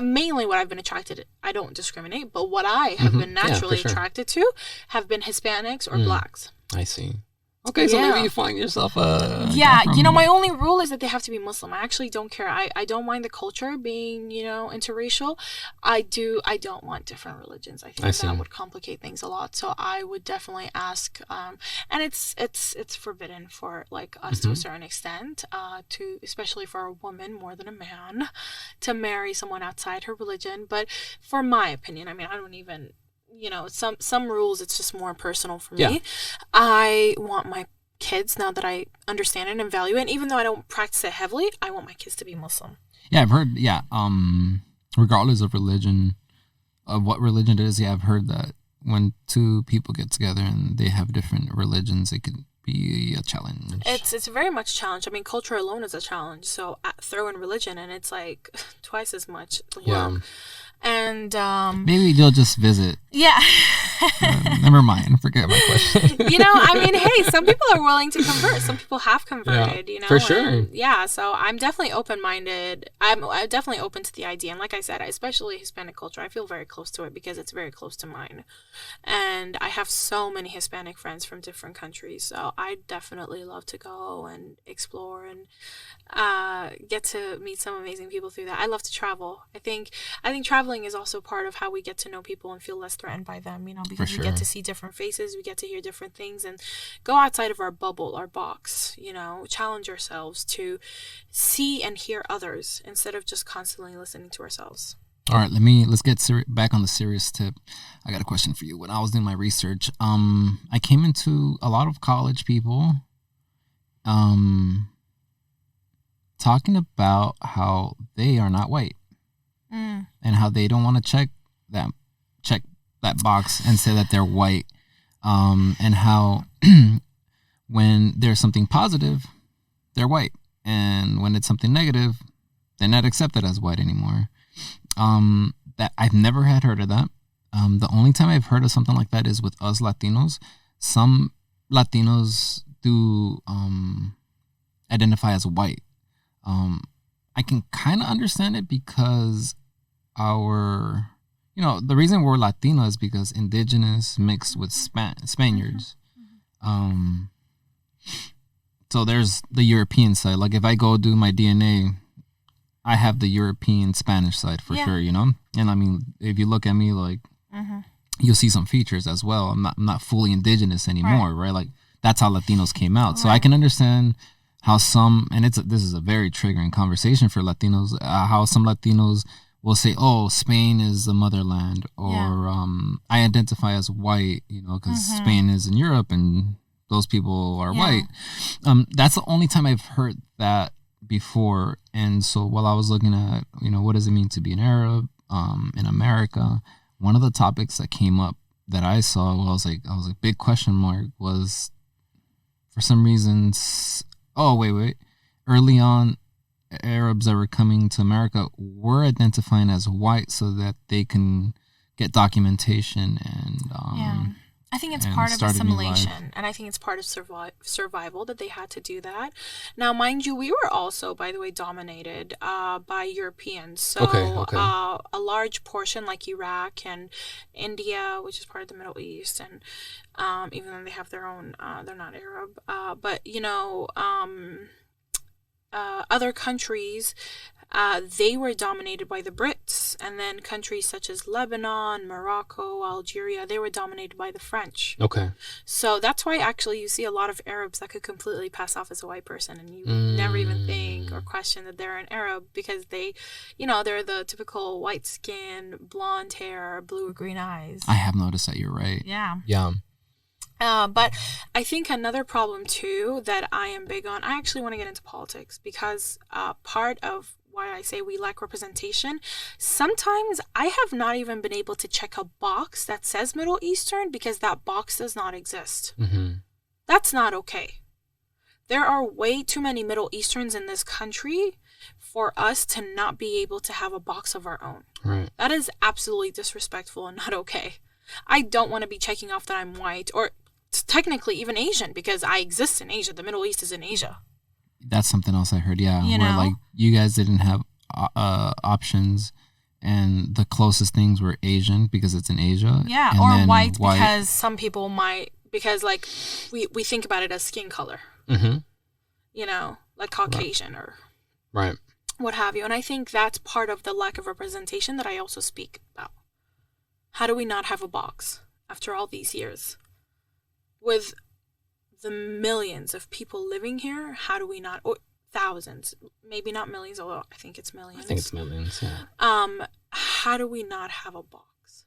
mainly what I've been attracted. I don't discriminate, but what I have been naturally attracted to have been Hispanics or blacks. I see. Okay, so maybe you find yourself a... Yeah, my only rule is that they have to be Muslim. I actually don't care. I don't mind the culture being, interracial. I don't want different religions. I think that would complicate things a lot. So I would definitely ask, and it's forbidden for like us to a certain extent, to especially for a woman more than a man, to marry someone outside her religion. But for my opinion, I don't even... some rules, it's just more personal for me. I want my kids, now that I understand it and value it, and even though I don't practice it heavily, I want my kids to be Muslim. Yeah, I've heard, regardless of religion, of what religion it is, I've heard that when 2 people get together and they have different religions, it could be a challenge. It's very much a challenge. Culture alone is a challenge, so throw in religion and it's like twice as much work. Yeah. And maybe you'll just visit. Yeah. Never mind. Forget my question. Hey, some people are willing to convert. Some people have converted. For sure. So I'm definitely open-minded. I'm definitely open to the idea. And like I said, especially Hispanic culture, I feel very close to it because it's very close to mine. And I have so many Hispanic friends from different countries. So I definitely love to go and explore and get to meet some amazing people through that. I love to travel. I think traveling is also part of how we get to know people and feel less threatened by them, because we get to see different faces, we get to hear different things and go outside of our bubble, our box, challenge ourselves to see and hear others instead of just constantly listening to ourselves. All right, let's get back on the serious tip. I got a question for you. When I was doing my research, I came into a lot of college people talking about how they are not white. and how they don't want to check that box and say that they're white, and how when there's something positive, they're white, and when it's something negative, they're not accepted as white anymore. That I've never had heard of that. The only time I've heard of something like that is with us Latinos. Some Latinos do identify as white. I can kind of understand it because the reason we're Latino is because indigenous mixed with Spaniards. So there's the European side. Like if I go do my DNA, I have the European Spanish side for sure, And I mean, if you look at me, like you'll see some features as well. I'm not fully indigenous anymore, right? Like that's how Latinos came out. So I can understand how some, and this is a very triggering conversation for Latinos, how some Latinos will say, "Oh, Spain is the motherland," or "I identify as white," because Spain is in Europe and those people are white. That's the only time I've heard that before. And so while I was looking at, what does it mean to be an Arab in America, one of the topics that came up that I saw, I was like, big question mark, was for some reasons. Oh, wait. Early on, Arabs that were coming to America were identifying as white so that they can get documentation and I think it's part of assimilation, and I think it's part of survival that they had to do that. Now, mind you, we were also, by the way, dominated by Europeans. So a large portion, like Iraq and India, which is part of the Middle East, and even though they have their own, they're not Arab, but other countries, they were dominated by the Brits, and then countries such as Lebanon, Morocco, Algeria, they were dominated by the French. Okay. So that's why actually you see a lot of Arabs that could completely pass off as a white person, and you never even think or question that they're an Arab, because they, they're the typical white skin, blonde hair, blue or green eyes. I have noticed that, you're right. Yeah. But I think another problem too that I am big on, I actually want to get into politics, because part of why I say we lack representation, sometimes I have not even been able to check a box that says Middle Eastern because that box does not exist. That's not okay. There are way too many Middle Easterns in this country for us to not be able to have a box of our own. Right. That is absolutely disrespectful and not okay. I don't want to be checking off that I'm white, or technically even Asian, because I exist in Asia. The Middle East is in Asia. That's something else I heard, where like you guys didn't have options, and the closest things were Asian because it's in Asia. Yeah, and or white because some people might, because like we think about it as skin color. Like Caucasian or what have you. And I think that's part of the lack of representation that I also speak about. How do we not have a box after all these years? With the millions of people living here, how do we not, or thousands, maybe not millions, although I think it's millions. I think it's millions, yeah. How do we not have a box?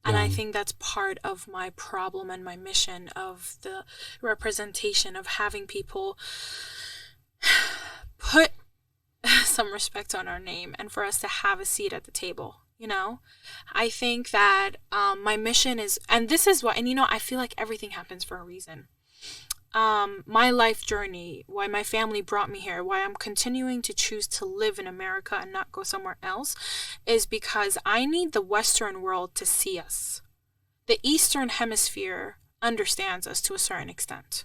And I think that's part of my problem and my mission of the representation, of having people put some respect on our name and for us to have a seat at the table. I think that my mission is, and this is why, and I feel like everything happens for a reason. My life journey, why my family brought me here, why I'm continuing to choose to live in America and not go somewhere else, is because I need the Western world to see us. The Eastern Hemisphere understands us to a certain extent,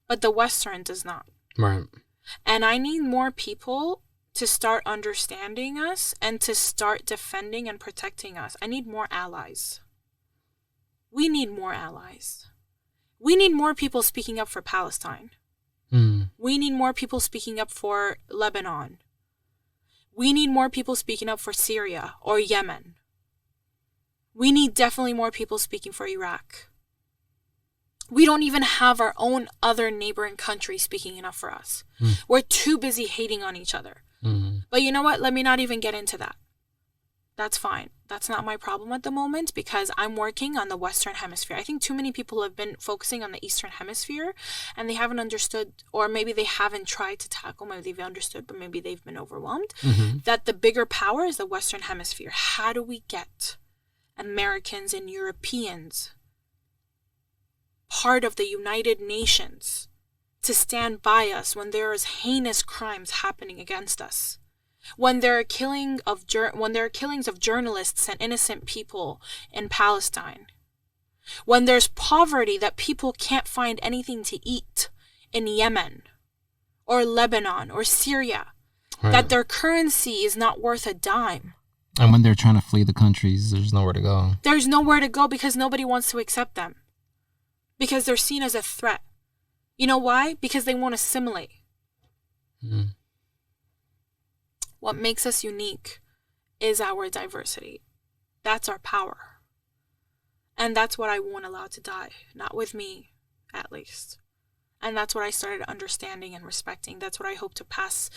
but the Western does not. Right. And I need more people to start understanding us and to start defending and protecting us. I need more allies. We need more allies. We need more people speaking up for Palestine. We need more people speaking up for Lebanon. We need more people speaking up for Syria or Yemen. We need definitely more people speaking for Iraq. We don't even have our own other neighboring countries speaking enough for us. We're too busy hating on each other. But you know what? Let me not even get into that. That's fine. That's not my problem at the moment because I'm working on the Western Hemisphere. I think too many people have been focusing on the Eastern Hemisphere and they haven't understood, or maybe they haven't tried to tackle, maybe they've understood, but maybe they've been overwhelmed, that the bigger power is the Western Hemisphere. How do we get Americans and Europeans part of the United Nations to stand by us when there is heinous crimes happening against us? When there are killings of journalists and innocent people in Palestine, when there's poverty that people can't find anything to eat in Yemen or Lebanon or Syria, that their currency is not worth a dime. And when they're trying to flee the countries, there's nowhere to go. There's nowhere to go because nobody wants to accept them. Because they're seen as a threat. You know why? Because they won't assimilate. What makes us unique is our diversity. That's our power. And that's what I won't allow to die. Not with me, at least. And that's what I started understanding and respecting. That's what I hope to pass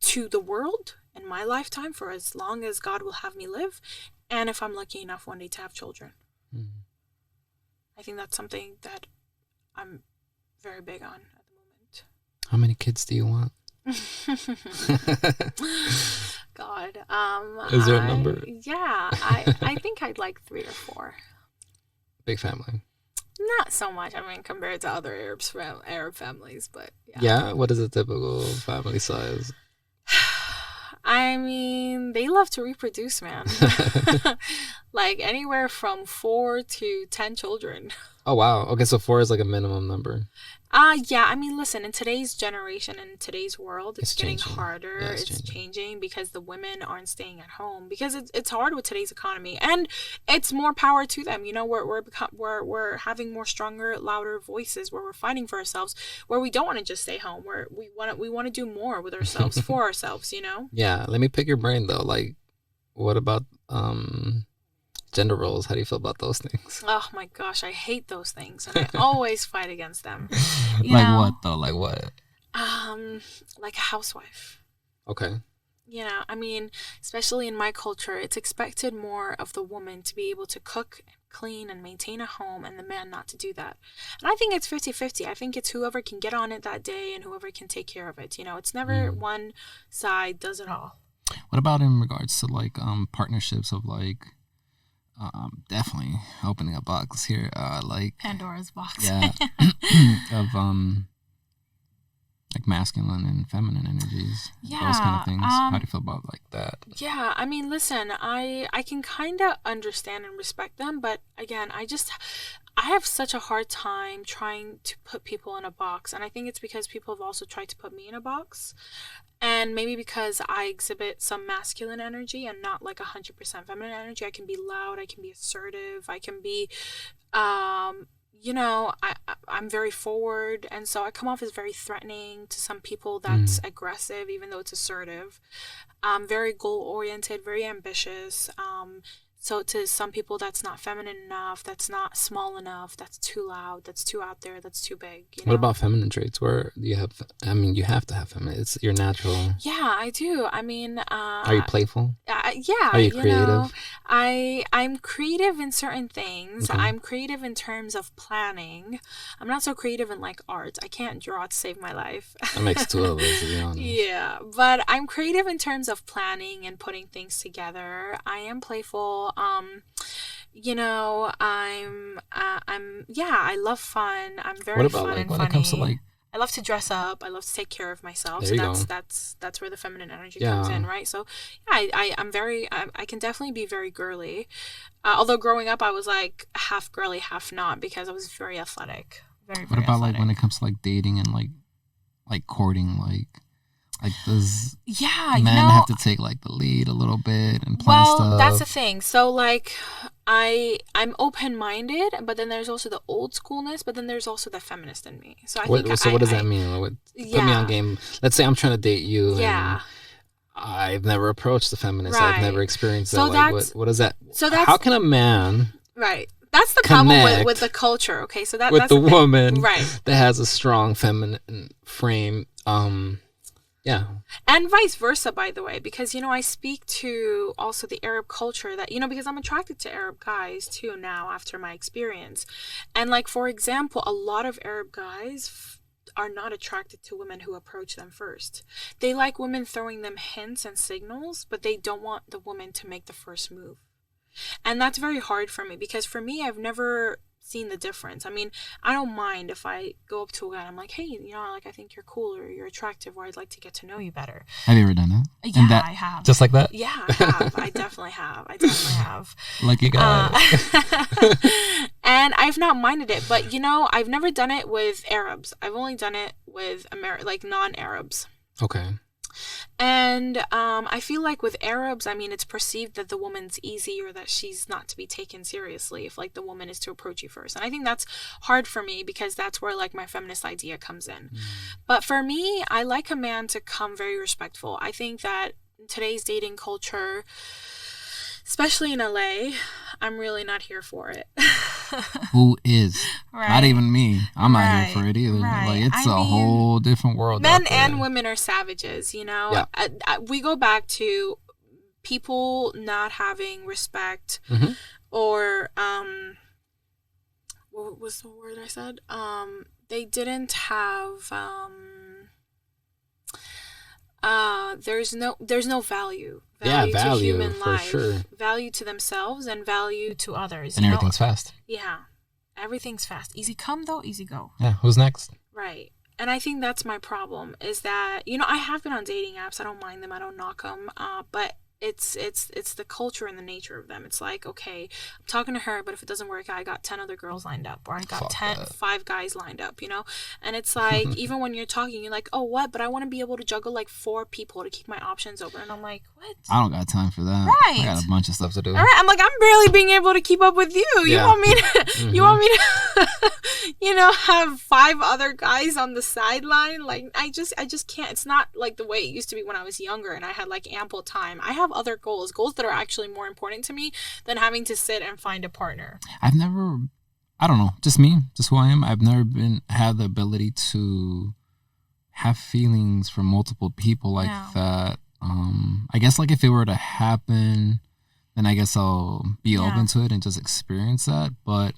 to the world in my lifetime for as long as God will have me live. And if I'm lucky enough one day to have children. I think that's something that I'm very big on at the moment. How many kids do you want? God. Is there a number? Yeah, I think I'd like 3 or 4. Big family. Not so much. I mean, compared to other Arab families, but yeah. Yeah? What is a typical family size? I mean, they love to reproduce, man. Like anywhere from 4 to 10 children. Oh, wow. Okay, so 4 is like a minimum number. Yeah, I mean, listen, in today's generation, in today's world, it's getting changing. harder. Yeah, it's changing because the women aren't staying at home because it's hard with today's economy, and it's more power to them. You know, we're having more stronger, louder voices where we're fighting for ourselves, where we don't want to just stay home, where we want to do more with ourselves for ourselves. You know? Yeah. Let me pick your brain though. Like, what about gender roles? How do you feel about those things? Oh my gosh, I hate those things, and I always fight against them. Like what though? Like what? Like a housewife. Okay. You know, I mean, especially in my culture, it's expected more of the woman to be able to cook, clean, and maintain a home, and the man not to do that. And I think it's 50-50. I think it's whoever can get on it that day and whoever can take care of it. You know, it's never one side does it all. What about in regards to like partnerships of like definitely opening a box here, like Pandora's box. Yeah. Of like masculine and feminine energies. Yeah, those kind of things. How do you feel about like that? Yeah, I mean, listen, I can kind of understand and respect them, but again, I have such a hard time trying to put people in a box, and I think it's because people have also tried to put me in a box, and maybe because I exhibit some masculine energy and not like 100% feminine energy. I can be loud, I can be assertive, I can be, you know, I'm very forward, and so I come off as very threatening to some people. That's aggressive, even though it's assertive. I'm very goal-oriented, very ambitious. So to some people, that's not feminine enough, that's not small enough, that's too loud, that's too out there, that's too big. You know? What about feminine traits? Where do you have, I mean, you have to have feminine. It's your natural. Yeah, I do. I mean... Are you playful? Yeah. Are you creative? Know, I'm creative in certain things. Okay. I'm creative in terms of planning. I'm not so creative in like art. I can't draw to save my life. That makes 2 of us, to be honest. Yeah, but I'm creative in terms of planning and putting things together. I am playful. You know, I love fun. I'm very fun like, and when funny. it comes to like, I love to dress up. I love to take care of myself. There So you that's where the feminine energy comes in, right? So yeah, I can definitely be very girly. Although growing up I was like half girly, half not, because I was very athletic. Very, what very about athletic. like when it comes to like dating and like courting, like does men have to take like the lead a little bit and plan stuff? Well, that's the thing. So like I'm open-minded, but then there's also the old schoolness, but then there's also the feminist in me. So what does that mean? Put me on game. Let's say I'm trying to date you. Yeah. And I've never approached the feminist. Right. I've never experienced So that. Like, what is that? So that's how can a man right. That's the problem connect with the culture. Okay, so that's the the thing. woman Right. that has a strong feminine frame? Yeah. And vice versa, by the way, because, I speak to also the Arab culture that, because I'm attracted to Arab guys too now after my experience. And like, for example, a lot of Arab guys are not attracted to women who approach them first. They like women throwing them hints and signals, but they don't want the woman to make the first move. And that's very hard for me because for me, I've never seen the difference. I mean, I don't mind if I go up to a guy and I'm like, hey, I think you're cool or you're attractive or I'd like to get to know you better. Have you ever done that? Yeah, I have. Just like that? Yeah, I have. I definitely have. Lucky guy. And I've not minded it, but I've never done it with Arabs. I've only done it with non-Arabs. Okay. And I feel like with Arabs, I mean, it's perceived that the woman's easy or that she's not to be taken seriously if like the woman is to approach you first. And I think that's hard for me because that's where like my feminist idea comes in. But for me, I like a man to come very respectful. I think that in today's dating culture, especially in LA, I'm really not here for it. Who is? Right. Not even me. I'm not here for it either. Right. Like it's whole different world. Men and women are savages, Yeah. We go back to people not having respect or what was the word I said? They didn't have there's no value to human for life, sure. value to themselves and value to others, and everything's fast. Yeah, everything's fast. Easy come though, easy go. Yeah, who's next? Right. And I think that's my problem is that I have been on dating apps. I don't mind them, I don't knock them, but it's the culture and the nature of them. It's like, okay, I'm talking to her, but if it doesn't work, I got 10 other girls lined up, or I got 5 guys lined up, And it's like, even when you're talking, you're like, oh, what? But I want to be able to juggle like 4 people to keep my options open. And I'm like, what? I don't got time for that. Right. I got a bunch of stuff to do. All right. I'm like, I'm barely being able to keep up with you. You Yeah. want me to, you want me to, have 5 other guys on the sideline? Like, I just can't. It's not like the way it used to be when I was younger and I had like ample time. I have other goals that are actually more important to me than having to sit and find a partner. I don't know, just me, just who I am. I've never had the ability to have feelings for multiple people like that. I guess like if it were to happen, then I guess I'll be open to it and just experience that. But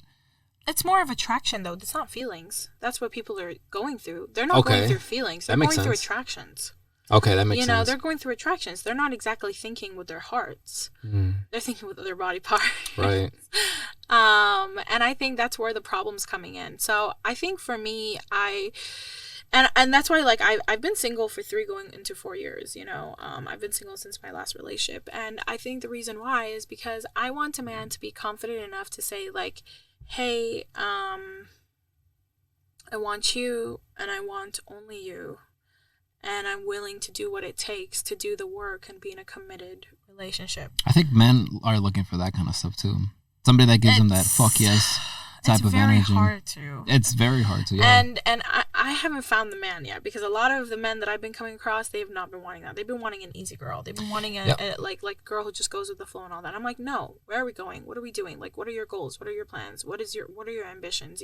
it's more of attraction though. It's not feelings. That's what people are going through. They're not going through feelings. They're going through attractions. Okay, that makes sense. They're going through attractions. They're not exactly thinking with their hearts. They're thinking with their body parts. Right. And I think that's where the problem's coming in. So I think for me, and that's why like I've been single for 3 going into 4 years. I've been single since my last relationship, and I think the reason why is because I want a man to be confident enough to say like, hey, I want you, and I want only you. And I'm willing to do what it takes to do the work and be in a committed relationship. I think men are looking for that kind of stuff too. Somebody that gives them that fuck yes type of energy. It's very hard to. It's very hard to, yeah. And I haven't found the man yet because a lot of the men that I've been coming across, they have not been wanting that. They've been wanting an easy girl. They've been wanting a like girl who just goes with the flow and all that. I'm like, no, where are we going? What are we doing? Like, what are your goals? What are your plans? What are your ambitions?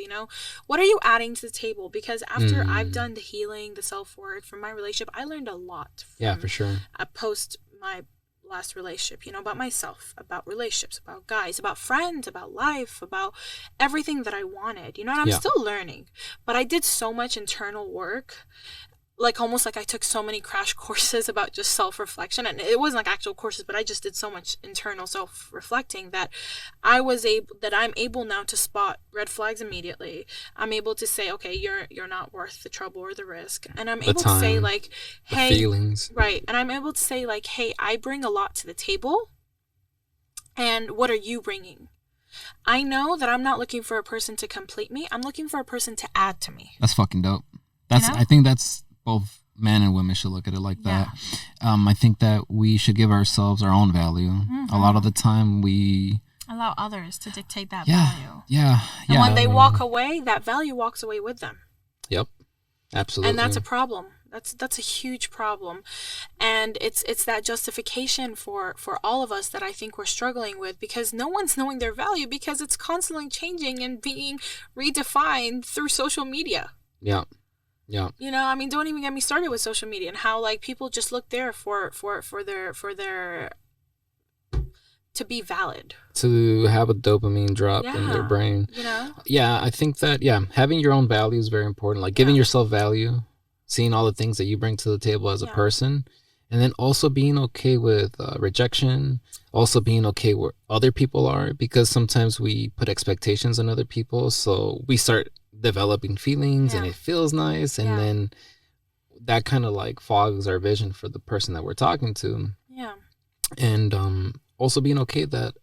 What are you adding to the table? Because after I've done the healing, the self-work from my relationship, I learned a lot. For sure. Post my last relationship, about myself, about relationships, about guys, about friends, about life, about everything that I wanted, and I'm still learning, but I did so much internal work, like almost like I took so many crash courses about just self-reflection, and it wasn't like actual courses, but I just did so much internal self-reflecting that I'm able now to spot red flags immediately. I'm able to say, okay, you're not worth the trouble or the risk, and I'm able to say like, hey, the feelings, right, and I'm able to say like, hey, I bring a lot to the table, and what are you bringing? I know that I'm not looking for a person to complete me. I'm looking for a person to add to me. That's fucking dope. I think that's both men and women should look at it like that. I think that we should give ourselves our own value. A lot of the time we allow others to dictate that value. And when they walk away, that value walks away with them. Yep. Absolutely. And that's a problem. That's a huge problem. And it's that justification for all of us that I think we're struggling with, because no one's knowing their value because it's constantly changing and being redefined through social media. Yeah. Yeah. You know, I mean, don't even get me started with social media and how like people just look there for their to be valid, to have a dopamine drop in their brain. You know? Yeah, I think that having your own value is very important. Like giving yourself value, seeing all the things that you bring to the table as a person, and then also being okay with rejection, also being okay where other people are, because sometimes we put expectations on other people, so we start developing feelings and it feels nice, and then that kind of like fogs our vision for the person that we're talking to. Yeah. And also being okay that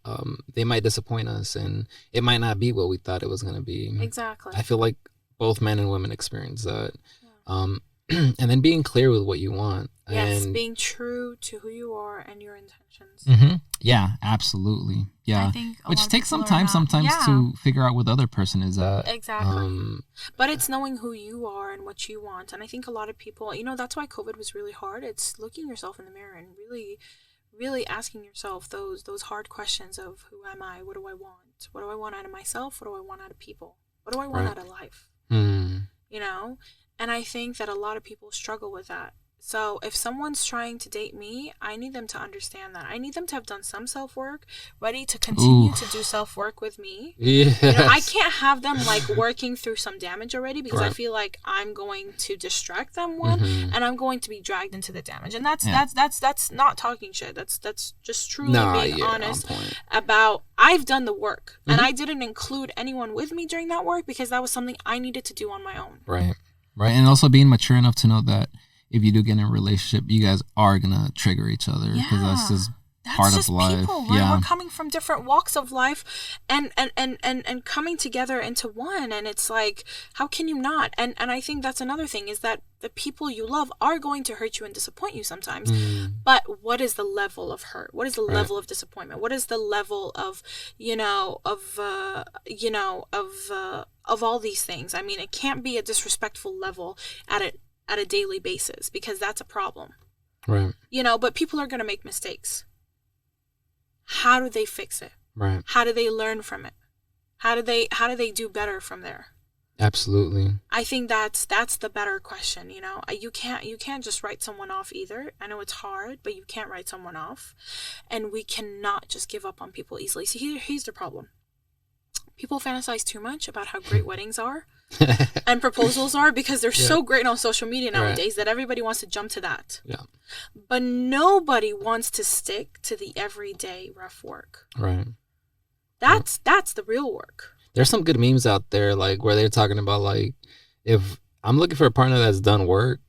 they might disappoint us and it might not be what we thought it was going to be. Exactly. I feel like both men and women experience that. And then being clear with what you want. Yes, and being true to who you are and your intentions. Mm-hmm. Yeah, absolutely. Yeah, I think which takes some time sometimes to figure out what the other person is at. Exactly. But it's knowing who you are and what you want. And I think a lot of people, you know, that's why COVID was really hard. It's looking yourself in the mirror and really asking yourself those hard questions of who am I? What do I want? What do I want out of myself? What do I want out of people? What do I want out of life? You know? And I think that a lot of people struggle with that. So if someone's trying to date me, I need them to understand that. I need them to have done some self-work, ready to continue to do self-work with me. Yes. You know, I can't have them like working through some damage already, because I feel like I'm going to distract them and I'm going to be dragged into the damage. And that's not talking shit. That's just truly being honest about I've done the work and I didn't include anyone with me during that work because that was something I needed to do on my own. Right. And also being mature enough to know that if you do get in a relationship, you guys are gonna trigger each other, because that's just part of life. People, right? We're coming from different walks of life and coming together into one, and it's like, how can you not? And I think that's another thing, is that the people you love are going to hurt you and disappoint you sometimes. But what is the level of hurt? What is the level of disappointment? What is the level of of all these things? I mean, it can't be a disrespectful level at a daily basis, because that's a problem. Right. You know, but people are going to make mistakes. How do they fix it? Right. How do they learn from it? How do they do better from there? Absolutely. I think that's the better question, you know. You can't just write someone off either. I know it's hard, but you can't write someone off. And we cannot just give up on people easily. See, here's the problem. People fantasize too much about how great weddings are and proposals are, because they're so great on social media nowadays that everybody wants to jump to that. Yeah. But nobody wants to stick to the everyday rough work. Right. That's the real work. There's some good memes out there, like where they're talking about, like, if I'm looking for a partner that's done work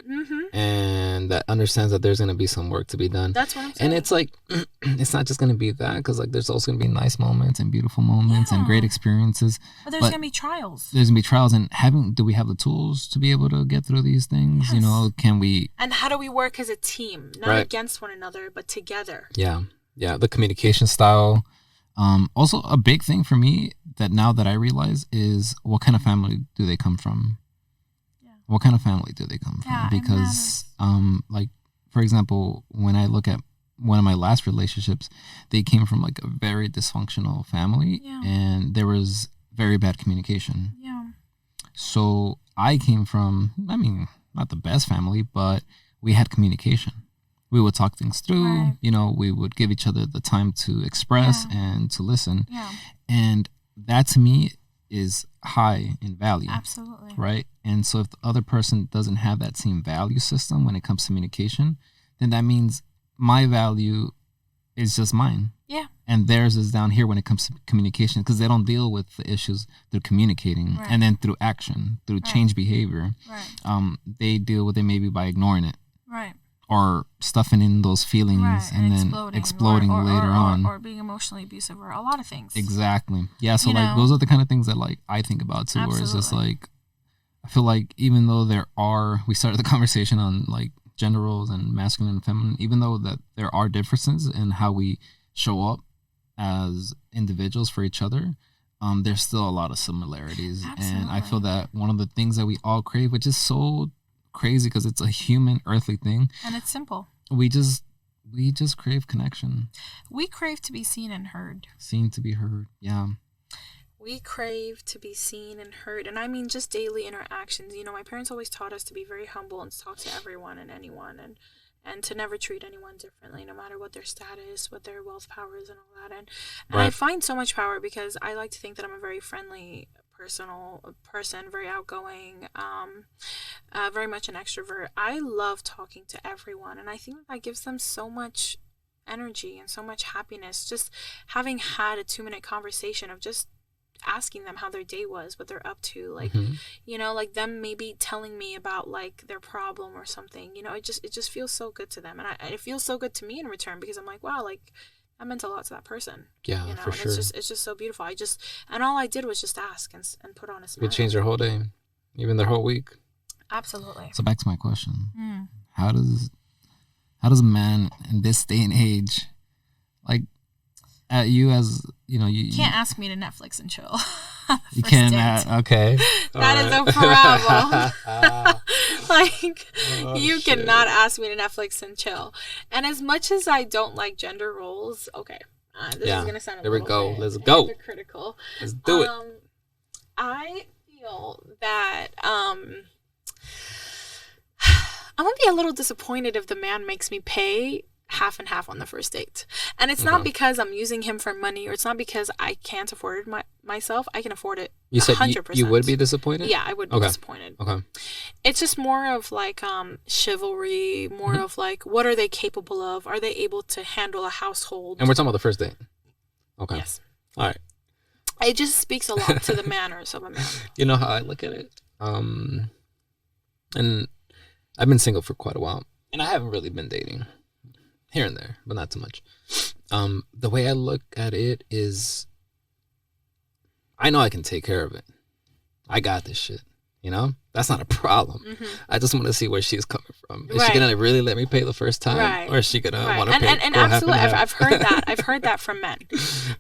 and that understands that there's going to be some work to be done. That's what I'm saying. And it's like, it's not just going to be that, because like there's also going to be nice moments and beautiful moments and great experiences. But there's going to be trials. There's going to be trials. And do we have the tools to be able to get through these things? Yes. You know, can we? And how do we work as a team, not against one another, but together? Yeah. Yeah. The communication style. Also, a big thing for me that now that I realize is, what kind of family do they come from? What kind of family do they come from? Because, like, for example, when I look at one of my last relationships, they came from like a very dysfunctional family, and there was very bad communication. Yeah. So I came from, I mean, not the best family, but we had communication. We would talk things through, you know, we would give each other the time to express and to listen. Yeah. And that to me is high in value. Absolutely. Right? And so if the other person doesn't have that same value system when it comes to communication, then that means my value is just mine. Yeah. And theirs is down here when it comes to communication, because they don't deal with the issues through communicating and then through action, through change behavior. Right. They deal with it maybe by ignoring it. Right. Or stuffing in those feelings and then exploding later on. Or being emotionally abusive, or a lot of things. Exactly. Yeah, so like those are the kind of things that like I think about too, where it's just like, I feel like even though we started the conversation on like gender roles and masculine and feminine, even though that there are differences in how we show up as individuals for each other, there's still a lot of similarities. Absolutely. And I feel that one of the things that we all crave, which is so crazy because it's a human earthly thing, and it's simple, we just crave connection. We crave to be seen and heard. Seen to be heard. Yeah. we crave to be seen and heard. And I mean just daily interactions. You know, my parents always taught us to be very humble and to talk to everyone and anyone, and to never treat anyone differently, no matter what their status, what their wealth, power is, and all that. And Right. I find so much power because I like to think that I'm a very friendly, personal person, very outgoing, very much an extrovert. I love talking to everyone, and I think that gives them so much energy and so much happiness. Just having had a 2-minute conversation of just asking them how their day was, what they're up to, like, Mhm. you know, like them maybe telling me about like their problem or something, you know, it just feels so good to them, and it feels so good to me in return, because I'm like, wow, like that meant a lot to that person. Yeah, You know, for and sure. it's just so beautiful. And all I did was just ask and put on a smile. It changed their whole day, even their whole week. Absolutely. So back to my question. How does a man in this day and age, like, at you as, you know, you Can't ask me to Netflix and chill. you First can date. okay. That is a problem. Like, Oh, you shit. cannot ask me to Netflix and chill. And as much as I don't like gender roles, okay, this Yeah, is gonna sound a there we little go. bit Let's go. hypocritical. Let's do it. I feel that I'm gonna be a little disappointed if the man makes me pay half and half on the first date. And it's not because I'm using him for money, or it's not because I can't afford it myself. I can afford it. You said 100%. you would be disappointed? Yeah, I would be Okay. disappointed. Okay. It's just more of like chivalry, more of like, what are they capable of? Are they able to handle a household? And we're talking about the first date. Okay. Yes. All right. It just speaks a lot to the manners of a man. You know how I look at it? And I've been single for quite a while, and I haven't really been dating here and there, but not too much. The way I look at it is, I know I can take care of it. I got this shit. You know, that's not a problem. Mm-hmm. I just want to see where she's coming from. Is Right. she gonna really let me pay the first time, Right. or is she gonna Right. want to pay? And go half absolutely, and half? I've heard that. I've heard that from men.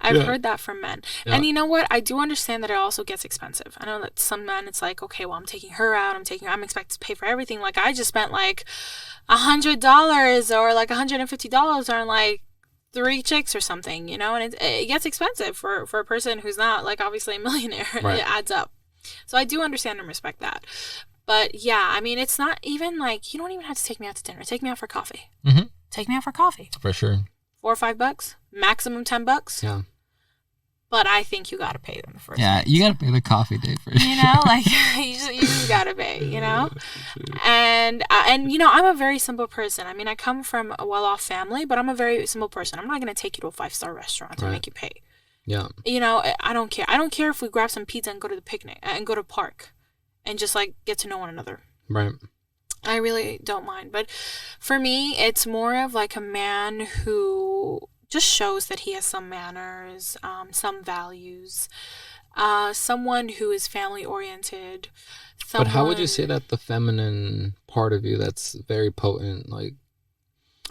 I've Yeah. heard that from men. Yeah. And you know what? I do understand that it also gets expensive. I know that some men, it's like, okay, well, I'm taking her out. I'm expected to pay for everything. Like, I just spent like $100 or like $150 on like 3 chicks or something, you know, and it gets expensive for a person who's not like obviously a millionaire. Right. It adds up. So I do understand and respect that. But yeah, I mean, it's not even like, you don't even have to take me out to dinner. Take me out for coffee. Mhm. Take me out for coffee. For sure. $4 or $5, maximum $10. Yeah. But I think you gotta pay them first. Yeah, you gotta pay the coffee date first. You know, like you just gotta pay. You know, and you know, I'm a very simple person. I mean, I come from a well-off family, but I'm a very simple person. I'm not gonna take you to a 5-star restaurant and Right. make you pay. Yeah. You know, I don't care. I don't care if we grab some pizza and go to the picnic and go to park, and just like get to know one another. Right. I really don't mind. But for me, it's more of like a man who just shows that he has some manners, some values, someone who is family oriented. But how would you say that the feminine part of you that's very potent, like,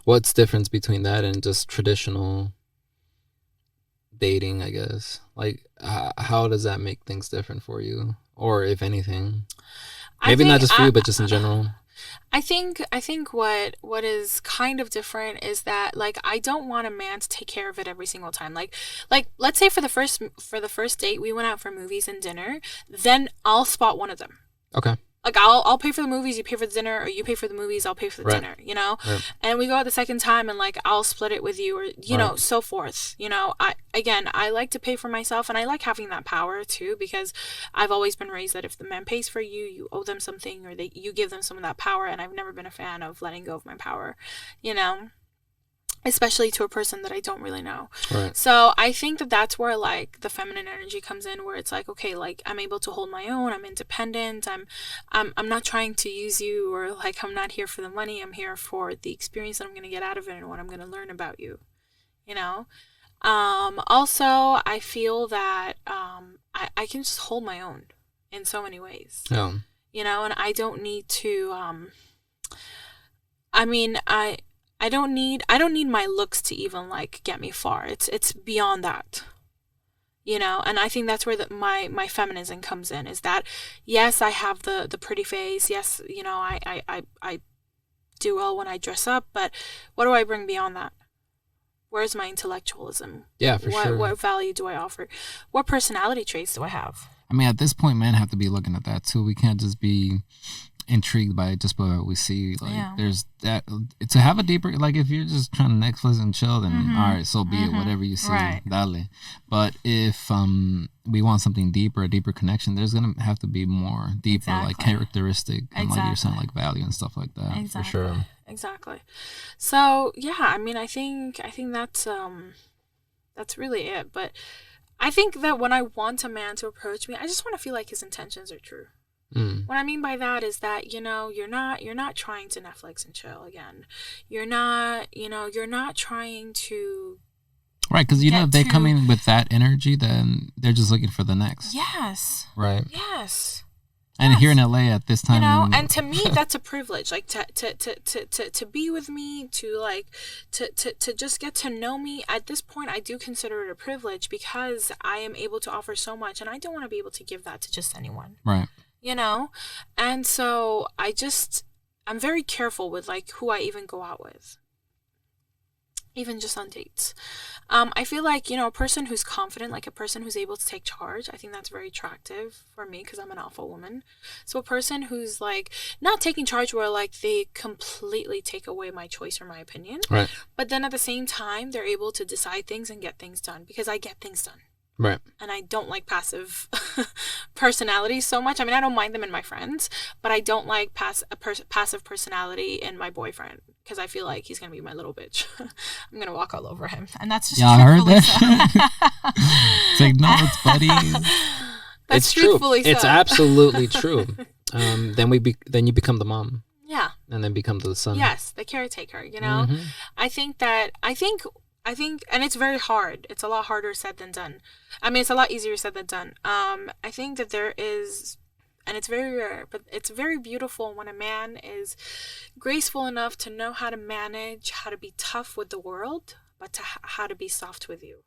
what's the difference between that and just traditional dating, I guess? Like, how does that make things different for you? Or if anything? Maybe not just for you, but just in general. I think what is kind of different is that, like, I don't want a man to take care of it every single time. Like let's say for the first date we went out for movies and dinner, then I'll spot one of them. Okay. Like, I'll pay for the movies, you pay for the dinner, or you pay for the movies, I'll pay for the Right. dinner, you know? Right. And we go out the second time and, like, I'll split it with you, or, you know, so forth. You know, I like to pay for myself, and I like having that power, too, because I've always been raised that if the man pays for you, you owe them something, or you give them some of that power, and I've never been a fan of letting go of my power, you know? Especially to a person that I don't really know. Right. So I think that that's where, like, the feminine energy comes in, where it's like, okay, like, I'm able to hold my own, I'm independent, I'm not trying to use you, or like, I'm not here for the money, I'm here for the experience that I'm going to get out of it and what I'm going to learn about you, you know? Also, I feel that I can just hold my own in so many ways. Yeah. You know, and I don't need to I don't need my looks to even, like, get me far. It's beyond that. You know, and I think that's where my feminism comes in, is that, yes, I have the pretty face. Yes, you know, I do well when I dress up, but what do I bring beyond that? Where's my intellectualism? Yeah, for sure. What value do I offer? What personality traits do I have? I mean, at this point, men have to be looking at that too. We can't just be intrigued by just by what we see. Like, there's that to have a deeper. Like, if you're just trying to Netflix and chill, then all right, so be it. Whatever you see, dale. But if we want something deeper, a deeper connection, there's gonna have to be more deeper, like characteristic, and like you're saying, like value and stuff like that. Exactly. For sure. Exactly. So yeah, I mean, I think that's really it. But I think that when I want a man to approach me, I just want to feel like his intentions are true. What I mean by that is that, you know, you're not trying to Netflix and chill again. You're not trying to. Right, because you know if they come in with that energy, then they're just looking for the next. Yes. Right. Yes. And here in LA at this time, you know, and to me that's a privilege. Like to be with me, to just get to know me. At this point, I do consider it a privilege because I am able to offer so much, and I don't want to be able to give that to just anyone. Right. You know, and so I'm very careful with like who I even go out with, even just on dates. I feel like, you know, a person who's confident, like a person who's able to take charge, I think that's very attractive for me because I'm an alpha woman. So a person who's like not taking charge where like they completely take away my choice or my opinion, right? But then at the same time, they're able to decide things and get things done because I get things done. Right. And I don't like passive personalities so much. I mean, I don't mind them in my friends, but I don't like passive personality in my boyfriend because I feel like he's going to be my little bitch. I'm going to walk all over him. And that's just I heard that. Take notes, buddies. That's truthfully true. so. It's absolutely true. Then you become the mom. Yeah. And then become the son. Yes, the caretaker, you know? I think, and it's very hard. It's a lot harder said than done. I mean, it's a lot easier said than done. I think that there is, and it's very rare, but it's very beautiful when a man is graceful enough to know how to manage, how to be tough with the world, but how to be soft with you.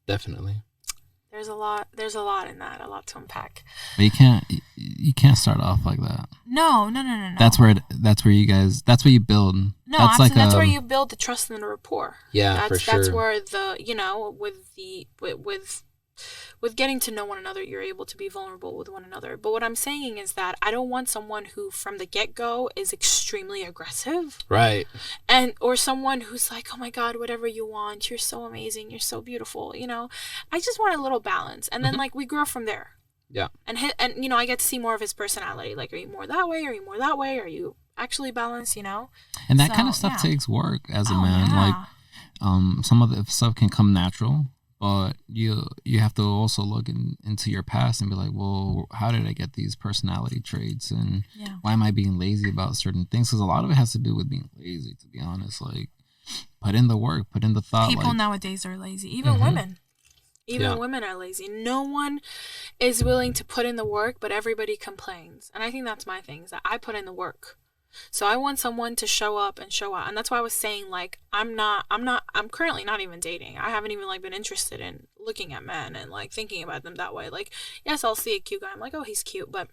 Definitely. There's a lot in that, a lot to unpack. But you can't start off like that. No. That's where you build. No, that's where you build the trust and the rapport. Yeah, for sure. That's where with getting to know one another, you're able to be vulnerable with one another. But what I'm saying is that I don't want someone who from the get-go is extremely aggressive. Right. Or someone who's like, oh my God, whatever you want, you're so amazing, you're so beautiful, you know. I just want a little balance. And then like we grow from there. Yeah. And you know, I get to see more of his personality. Like, are you more that way? Are you more that way? Are you actually balanced, you know? And that kind of stuff takes work as a man. Yeah. Like some of the stuff can come natural. But you have to also look into your past and be like, well, how did I get these personality traits? And why am I being lazy about certain things? Because a lot of it has to do with being lazy, to be honest. Like, put in the work, put in the thought. People nowadays are lazy. Even women. Even women are lazy. No one is willing to put in the work, but everybody complains. And I think that's my thing, is that I put in the work. So I want someone to show up and show out. And that's why I was saying, like, I'm currently not even dating. I haven't even, like, been interested in looking at men and, like, thinking about them that way. Like, yes, I'll see a cute guy. I'm like, oh, he's cute. But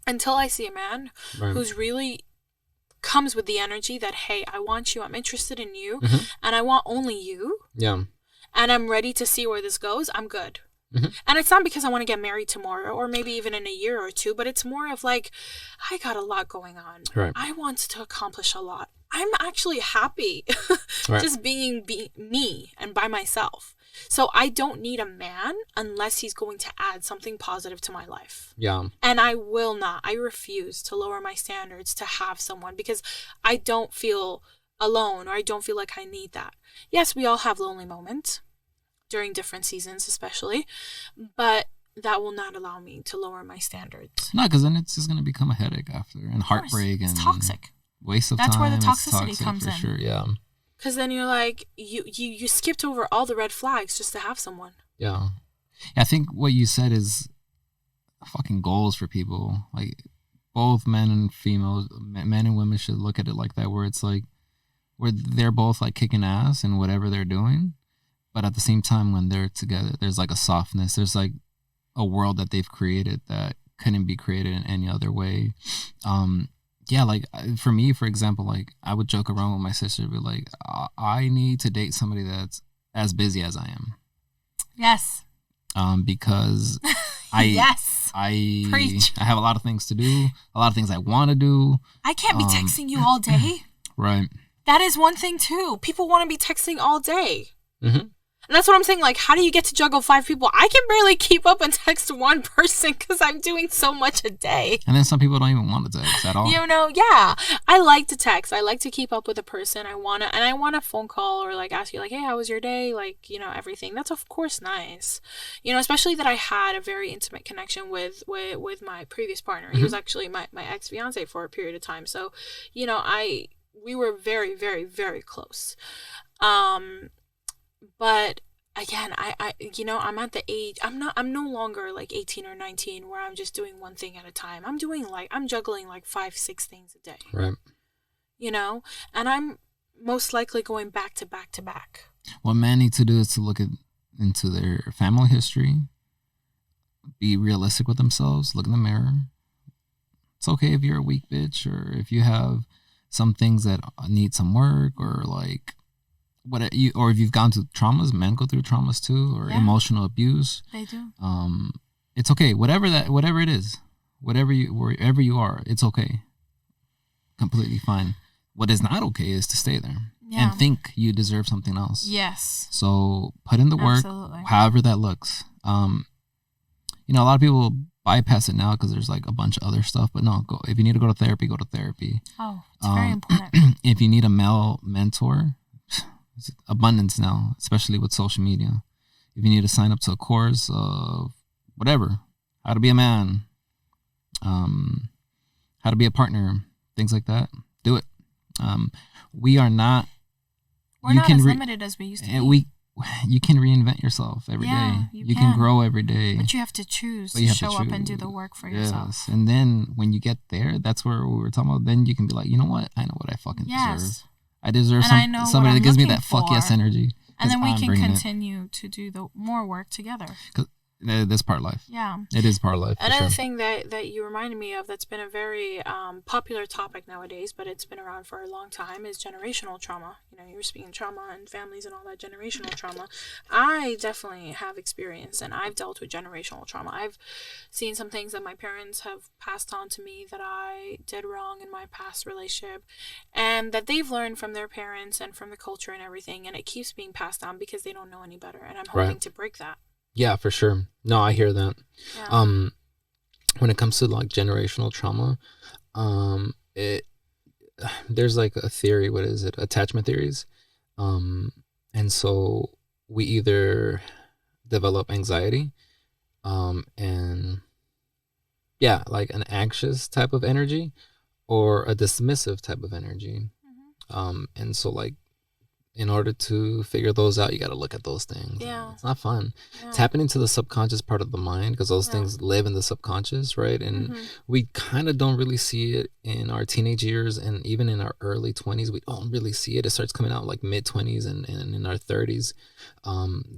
until I see a man who's really comes with the energy that, hey, I want you, I'm interested in you, and I want only you. Yeah. And I'm ready to see where this goes, I'm good. And it's not because I want to get married tomorrow or maybe even in a year or two, but it's more of like, I got a lot going on. Right. I want to accomplish a lot. I'm actually happy just being me and by myself. So I don't need a man unless he's going to add something positive to my life. Yeah. And I refuse to lower my standards to have someone because I don't feel alone or I don't feel like I need that. Yes, we all have lonely moments. During different seasons especially, but that will not allow me to lower my standards. No, because then it's just going to become a headache after and heartbreak and toxic. Waste of time. That's where the toxicity comes in. Sure. Yeah. Because then you're like, you skipped over all the red flags just to have someone. Yeah. I think what you said is fucking goals for people. Like both men and females, men and women should look at it like that, where it's like, where they're both like kicking ass in whatever they're doing. But at the same time, when they're together, there's like a softness. There's like a world that they've created that couldn't be created in any other way. yeah, like for me, for example, like I would joke around with my sister, be like, I need to date somebody that's as busy as I am. Yes. Because I yes. Preach. I have a lot of things to do, a lot of things I want to do. I can't be texting you all day. Right. That is one thing too. People want to be texting all day. Mm-hmm. And that's what I'm saying. Like, how do you get to juggle 5 people? I can barely keep up and text one person because I'm doing so much a day. And then some people don't even want to text at all. You know, yeah. I like to text. I like to keep up with a person. I want a phone call or like ask you like, hey, how was your day? Like, you know, everything. That's of course nice. You know, especially that I had a very intimate connection with my previous partner. He was actually my ex-fiance for a period of time. So, you know, we were very, very, very close. But again, I you know, I'm at the age, I'm no longer like 18 or 19 where I'm just doing one thing at a time. I'm juggling like 5-6 things a day. Right. You know, and I'm most likely going back to back to back. What men need to do is to look into their family history, be realistic with themselves, look in the mirror. It's okay if you're a weak bitch or if you have some things that need some work or like or if you've gone through traumas. Men go through traumas too, or emotional abuse. They do. It's okay. Whatever it is, wherever you are, it's okay. Completely fine. What is not okay is to stay there and think you deserve something else. Yes. So put in the work, however that looks. You know, a lot of people bypass it now because there's like a bunch of other stuff. But no, go if you need to go to therapy, go to therapy. Oh, it's very important. If you need a male mentor, it's abundance now, especially with social media. If you need to sign up to a course of whatever, how to be a man, how to be a partner, things like that, do it. We're not as limited as we used to be. You can reinvent yourself every day. You can grow every day. But you have to choose to show up and do the work for yourself. Yes. And then when you get there, that's where we were talking about. Then you can be like, you know what? I know what I fucking deserve. I deserve somebody that gives me that fuck yes energy. And then we can continue to do the more work together. That's part of life. Yeah. It is part of life. Another thing that you reminded me of that's been a very popular topic nowadays, but it's been around for a long time, is generational trauma. You know, you were speaking trauma and families and all that generational trauma. I definitely have experienced and I've dealt with generational trauma. I've seen some things that my parents have passed on to me that I did wrong in my past relationship and that they've learned from their parents and from the culture and everything. And it keeps being passed on because they don't know any better. And I'm hoping to break that. Yeah, for sure. No, I hear that. Yeah. When it comes to like generational trauma, there's like a theory. What is it? Attachment theories. And so we either develop anxiety, and like an anxious type of energy, or a dismissive type of energy. And so like, in order to figure those out, you got to look at those things. Yeah. It's not fun. Yeah. It's happening to the subconscious part of the mind because those things live in the subconscious, right? And we kind of don't really see it in our teenage years and even in our early 20s. We don't really see it. It starts coming out like mid-20s and in our 30s.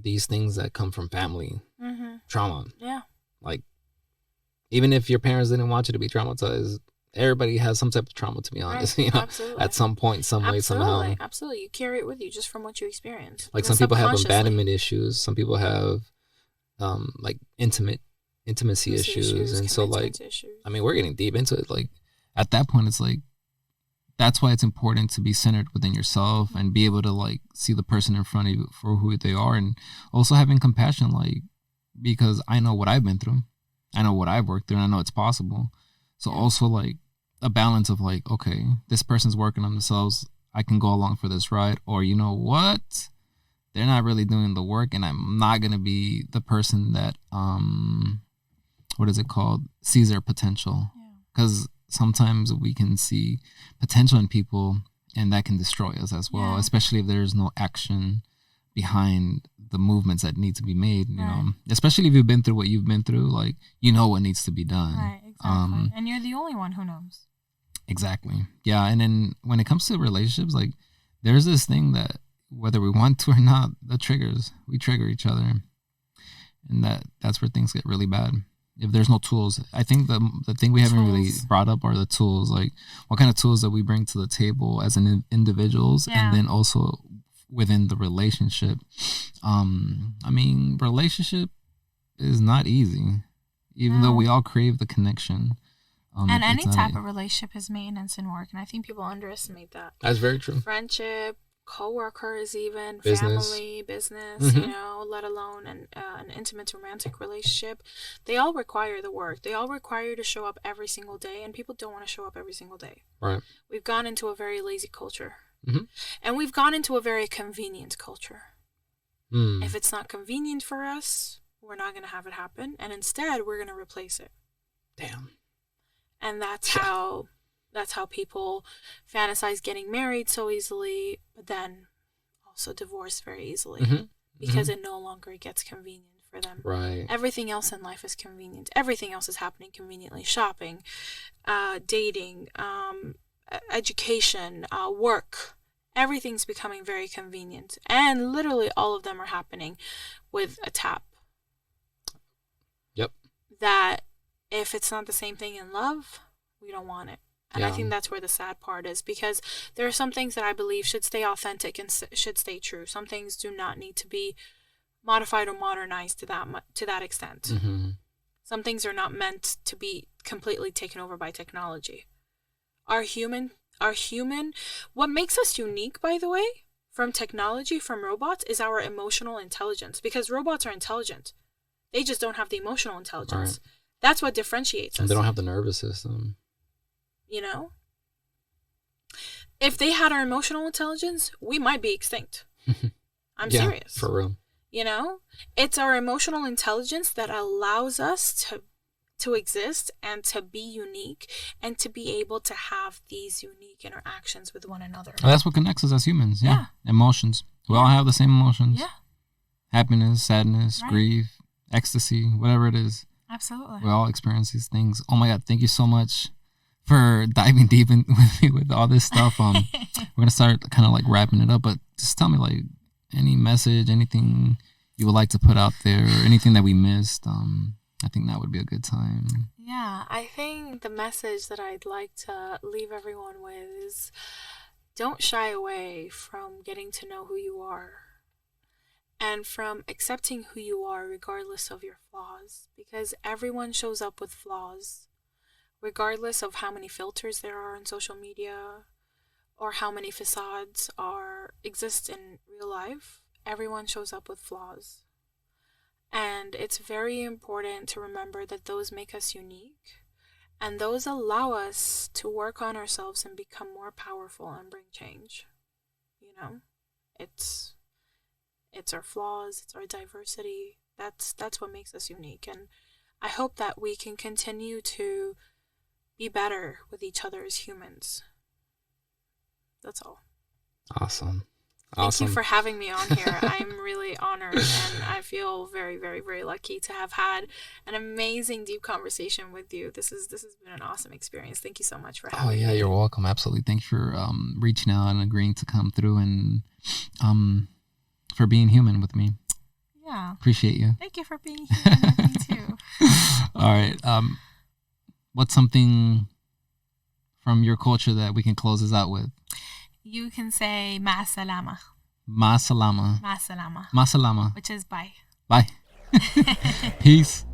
These things that come from family trauma. Yeah. Like, even if your parents didn't want you to be traumatized, everybody has some type of trauma, to be honest. You know, at some point, some way, somehow. Absolutely. You carry it with you just from what you experience. Like some people have abandonment issues. Some people have like intimacy issues. And so like, I mean, we're getting deep into it. Like at that point, it's like, that's why it's important to be centered within yourself and be able to like see the person in front of you for who they are. And also having compassion, like, because I know what I've been through. I know what I've worked through and I know it's possible. So also like, a balance of like, okay, this person's working on themselves. I can go along for this ride. Or you know what? They're not really doing the work and I'm not going to be the person that, what is it called? Sees their potential. Because sometimes we can see potential in people and that can destroy us as well, especially if there's no action behind the movements that need to be made, you know, especially if you've been through what you've been through, like, you know what needs to be done. Right, exactly. And you're the only one who knows. Exactly. Yeah. And then when it comes to relationships, like there's this thing that whether we want to or not, we trigger each other. And that's where things get really bad. if there's no tools. I think the thing we haven't really brought up are the tools. Like, what kind of tools that we bring to the table as individuals, and then also within the relationship. I mean, relationship is not easy, even though we all crave the connection. And any type of relationship is maintenance and work, and I think people underestimate that. That's very true. Friendship, co-workers, even business. Family, business, you know, let alone an intimate romantic relationship. They all require the work. They all require you to show up every single day, and people don't want to show up every single day. Right. We've gone into a very lazy culture, and we've gone into a very convenient culture. If it's not convenient for us, we're not going to have it happen, and instead we're going to replace it. Damn. And that's how people fantasize getting married so easily, but then also divorce very easily because it no longer gets convenient for them. Right. Everything else in life is convenient. Everything else is happening conveniently. Shopping, dating, education, work. Everything's becoming very convenient. And literally all of them are happening with a tap. Yep. That if it's not the same thing in love, we don't want it. And I think that's where the sad part is, because there are some things that I believe should stay authentic and should stay true. Some things do not need to be modified or modernized to that extent. Some things are not meant to be completely taken over by technology. Our human, what makes us unique, by the way, from technology, from robots, is our emotional intelligence, because robots are intelligent. They just don't have the emotional intelligence. Right. That's what differentiates us. And they don't have the nervous system. You know? If they had our emotional intelligence, we might be extinct. I'm serious. For real. You know? It's our emotional intelligence that allows us to exist and to be unique and to be able to have these unique interactions with one another. Well, that's what connects us as humans. Yeah. Emotions. We all have the same emotions. Yeah. Happiness, sadness, grief, ecstasy, whatever it is. Absolutely. We all experience these things. Oh my God, thank you so much for diving deep in with me with all this stuff. We're going to start kind of like wrapping it up, but just tell me, like, any message, anything you would like to put out there, anything that we missed. I think that would be a good time. Yeah, I think the message that I'd like to leave everyone with is don't shy away from getting to know who you are. And from accepting who you are regardless of your flaws, because everyone shows up with flaws, regardless of how many filters there are on social media or how many facades exist in real life. Everyone shows up with flaws. And it's very important to remember that those make us unique, and those allow us to work on ourselves and become more powerful and bring change. You know, it's our flaws, it's our diversity. That's what makes us unique. And I hope that we can continue to be better with each other as humans. That's all. Awesome. Thank you for having me on here. I'm really honored, and I feel very, very, very lucky to have had an amazing, deep conversation with you. This has been an awesome experience. Thank you so much for having me. Oh yeah, you're welcome. Absolutely. Thank you for reaching out and agreeing to come through, and for being human with me. Yeah. Appreciate you. Thank you for being human with me too. All right. What's something from your culture that we can close this out with? You can say ma salama. Ma salama. Ma salama. Ma salama. Which is bye. Bye. Peace.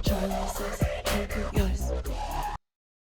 Charlie says, yours.